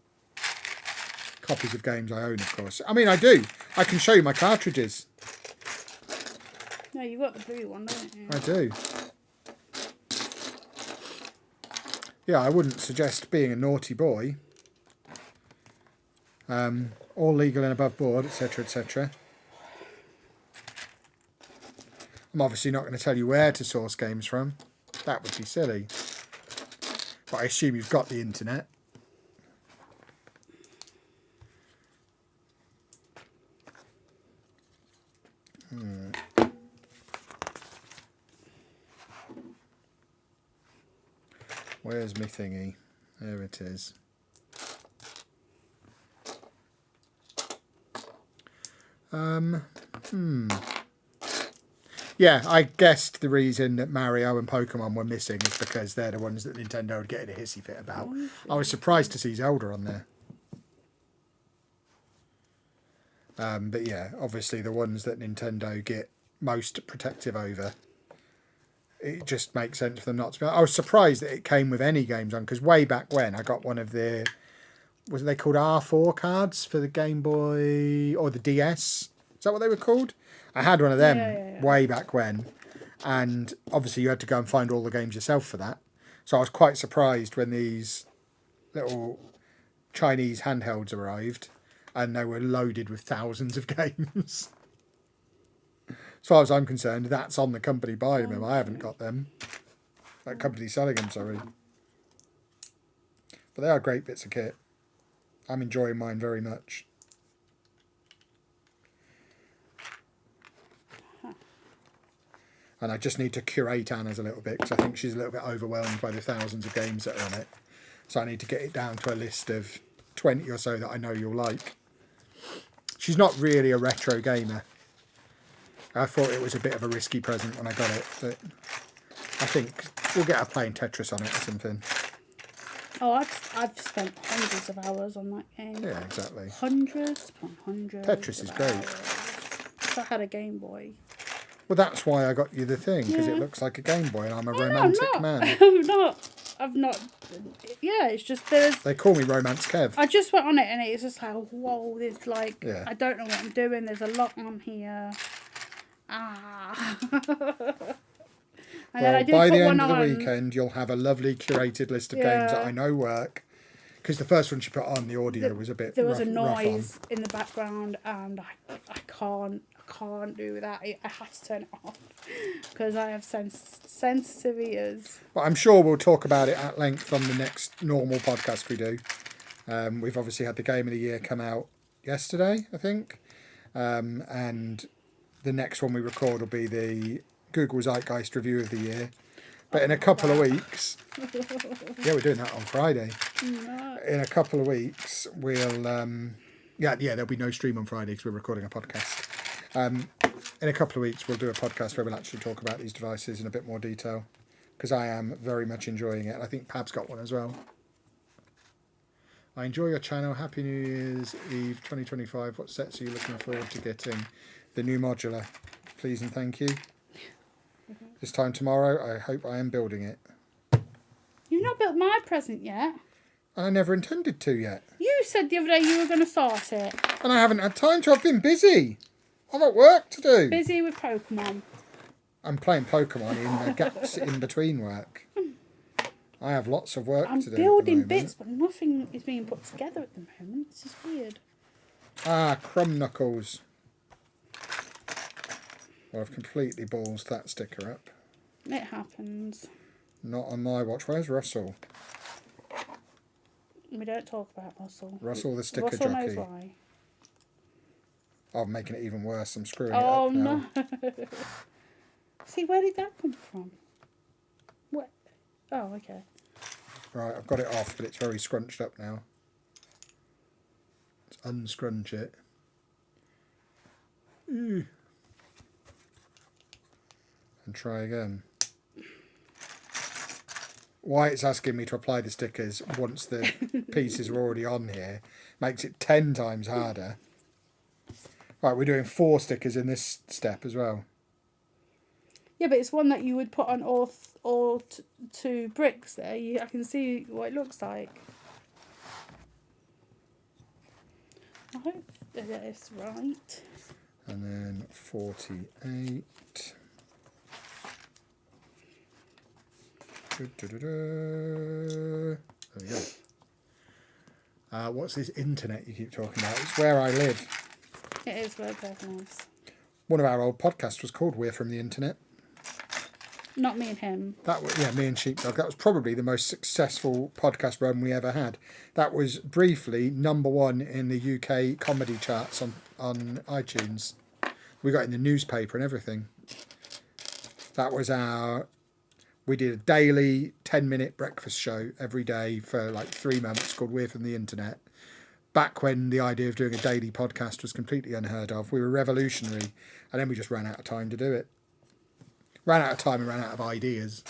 Copies of games I own, of course. I mean, I do. I can show you my cartridges. No, you've got the blue one, don't you? I do. Yeah, I wouldn't suggest being a naughty boy. All legal and above board, etc., etc. I'm obviously not going to tell you where to source games from. That would be silly. But I assume you've got the internet. Where's my thingy? There it is. Yeah, I guessed the reason that Mario and Pokemon were missing is because they're the ones that Nintendo would get in a hissy fit about. I was surprised to see Zelda on there. But yeah, obviously the ones that Nintendo get most protective over, it just makes sense for them not to be. I was surprised that it came with any games on, because way back when I got one of the, was they called R4 cards for the Game Boy or the DS? Is that what they were called? I had one of them way back when, and obviously you had to go and find all the games yourself for that. So I was quite surprised when these little Chinese handhelds arrived and they were loaded with thousands of games. As far as I'm concerned, that's on the company buying them. I haven't got them. That company selling them, sorry. But they are great bits of kit. I'm enjoying mine very much. And I just need to curate Anna's a little bit, because I think she's a little bit overwhelmed by the thousands of games that are on it. So I need to get it down to a list of 20 or so that I know you'll like. She's not really a retro gamer. I thought it was a bit of a risky present when I got it, but I think we'll get her playing Tetris on it or something. Oh, I've spent hundreds of hours on that game. Yeah, exactly. Hundreds upon hundreds. Tetris is great. Hours. I had a Game Boy. Well, that's why I got you the thing, because it looks like a Game Boy, and I'm a romantic man. I've not. Yeah, it's just there's. They call me Romance Kev. I just went on it and it's just like, whoa, there's like, Yeah. I don't know what I'm doing. There's a lot on here. And then I did by put the one end of the on. weekend, you'll have a lovely curated list of games that I know work. Because the first one she put on, the audio was a bit There was a rough on. noise in the background, and I can't do that. I have to turn it off because I have sensitive ears. But I'm sure we'll talk about it at length on the next normal podcast we do. We've obviously had the Game of the Year come out yesterday, I think. And the next one we record will be the Google Zeitgeist Review of the Year. But in a couple of weeks... Yeah, we're doing that on Friday. No. In a couple of weeks, we'll... there'll be no stream on Friday because we're recording a podcast. In a couple of weeks, we'll do a podcast where we'll actually talk about these devices in a bit more detail, because I am very much enjoying it. I think Pab's got one as well. I enjoy your channel. Happy New Year's Eve 2025. What sets are you looking forward to getting? The new modular, please and thank you. This time tomorrow, I hope I am building it. You've not built my present yet. I never intended to yet. You said the other day you were going to start it. And I haven't had time to. I've been busy. I've got work to do. Busy with Pokemon. I'm playing Pokemon in the gaps in between work. I have lots of work to do. I'm building bits, but nothing is being put together at the moment. It's just weird. Ah, crumb knuckles. Well, I've completely ballsed that sticker up. It happens. Not on my watch. Where's Russell? We don't talk about Russell. Russell the sticker Russell jockey. knows why. Oh, I'm making it even worse. I'm screwing Oh, it up now. no. See, where did that come from? What? Oh, okay. Right, I've got it off, but it's very scrunched up now. Let's unscrunch it. And try again. Why it's asking me to apply the stickers once the pieces are already on here makes it 10 times harder. Right, we're doing 4 stickers in this step as well. Yeah, but it's one that you would put on all two bricks there. I can see what it looks like. I hope that it's right. And then 48. There we go. What's this internet you keep talking about? It's where I live. It is where Bevan lives. One of our old podcasts was called We're From the Internet. Not me and him. That was, yeah, me and Sheepdog. That was probably the most successful podcast run we ever had. That was briefly #1 in the UK comedy charts on iTunes. We got in the newspaper and everything. That was we did a daily 10-minute breakfast show every day for like 3 months called We're From the Internet. Back when the idea of doing a daily podcast was completely unheard of. We were revolutionary, and then we just ran out of time to do it. Ran out of time and ran out of ideas.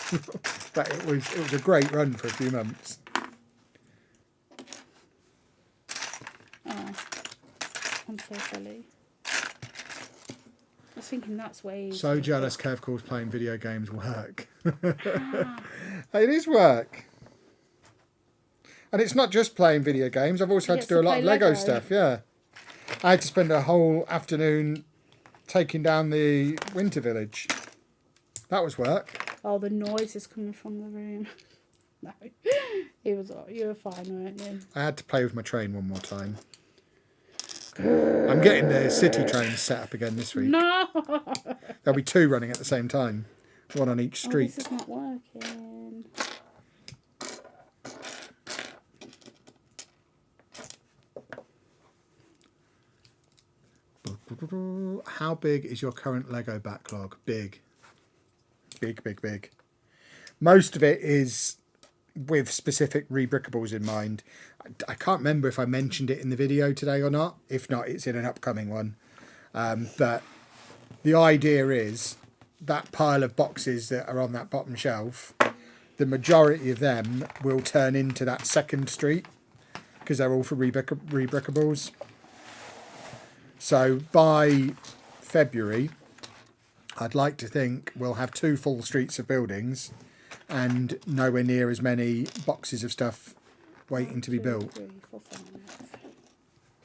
But it was a great run for a few months. Oh, I'm so silly. I was thinking that's way. So jealous Kev calls playing video games work. It is work. And it's not just playing video games. I've also had to do a lot of Lego stuff, yeah. I had to spend a whole afternoon taking down the winter village. That was work. Oh, the noise is coming from the room. No, you were fine, weren't you? I had to play with my train one more time. I'm getting the city trains set up again this week. No. There'll be 2 running at the same time, one on each street. Oh, this is not working. How big is your current Lego backlog? Big. Big, big, big. Most of it is with specific rebrickables in mind. I can't remember if I mentioned it in the video today or not. If not, it's in an upcoming one. But the idea is that pile of boxes that are on that bottom shelf, the majority of them will turn into that second street because they're all for rebrickables. So by February, I'd like to think we'll have 2 full streets of buildings and nowhere near as many boxes of stuff waiting to be built.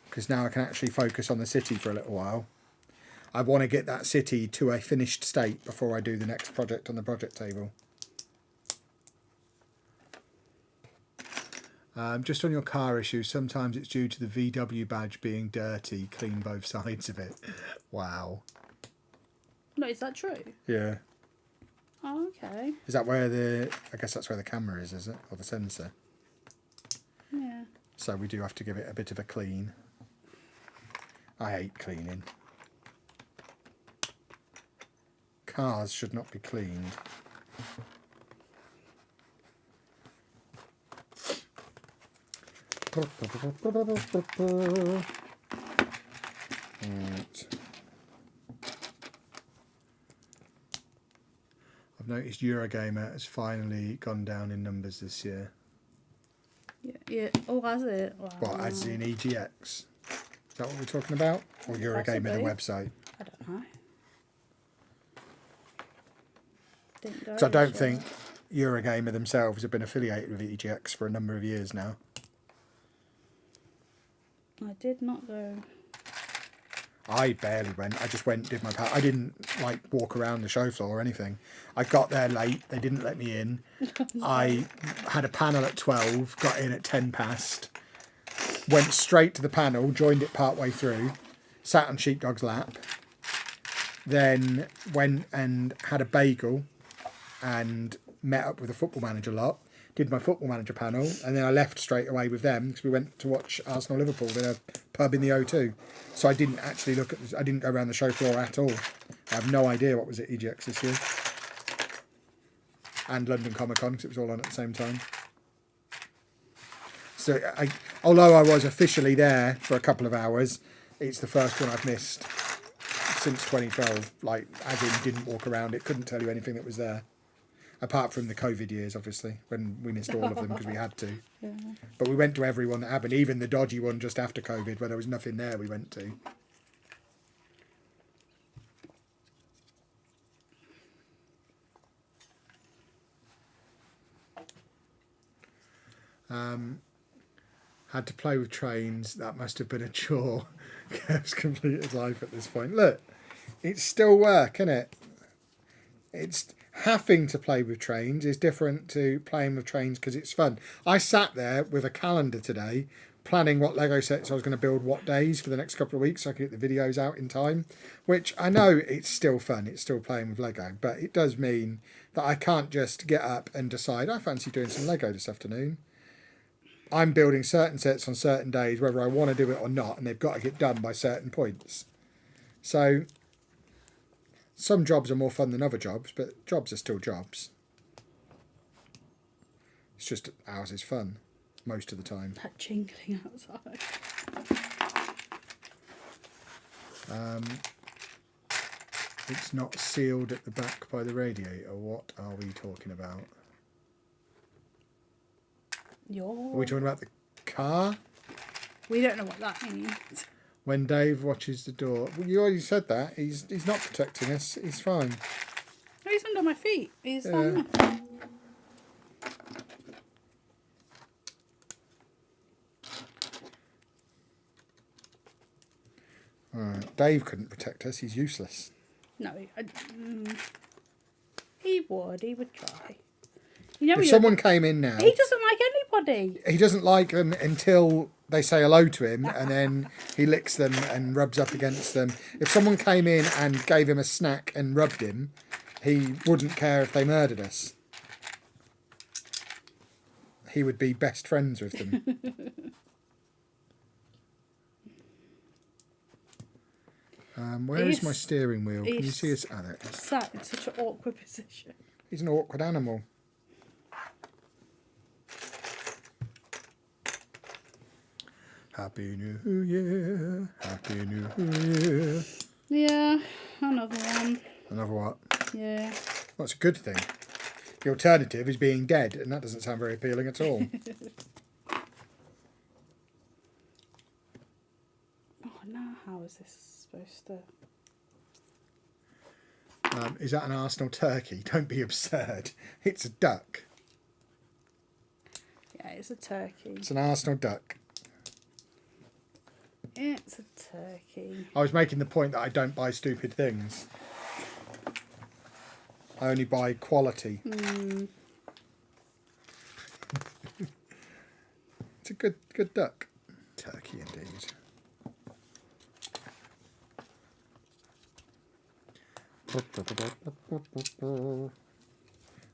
Because now I can actually focus on the city for a little while. I want to get that city to a finished state before I do the next project on the project table. Just on your car issue, sometimes it's due to the VW badge being dirty. Clean both sides of it. Wow. No, is that true? Yeah. Oh, okay. Is that where I guess that's where the camera is it? Or the sensor? Yeah. So we do have to give it a bit of a clean. I hate cleaning. Cars should not be cleaned. Right. I've noticed Eurogamer has finally gone down in numbers this year. Yeah. Oh, has it? Wow. What, as in EGX? Is that what we're talking about? Or Eurogamer, the Possibly. website? I don't know. didn't go. Because I don't so- think Eurogamer themselves have been affiliated with EGX for a number of years now. I did not go. I barely went. I just went, did my I didn't like walk around the show floor or anything. I got there late. They didn't let me in. I had a panel at 12, got in at 10 past, went straight to the panel, joined it part way through, sat on Sheepdog's lap, then went and had a bagel and met up with the Football Manager lot, did my Football Manager panel, and then I left straight away with them because we went to watch Arsenal-Liverpool in a pub in the O2. So I didn't actually look at I didn't go around the show floor at all. I have no idea what was at EGX this year. And London Comic Con, because it was all on at the same time. So although I was officially there for a couple of hours, it's the first one I've missed since 2012. Like, as in, didn't walk around it, couldn't tell you anything that was there. Apart from the COVID years, obviously, when we missed all of them because we had to. Yeah. But we went to every one that happened, even the dodgy one just after COVID, where there was nothing there, we went to. Had to play with trains. That must have been a chore. Kev's completed life at this point. Look, it's still work, isn't it? It's having to play with trains is different to playing with trains because it's fun. I sat there with a calendar today planning what Lego sets I was going to build what days for the next couple of weeks so I could get the videos out in time, which I know it's still fun. It's still playing with Lego, but it does mean that I can't just get up and decide I fancy doing some Lego this afternoon. I'm building certain sets on certain days, whether I want to do it or not, and they've got to get done by certain points. So some jobs are more fun than other jobs, but jobs are still jobs. It's just ours is fun most of the time. That jingling outside. It's not sealed at the back by the radiator. What are we talking about? Are we talking about the car? We don't know what that means. When Dave watches the door. Well, you already said that. He's not protecting us. He's fine. Oh, he's under my feet. He's Yeah. fine. Alright. Dave couldn't protect us. He's useless. No, he would. He would try. You know, If someone came in now, he doesn't like anybody. he doesn't like them until they say hello to him, and then he licks them and rubs up against them. If someone came in and gave him a snack and rubbed him, he wouldn't care if they murdered us. He would be best friends with them. Where is my steering wheel? Can you see us? Oh, there it is. Sat in such an awkward position. He's an awkward animal. Happy New Year. Happy New Year. Yeah, another one. Another what? Yeah. Well, it's a good thing. The alternative is being dead, and that doesn't sound very appealing at all. Oh, now how is this supposed to... Is that an Arsenal turkey? Don't be absurd. It's a duck. Yeah, it's a turkey. It's an Arsenal duck. It's a turkey. I was making the point that I don't buy stupid things. I only buy quality. It's a good duck. Turkey indeed.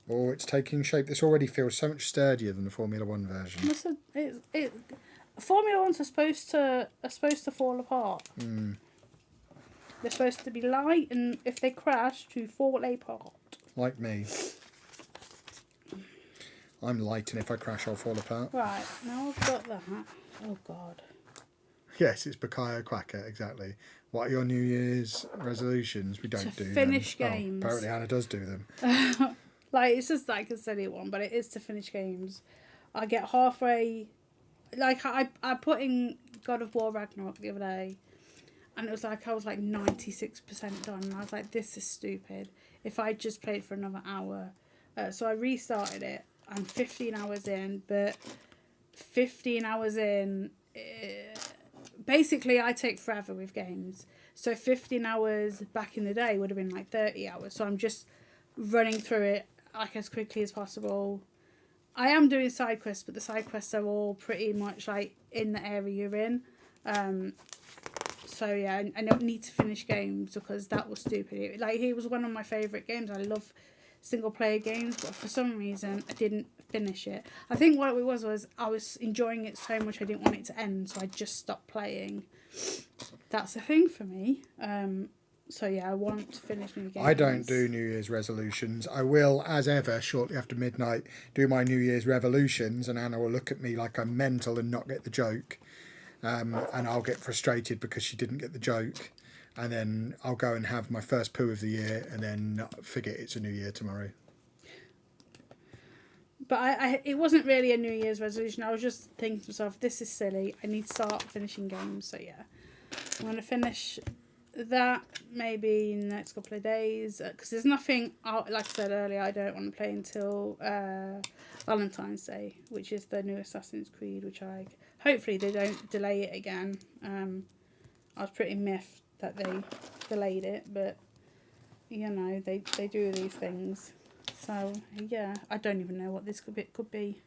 Oh, it's taking shape. This already feels so much sturdier than the Formula One version. Formula Ones are supposed to fall apart. They're supposed to be light, and if they crash, to fall apart. Like me. I'm light, and if I crash, I'll fall apart. Right, now I've got that. Oh, God. Yes, it's Bakayo Quacker, exactly. What are your New Year's resolutions? We don't do them. Finish Oh, games. apparently Hannah does do them. Like, it's just like a silly one, but it is to finish games. I get halfway... Like, I put in God of War Ragnarok the other day, and it was like I was like 96% done. And I was like, this is stupid. If I just played for another hour, so I restarted it. I'm 15 hours in, but 15 hours in, basically I take forever with games. So 15 hours back in the day would have been like 30 hours. So I'm just running through it like as quickly as possible. I am doing side quests, but the side quests are all pretty much like in the area you're in. So yeah, I don't need to finish games because that was stupid. It was one of my favourite games. I love single player games, but for some reason I didn't finish it. I think what it was I was enjoying it so much I didn't want it to end, so I just stopped playing. That's a thing for me. So yeah, I want to finish new games. I don't do New Year's resolutions. I will, as ever, shortly after midnight, do my New Year's revolutions, and Anna will look at me like I'm mental and not get the joke. And I'll get frustrated because she didn't get the joke. And then I'll go and have my first poo of the year and then forget it's a new year tomorrow. But it wasn't really a New Year's resolution. I was just thinking to myself, this is silly. I need to start finishing games. So yeah, I'm going to finish that maybe in the next couple of days. Because there's nothing, like I said earlier, I don't want to play until Valentine's Day, which is the new Assassin's Creed, which hopefully they don't delay it again. I was pretty miffed that they delayed it, but you know, they do these things. So yeah, I don't even know what this could be.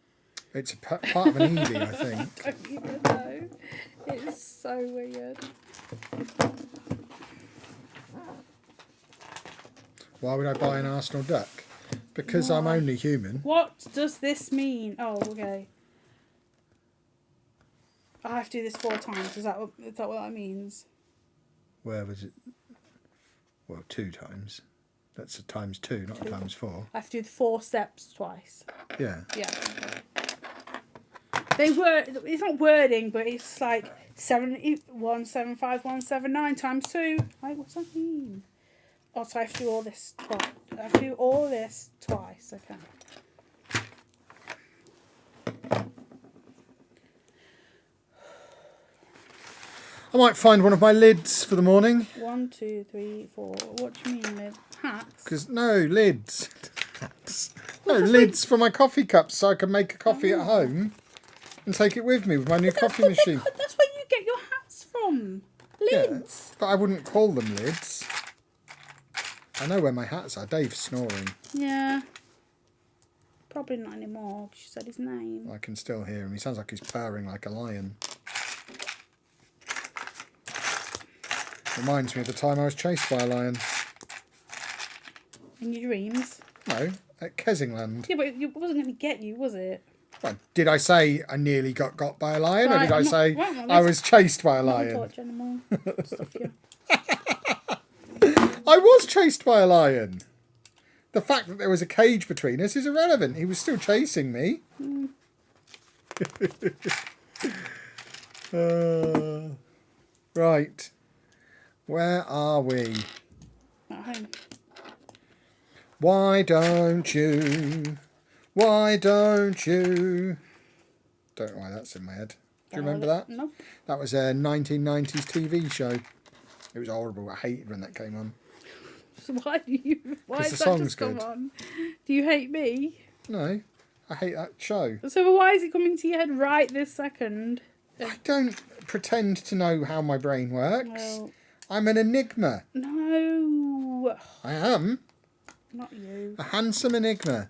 It's a part of an Eevee, I think. I don't even know. It's so weird. Why would I buy an Arsenal duck? Because I'm only human. What does this mean? Oh, okay. I have to do this 4 times. Is that what that means? Where was it? Well, 2 times. That's a times 2, not a times 4. I have to do the 4 steps twice. Yeah. Yeah. It's not wording, but it's like 175,179 times 2. Like, what's that mean? Oh, so I have to do all this twice. I have to do all this twice. Okay. I might find one of my lids for the morning. 1, 2, 3, 4. What do you mean, lid? Hats? Because, no, lids. No, lids for my coffee cups so I can make a coffee at home and take it with me with my new coffee machine. That's where you get your hats from. Lids. Yeah, but I wouldn't call them lids. I know where my hats are. Dave's snoring. Yeah. Probably not anymore because you said his name. I can still hear him. He sounds like he's purring like a lion. Reminds me of the time I was chased by a lion. In your dreams? No, at Kessingland. Yeah, but it wasn't going to get you, was it? Well, did I say I nearly got by a lion, or Right, did I say well, I was chased by a Not lion? torch anymore. Stuff you. I was chased by a lion. The fact that there was a cage between us is irrelevant. He was still chasing me. Right. Where are we? At home. Why don't you? Why don't you? Don't know why that's in my head. Do you remember that? No. That was a 1990s TV show. It was horrible. I hated when that came on. So why did the that song's just come good. on? Do you hate me? No, I hate that show. So why is it coming to your head right this second? I don't pretend to know how my brain works. Well, I'm an enigma. no. I am. Not you. A handsome enigma.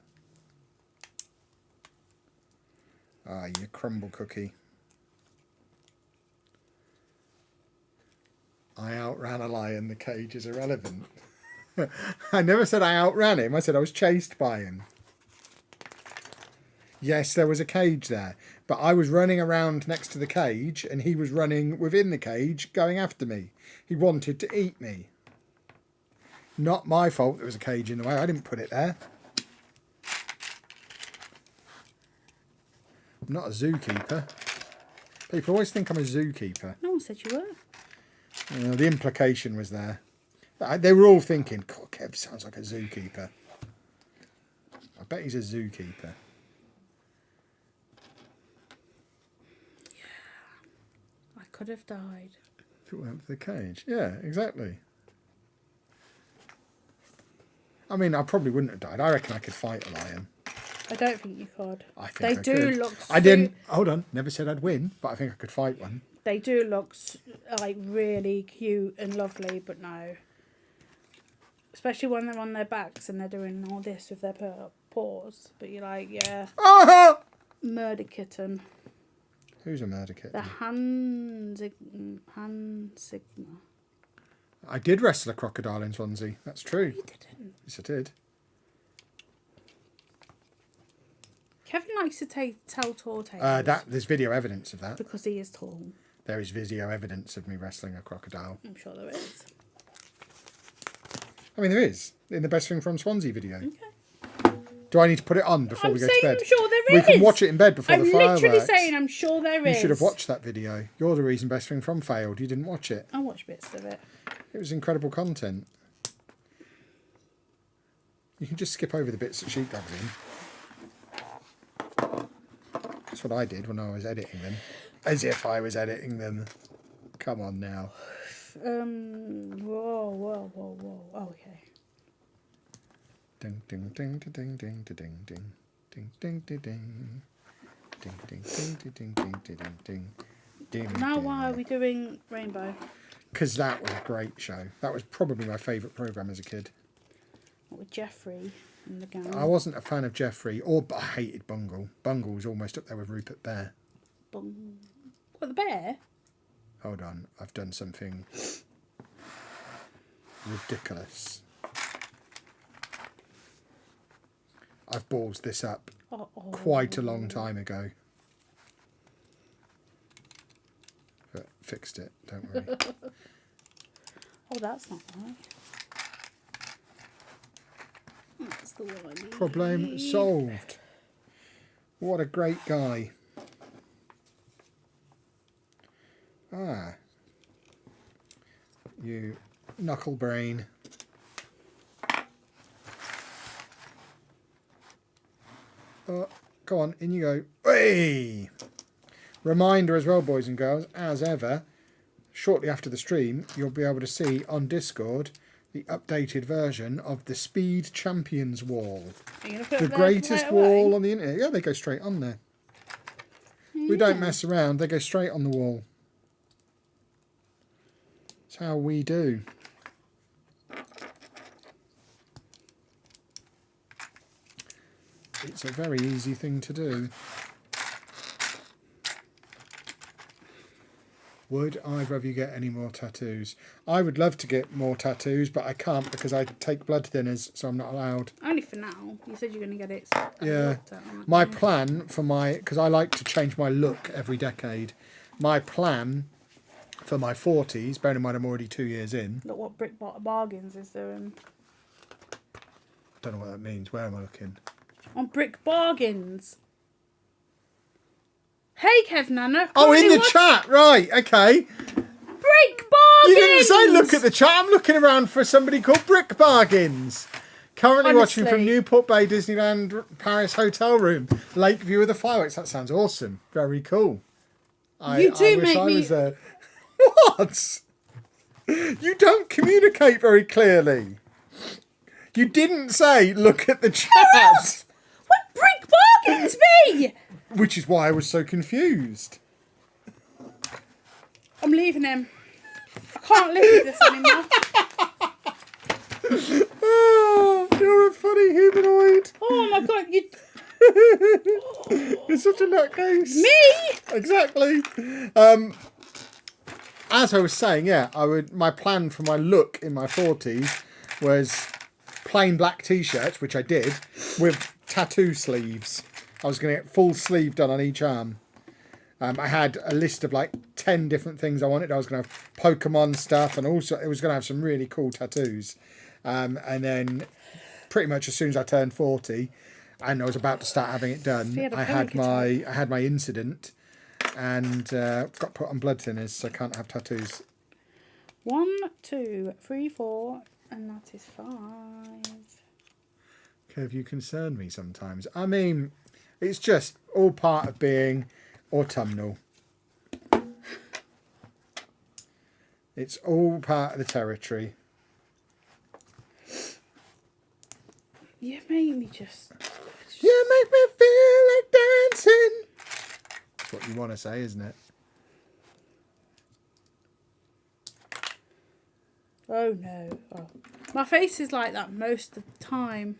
Ah, you crumble cookie. I outran a lion. The cage is irrelevant. I never said I outran him. I said I was chased by him. Yes, there was a cage there. But I was running around next to the cage and he was running within the cage going after me. He wanted to eat me. Not my fault there was a cage in the way. I didn't put it there. I'm not a zookeeper. People always think I'm a zookeeper. No one said you were. The implication was there. They were all thinking, God, Kev sounds like a zookeeper. I bet he's a zookeeper. I could have died. If If it weren't for the cage. Yeah, exactly. I mean, I probably wouldn't have died. I reckon I could fight a lion. I don't think you could. I think They I do could. look. I didn't. Hold on. Never said I'd win, but I think I could fight one. They do look like really cute and lovely, but no. Especially when they're on their backs and they're doing all this with their paws. But you're like, yeah. Ah! Murder kitten. Who's a murder kitten? The Han Sigma. I did wrestle a crocodile in Swansea. That's true. You didn't. Yes, I did. Kevin likes to tell tall tales. There's video evidence of that. Because he is tall. There is video evidence of me wrestling a crocodile. I'm sure there is. I mean, there is. In the Best Thing from Swansea video. Okay. Do I need to put it on before we go to bed? I'm sure there We is. can watch it in bed before the fireworks. I'm literally saying I'm sure there is. You should have watched that video. You're the reason Best Thing From failed. You didn't watch it. I watched bits of it. It was incredible content. You can just skip over the bits that Sheepdog's in. That's what I did when I was editing them. As if I was editing them. Come on now. Whoa. Oh, okay. Ding ding ding ding ding ding ding ding ding ding ding ding ding ding ding ding ding ding ding ding. Now why are we doing Rainbow? Because that was a great show. That was probably my favourite programme as a kid. What with Jeffrey and the gang? I wasn't a fan of Jeffrey, I hated Bungle. Bungle was almost up there with Rupert Bear. What, the bear? Hold on, I've done something ridiculous. I've ballsed this up quite a long time ago. But fixed it, don't worry. Oh, that's not right. That's the one I need. Problem solved. What a great guy. Ah. You knuckle brain. Oh, go on, in you go. Hey! Reminder as well, boys and girls, as ever, shortly after the stream, you'll be able to see on Discord the updated version of the Speed Champions wall. Are you gonna put The it there greatest right away? wall on the internet. Yeah, they go straight on there. We don't mess around, they go straight on the wall. That's how we do. It's a very easy thing to do. Would either of you get any more tattoos? I would love to get more tattoos, but I can't because I take blood thinners, so I'm not allowed. Only for now. You said you're going to get it. Yeah. My plan for because I like to change my look every decade. My plan for my 40s, bearing in mind I'm already 2 years in. Look what Brick Bargains is doing. Don't know what that means. Where am I looking? On Brick Bargains. Hey, Kev Nana. Oh, in the watch chat. Right, okay. Brick Bargains! You didn't say look at the chat. I'm looking around for somebody called Brick Bargains. Currently watching from Honestly. Newport Bay Disneyland Paris hotel room. Lake view of the fireworks. That sounds awesome. Very cool. You do I wish make I me- was there. What? You don't communicate very clearly. You didn't say look at the chat. What Brick Bargains be? Which is why I was so confused. I'm leaving him. I can't live with this anymore. Oh, you're a funny humanoid. Oh my god, you... You're such a nutcase. Me? Exactly. As I was saying, yeah, my plan for my look in my 40s was plain black t-shirts, which I did, with tattoo sleeves. I was going to get full sleeve done on each arm. I had a list of like 10 different things I wanted. I was going to have Pokemon stuff, and also it was going to have some really cool tattoos. And then pretty much as soon as I turned 40 and I was about to start having it done, I had my incident and got put on blood thinners, so I can't have tattoos. 1, 2, 3, 4, and that is 5. Kev, you concern me sometimes. I mean, it's just all part of being autumnal. It's all part of the territory. You make me just... You make me feel like dancing. That's what you want to say, isn't it? Oh no. Oh. My face is like that most of the time,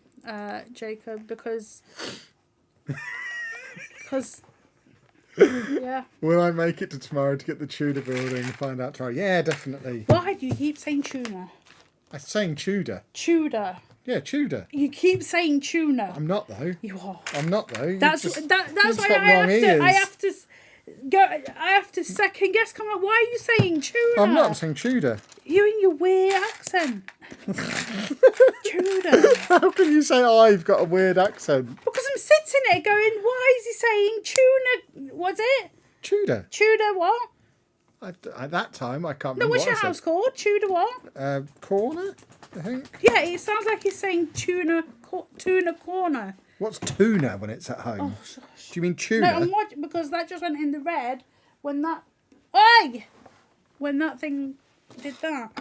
Jacob, because yeah. Will I make it to tomorrow to get the Tudor building and find out tomorrow? Yeah, definitely. Why do you keep saying tuna? I'm saying Tudor. Tudor. Yeah, Tudor. You keep saying tuna. I'm not though. You are. I'm not though. That's You've why got I wrong have to go. I have to second guess. Come on, why are you saying tuna? I'm not. I'm saying Tudor. You and your weird accent. Tudor. How can you say I've got a weird accent? Because I'm sitting there going, why is he saying tuna? What's it? Tudor. Tudor what? At that time, I can't No, remember what's what your I house said. called? Tudor what? Corner, I think. Yeah, it sounds like he's saying tuna corner. What's tuna when it's at home? Oh, gosh. Do you mean tuna? No, I'm watching because that just went in the red when that. Hey! When that thing did that.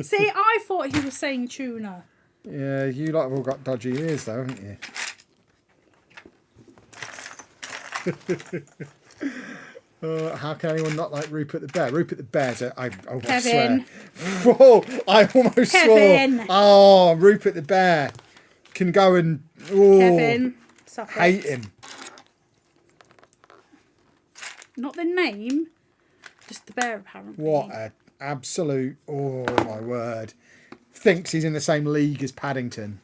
See, I thought he was saying tuna. Yeah, you lot have all got dodgy ears though, haven't you? How can anyone not like Rupert the Bear? Rupert the Bear's I Kevin. swear. Whoa, I almost Kevin. swore. Oh, Rupert the Bear can go and Kevin. Stop hate it. him. Not the name, just the bear apparently. What a absolute, oh my word. Thinks he's in the same league as Paddington.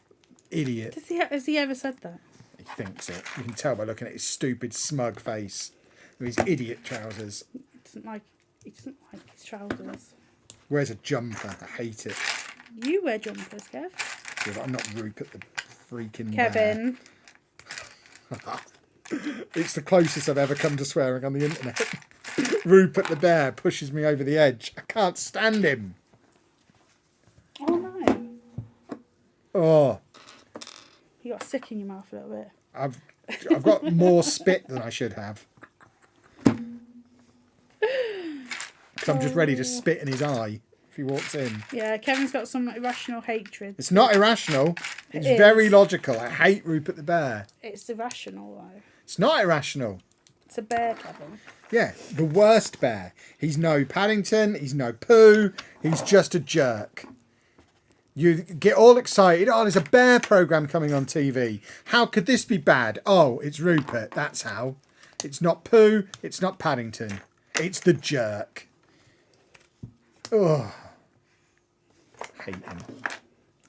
Idiot. Has he ever said that? He thinks it. You can tell by looking at his stupid smug face with his idiot trousers. He doesn't like his trousers. Wears a jumper. I hate it. You wear jumpers, Kev. Yeah, but I'm not Rupert the freaking Kevin. Bear. It's the closest I've ever come to swearing on the internet. Rupert the Bear pushes me over the edge. I can't stand him. Oh no. Oh, You got sick in your mouth a little bit. I've got more spit than I should have. Because I'm just ready to spit in his eye if he walks in. Yeah, Kevin's got some irrational hatred. It's not irrational. It's It is. very logical. I hate Rupert the Bear. It's irrational though. It's not irrational. It's a bear, Kevin. Yeah, the worst bear. He's no Paddington. He's no Pooh. He's just a jerk. You get all excited. Oh, there's a bear program coming on TV. How could this be bad? Oh, it's Rupert. That's how. It's not Pooh. It's not Paddington. It's the jerk. Ugh. Hate him.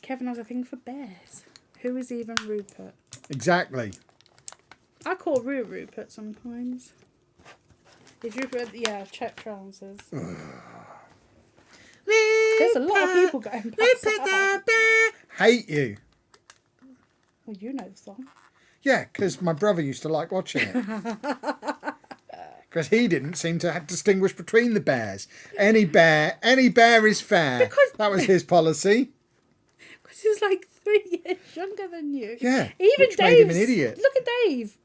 Kevin has a thing for bears. Who is even Rupert? Exactly. I call Rupert sometimes. Is Rupert? Yeah, check trousers. There's a lot of people going past that. Hate you. Well, you know the song. Yeah, because my brother used to like watching it. Because he didn't seem to distinguish between the bears. Any bear is fair. Because- that was his policy. Because he was like 3 years younger than you. Yeah, Even which made him an idiot. Look at Dave.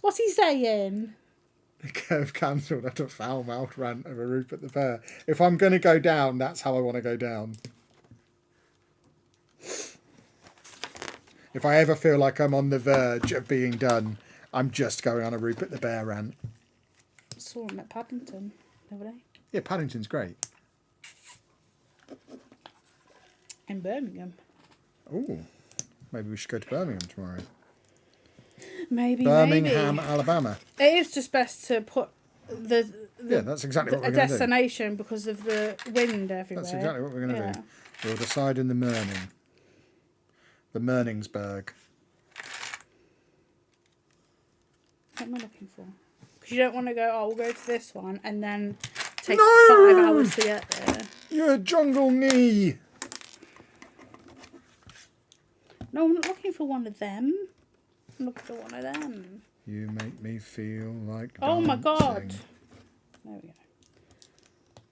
What's he saying? Kev cancelled at a foul-mouthed rant of a Rupert the Bear. If I'm going to go down, that's how I want to go down. If I ever feel like I'm on the verge of being done, I'm just going on a Rupert the Bear rant. Saw him at Paddington the other day. Yeah, Paddington's great. In Birmingham. Ooh, maybe we should go to Birmingham tomorrow. Maybe. Birmingham, Alabama. It is just best to put Yeah, that's exactly what a we're going to do. destination because of the wind everywhere. That's exactly what we're going to Yeah. do. We'll decide in the morning. The Merningsburg. What am I looking for? Because you don't want to go, oh, we'll go to this one and then take No! 5 hours to get there. Your jungle knee. No, I'm not looking for one of them. I'm looking for one of them. You make me feel like Oh my god. dancing. There we go.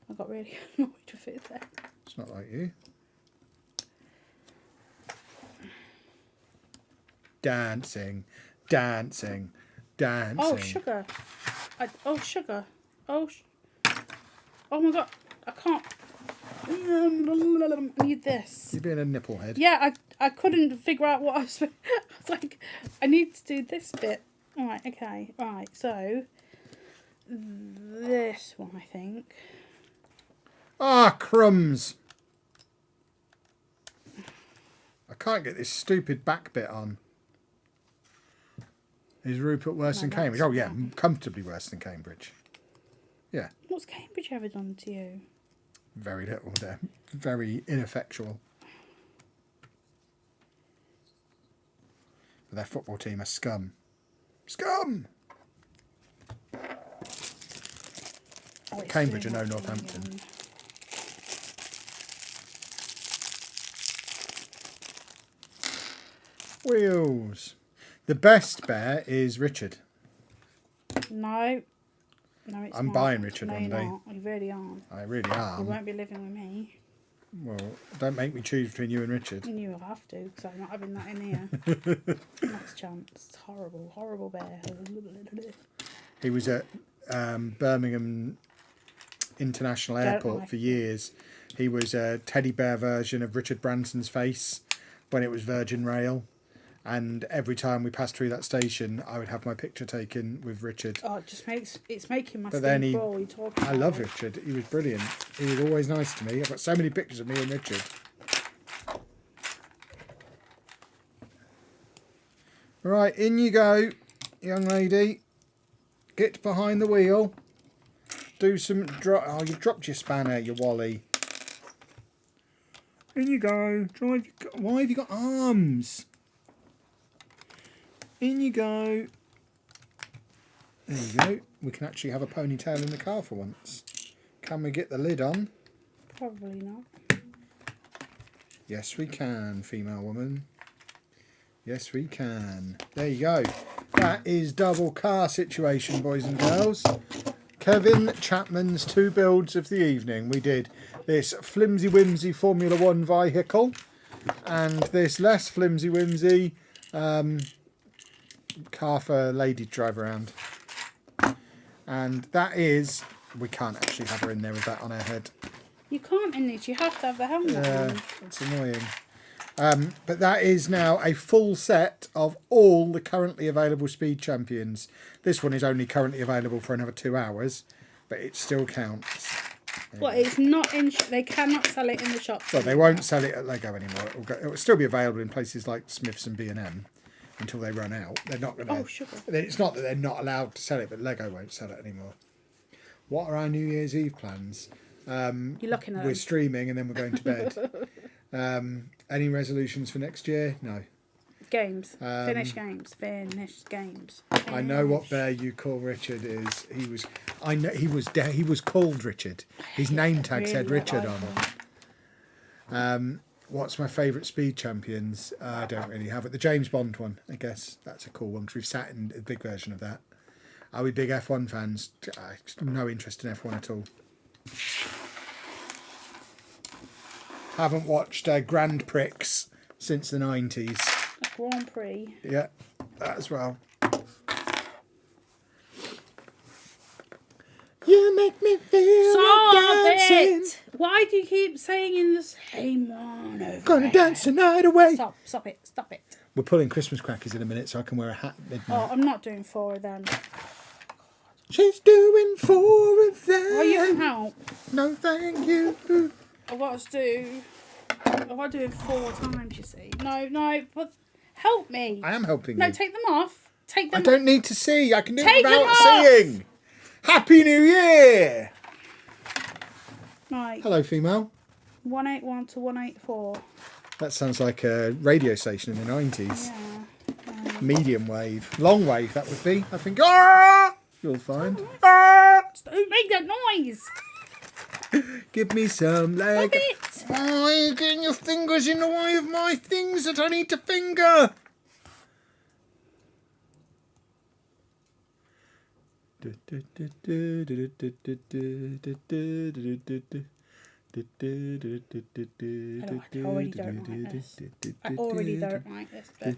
I got really annoyed with it there. It's not like you. Dancing, dancing, dancing. Oh, sugar. Sugar. Oh my god. I can't. I need this. You're being a nipplehead. Yeah, I couldn't figure out what I was. I was like, I need to do this bit. Right, okay, right. So this one, I think. Ah, crumbs. I can't get this stupid back bit on. Is Rupert worse than Cambridge? that's Oh, yeah, fine. comfortably worse than Cambridge. Yeah, What's Cambridge ever done to you? very little there. Very ineffectual. But their football team are scum. Scum! Oh, it's Cambridge doing are no that thing Northampton. again. Wheels. The best bear is Richard. No, it's I'm not. buying Richard no, one you're day. not. You really aren't. I really You am. won't be living with me. Well, don't make me choose between you and Richard. And you will have to, because I'm not having that in here. Not a chance. It's horrible, horrible bear. He was at Birmingham International Don't Airport like for it. years. He was a teddy bear version of Richard Branson's face when it was Virgin Rail. And every time we passed through that station, I would have my picture taken with Richard. Oh, it just it's making my But then skin he- crawl. You talking? I love Richard. He was brilliant. He was always nice to me. I've got so many pictures of me and Richard. Right, in you go, young lady. Get behind the wheel. Do some oh, you've dropped your spanner, you Wally. In you go. Drive. Why have you got arms? In you go. There you go. We can actually have a ponytail in the car for once. Can we get the lid on? Probably not. Yes, we can, female woman. Yes, we can. There you go. That is double car situation, boys and girls. Kevin Chapman's 2 builds of the evening. We did this flimsy whimsy Formula 1 vehicle and this less flimsy whimsy car for a lady to drive around. And that is, we can't actually have her in there with that on her head. You can't in it. You have to have the helmet on. It's annoying. But that is now a full set of all the currently available Speed Champions. This one is only currently available for another 2 hours, but it still counts. Well, it's not in. They cannot sell it in the shop. Well, they won't sell it at Lego anymore. It will still be available in places like Smiths and B&M until they run out. They're not going to. Oh, sugar. It's not that they're not allowed to sell it, but Lego won't sell it anymore. What are our New Year's Eve plans? You're looking at We're them. streaming and then we're going to bed. Any resolutions for next year? No. Games. Finish games. Finish games. I know what bear you call Richard is. He was. I know he was called Richard. His name tag said Really Richard like on. What's my favourite Speed Champions? I don't really have it. The James Bond one, I guess. That's a cool one because we've sat in a big version of that. Are we big F1 fans? No interest in F1 at all. Haven't watched Grand Prix since the 90s. A Grand Prix. Yeah, that as well. You make me feel Stop like dancing. it! Why do you keep saying the same one over Gonna again? dance the night away. Stop it. Stop it. We're pulling Christmas crackers in a minute so I can wear a hat at midnight. Oh, I'm not doing 4 of them. She's doing 4 of them. Oh, you can help. No, thank you. I've got to do. I've got to do it 4 times, you see. No, but help me. I am helping No, you. take them off. Take I them don't need to see. I can do it Take them without off. seeing. Happy New Year. Right. Hello, female. 181 to 184. That sounds like a radio station in the 90s. Yeah. Medium wave. Long wave, that would be. I think. Ah! You'll find. Ah! Don't make that noise. Give me some leg. Stop it. Oh, you're getting your fingers in the way of my things that I need to finger. I already don't like this. I already don't like this bit.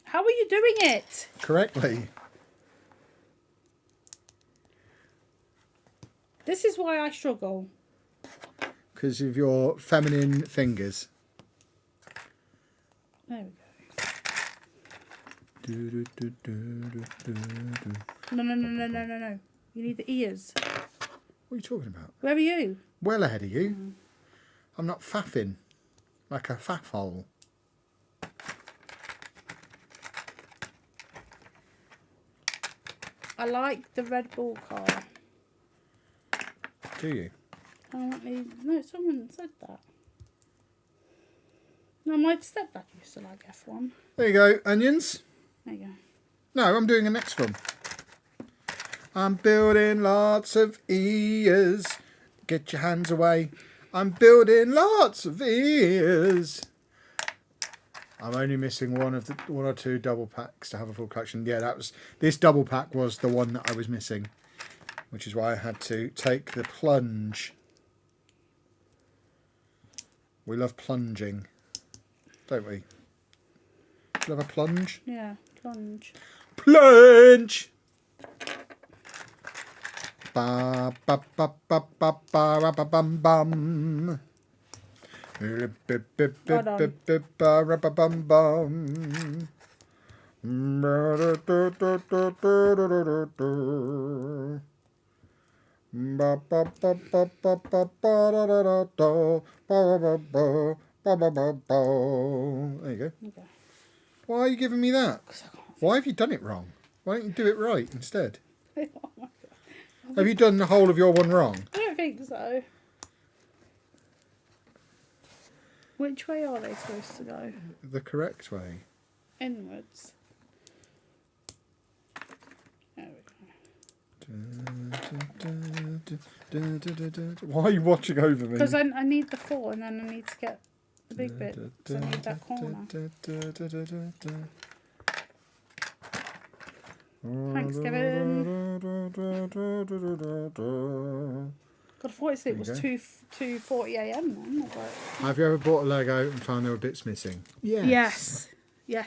How are you doing it? Correctly. This is why I struggle. Because of your feminine fingers. There we Do, do, do, do, do, do, do. go. No. You need the ears. What are you talking about? Where are you? Well ahead of you. I'm not faffing like a faff hole. I like the Red Bull car. Do you? I want me. No, someone said that. No, my stepdad used to like F1. There you go, onions. There you go. No, I'm doing the next one. I'm building lots of ears. Get your hands away. I'm building lots of ears. I'm only missing one or two double packs to have a full collection. Yeah, this double pack was the one that I was missing, which is why I had to take the plunge. We love plunging, don't we? Love a plunge? Yeah, plunge. Plunge! Ba ba ba ba ba ba ra ba bum bum. Ba ra ba bum bum. Ba ba ba ba ba ba ba da da da da. Ba ba ba ba ba ba ba. There you go. Okay. Why are you giving me that? Why have you done it wrong? Why don't you do it right instead? Oh my God. Have you done the whole of your one wrong? I don't think so. Which way are they supposed to go? The correct way. Inwards. There we go. Why are you watching over me? Because I need the 4 and then I need to get the big bit. So I need that corner. Thanks, Kevin. God, I thought it was 2:40 a.m. then. I was like, Have you ever bought a Lego and found there were bits missing? yes. No,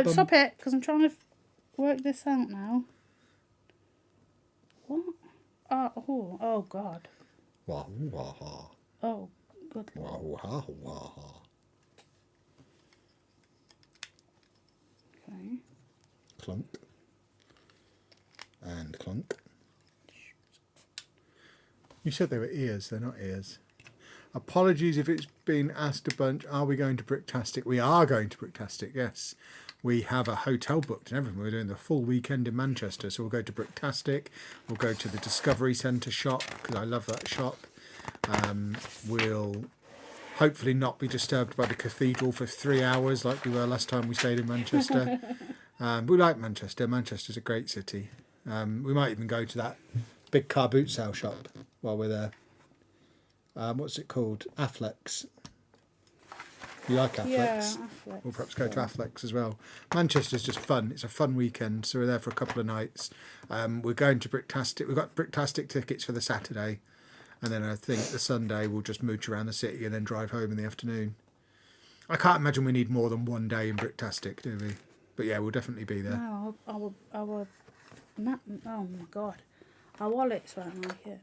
stop it, because I'm trying to work this out now. What? Oh, God. Oh, good Lord. Okay. Clunk. And clunk. You said they were ears, they're not ears. Apologies if it's been asked a bunch. Are we going to Bricktastic? We are going to Bricktastic, yes. We have a hotel booked and everything. We're doing the full weekend in Manchester. So we'll go to Bricktastic. We'll go to the Discovery Centre shop, because I love that shop. We'll hopefully not be disturbed by the cathedral for 3 hours like we were last time we stayed in Manchester. We like Manchester. Manchester's a great city. We might even go to that big car boot sale shop while we're there. What's it called? Affleck's. You like Affleck's? Yeah, Affleck's. We'll perhaps go to Affleck's as well. Manchester's just fun. It's a fun weekend, so we're there for a couple of nights. We're going to Bricktastic. We've got Bricktastic tickets for the Saturday, and then I think the Sunday we'll just mooch around the city and then drive home in the afternoon. I can't imagine we need more than one day in Bricktastic, do we? But yeah, we'll definitely be there. No, oh my God. Our wallets won't like it.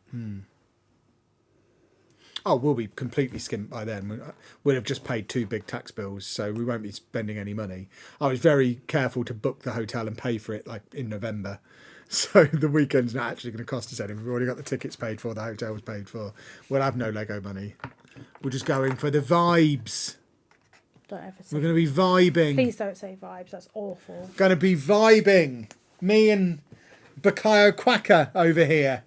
Oh, we'll be completely skint by then. We'll have just paid 2 big tax bills, so we won't be spending any money. I was very careful to book the hotel and pay for it like in November. So the weekend's not actually going to cost us anything. We've already got the tickets paid for, the hotel's paid for. We'll have no Lego money. We're just going for the vibes. Don't ever say. We're going to be vibing. Please don't say vibes. That's awful. Going to be vibing. Me and Bakayo Quacker over here.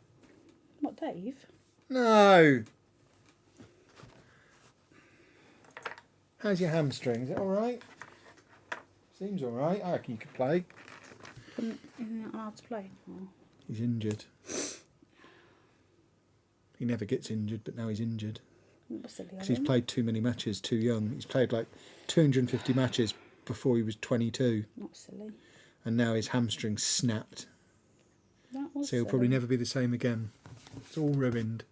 What, Dave? No. How's your hamstring? Is it all right? Seems all right. I reckon you could play. Isn't it hard to play? Oh. He's injured. He never gets injured, but now he's injured. Because he's played too many matches too young. He's played like 250 matches before he was 22. Not silly. And now his hamstring snapped. That was So he'll probably never be the same again. It's all ruined.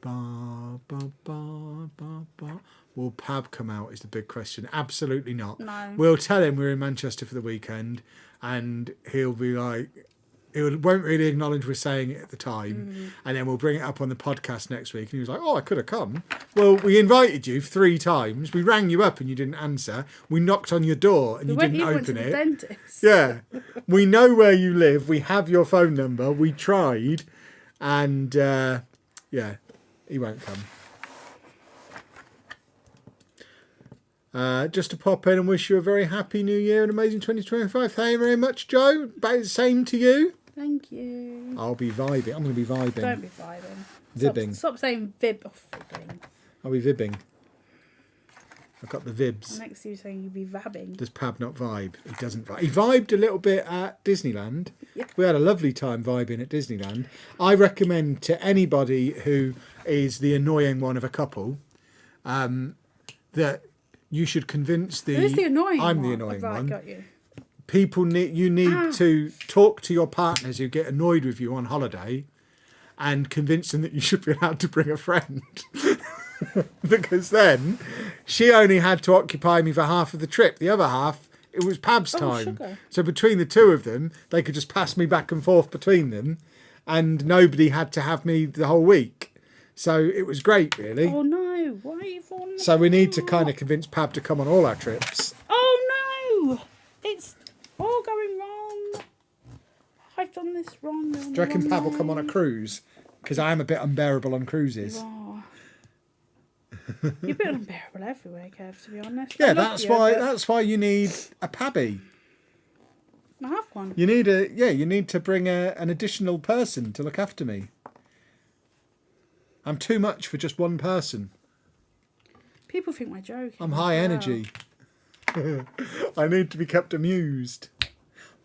Ba ba ba ba ba Will Pab come out is the big question. Absolutely not. No. We'll tell him we're in Manchester for the weekend, and he'll be like, he won't really acknowledge we're saying it at the time, and then we'll bring it up on the podcast next week. And he was like, "Oh, I could have come." Well, we invited you 3 times. We rang you up and you didn't answer. We knocked on your door and you didn't open it. Dentist. Yeah, we know where you live. We have your phone number. We tried, and yeah, he won't come. Just to pop in and wish you a very happy new year and amazing 2025. Thank you very much, Joe. About the same to you. Thank you. I'll be vibing. I'm going to be vibing. Don't be vibing. Vibbing. Stop saying vib. Oh, fibbing. I'll be vibbing. I've got the vibs. Next to you saying you'd be vabbing. Does Pab not vibe? He doesn't vibe. He vibed a little bit at Disneyland. Yeah. We had a lovely time vibing at Disneyland. I recommend to anybody who is the annoying one of a couple that you should convince the... Who's the annoying one? I'm the annoying one. Got you. People need to talk to your partners who get annoyed with you on holiday and convince them that you should be allowed to bring a friend. Because then she only had to occupy me for half of the trip. The other half, it was Pab's time. Sugar. So between the two of them, they could just pass me back and forth between them, and nobody had to have me the whole week. So it was great, really. Oh no! Why are you falling? So we need to kind of convince Pab to come on all our trips. Oh no! It's all going wrong. I've done this wrong. Do you reckon Pab will come on a cruise? Because I am a bit unbearable on cruises. Oh. You're a bit unbearable everywhere, Kev, to be honest. Yeah, that's why you need a Pabby. I have one. You need to bring an additional person to look after me. I'm too much for just one person. People think we're joking. I'm high energy. I need to be kept amused.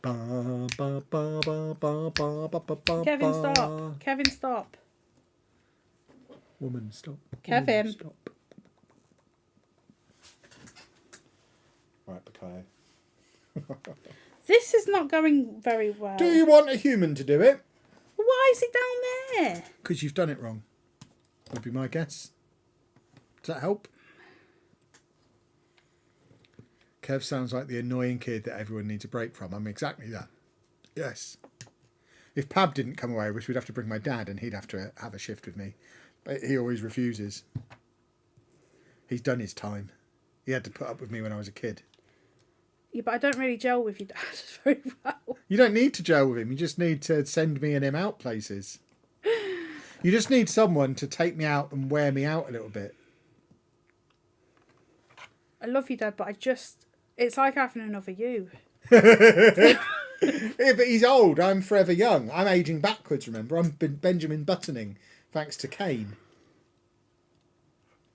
Kevin, stop. Kevin, stop. Woman, stop. Kevin. Woman, stop. Right, Bakayo. This is not going very well. Do you want a human to do it? Why is it down there? Because you've done it wrong. Would be my guess. Does that help? Kev sounds like the annoying kid that everyone needs a break from. I'm exactly that. Yes. If Pab didn't come away, which we'd have to bring my dad and he'd have to have a shift with me. But he always refuses. He's done his time. He had to put up with me when I was a kid. Yeah, but I don't really gel with your dad very well. You don't need to gel with him. You just need to send me and him out places. You just need someone to take me out and wear me out a little bit. I love you, Dad, but it's like having another you. Yeah, but he's old. I'm forever young. I'm aging backwards, remember? I'm Benjamin Buttoning, thanks to Kane.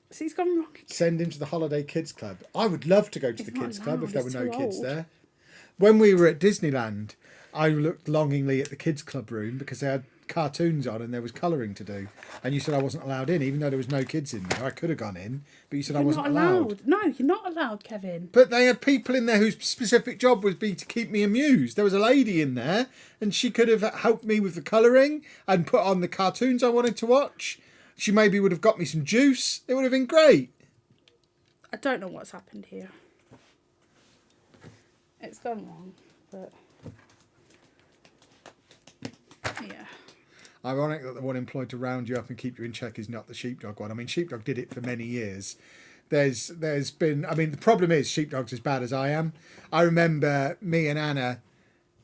So he's gone wrong again. Send him to the Holiday Kids Club. I would love to go to the He's not Kids Club if there were allowed, no he's too kids old. there. When we were at Disneyland, I looked longingly at the Kids Club room because they had cartoons on and there was colouring to do. And you said I wasn't allowed in, even though there was no kids in there. I could have gone in, but you said I wasn't allowed. No, you're not allowed, Kevin. But they had people in there whose specific job would be to keep me amused. There was a lady in there and she could have helped me with the colouring and put on the cartoons I wanted to watch. She maybe would have got me some juice. It would have been great. I don't know what's happened here. It's gone wrong, but yeah. Ironic that the one employed to round you up and keep you in check is not the sheepdog one. I mean, sheepdog did it for many years. There's been, I mean, the problem is sheepdog's as bad as I am. I remember Anna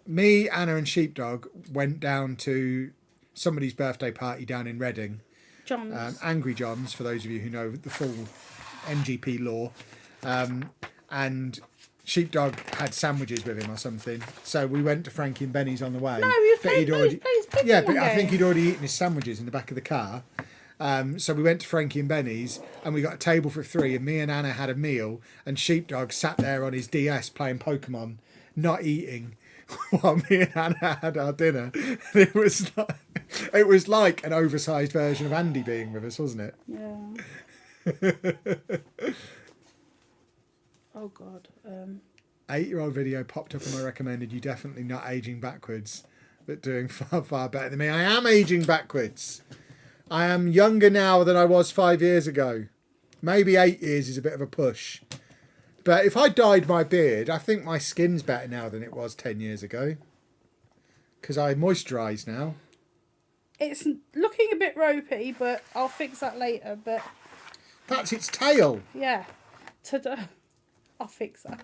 and sheepdog went down to somebody's birthday party down in Reading. John's. Angry John's, for those of you who know the full NGP lore. And sheepdog had sandwiches with him or something. So we went to Frankie and Benny's on the way. No, he was but playing Pokemon yeah, but I think game. he'd already eaten his sandwiches in the back of the car. So we went to Frankie and Benny's and we got a table for 3 and me and Anna had a meal and sheepdog sat there on his DS playing Pokemon, not eating, while me and Anna had our dinner. It was like an oversized version of Andy being with us, wasn't it? Yeah. Oh God. 8-year-old video popped up and I recommended you definitely not aging backwards, but doing far, far better than me. I am aging backwards. I am younger now than I was 5 years ago. Maybe 8 years is a bit of a push. But if I dyed my beard, I think my skin's better now than it was 10 years ago. Because I moisturise now. It's looking a bit ropey, but I'll fix that later. But That's its tail. yeah, I'll fix that.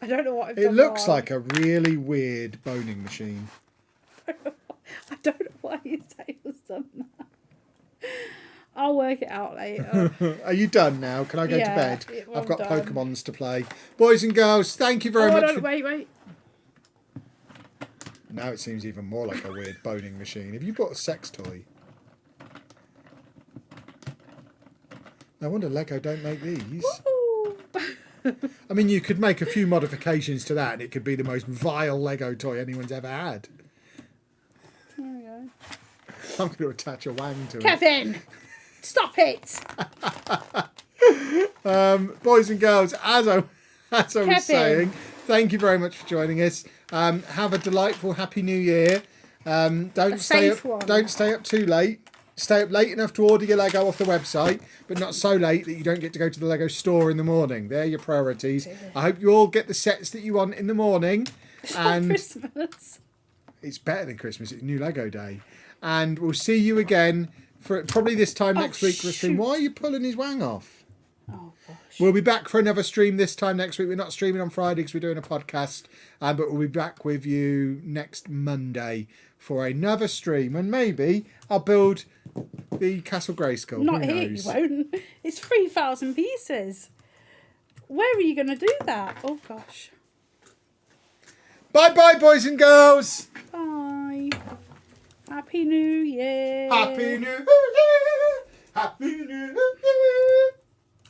I don't know what I've It done looks wrong. like a really weird boning machine. I don't know why his tail's done that. I'll work it out later. Are you done now? Can I go to Yeah, bed? I'm I've got done. Pokemons to play. Boys and girls, thank you very Oh, much. wait. Now it seems even more like a weird boning machine. Have you bought a sex toy? No wonder Lego don't make these. Ooh. I mean, you could make a few modifications to that and it could be the most vile Lego toy anyone's ever had. There we go. I'm going to attach a wang to Kevin, stop it. it. Boys and girls, as I was Kevin. saying, thank you very much for joining us. Have a delightful Happy New Year. Don't stay safe one. Don't stay up too late. Stay up late enough to order your Lego off the website, but not so late that you don't get to go to the Lego store in the morning. They're your priorities. I hope you all get the sets that you want in the morning. It's not Christmas. It's better than Christmas. It's New Lego Day. And we'll see you again for probably this time next week for a stream. shoot. Why are you pulling his wang off? Oh gosh. We'll be back for another stream this time next week. We're not streaming on Friday because we're doing a podcast, but we'll be back with you next Monday for another stream. And maybe I'll build the Castle Grayskull. Not Who here, you knows? won't. It's 3,000 pieces. Where are you going to do that? Oh gosh. Bye-bye, boys and girls. Bye. Happy New Year. Happy New Year. Happy New Year.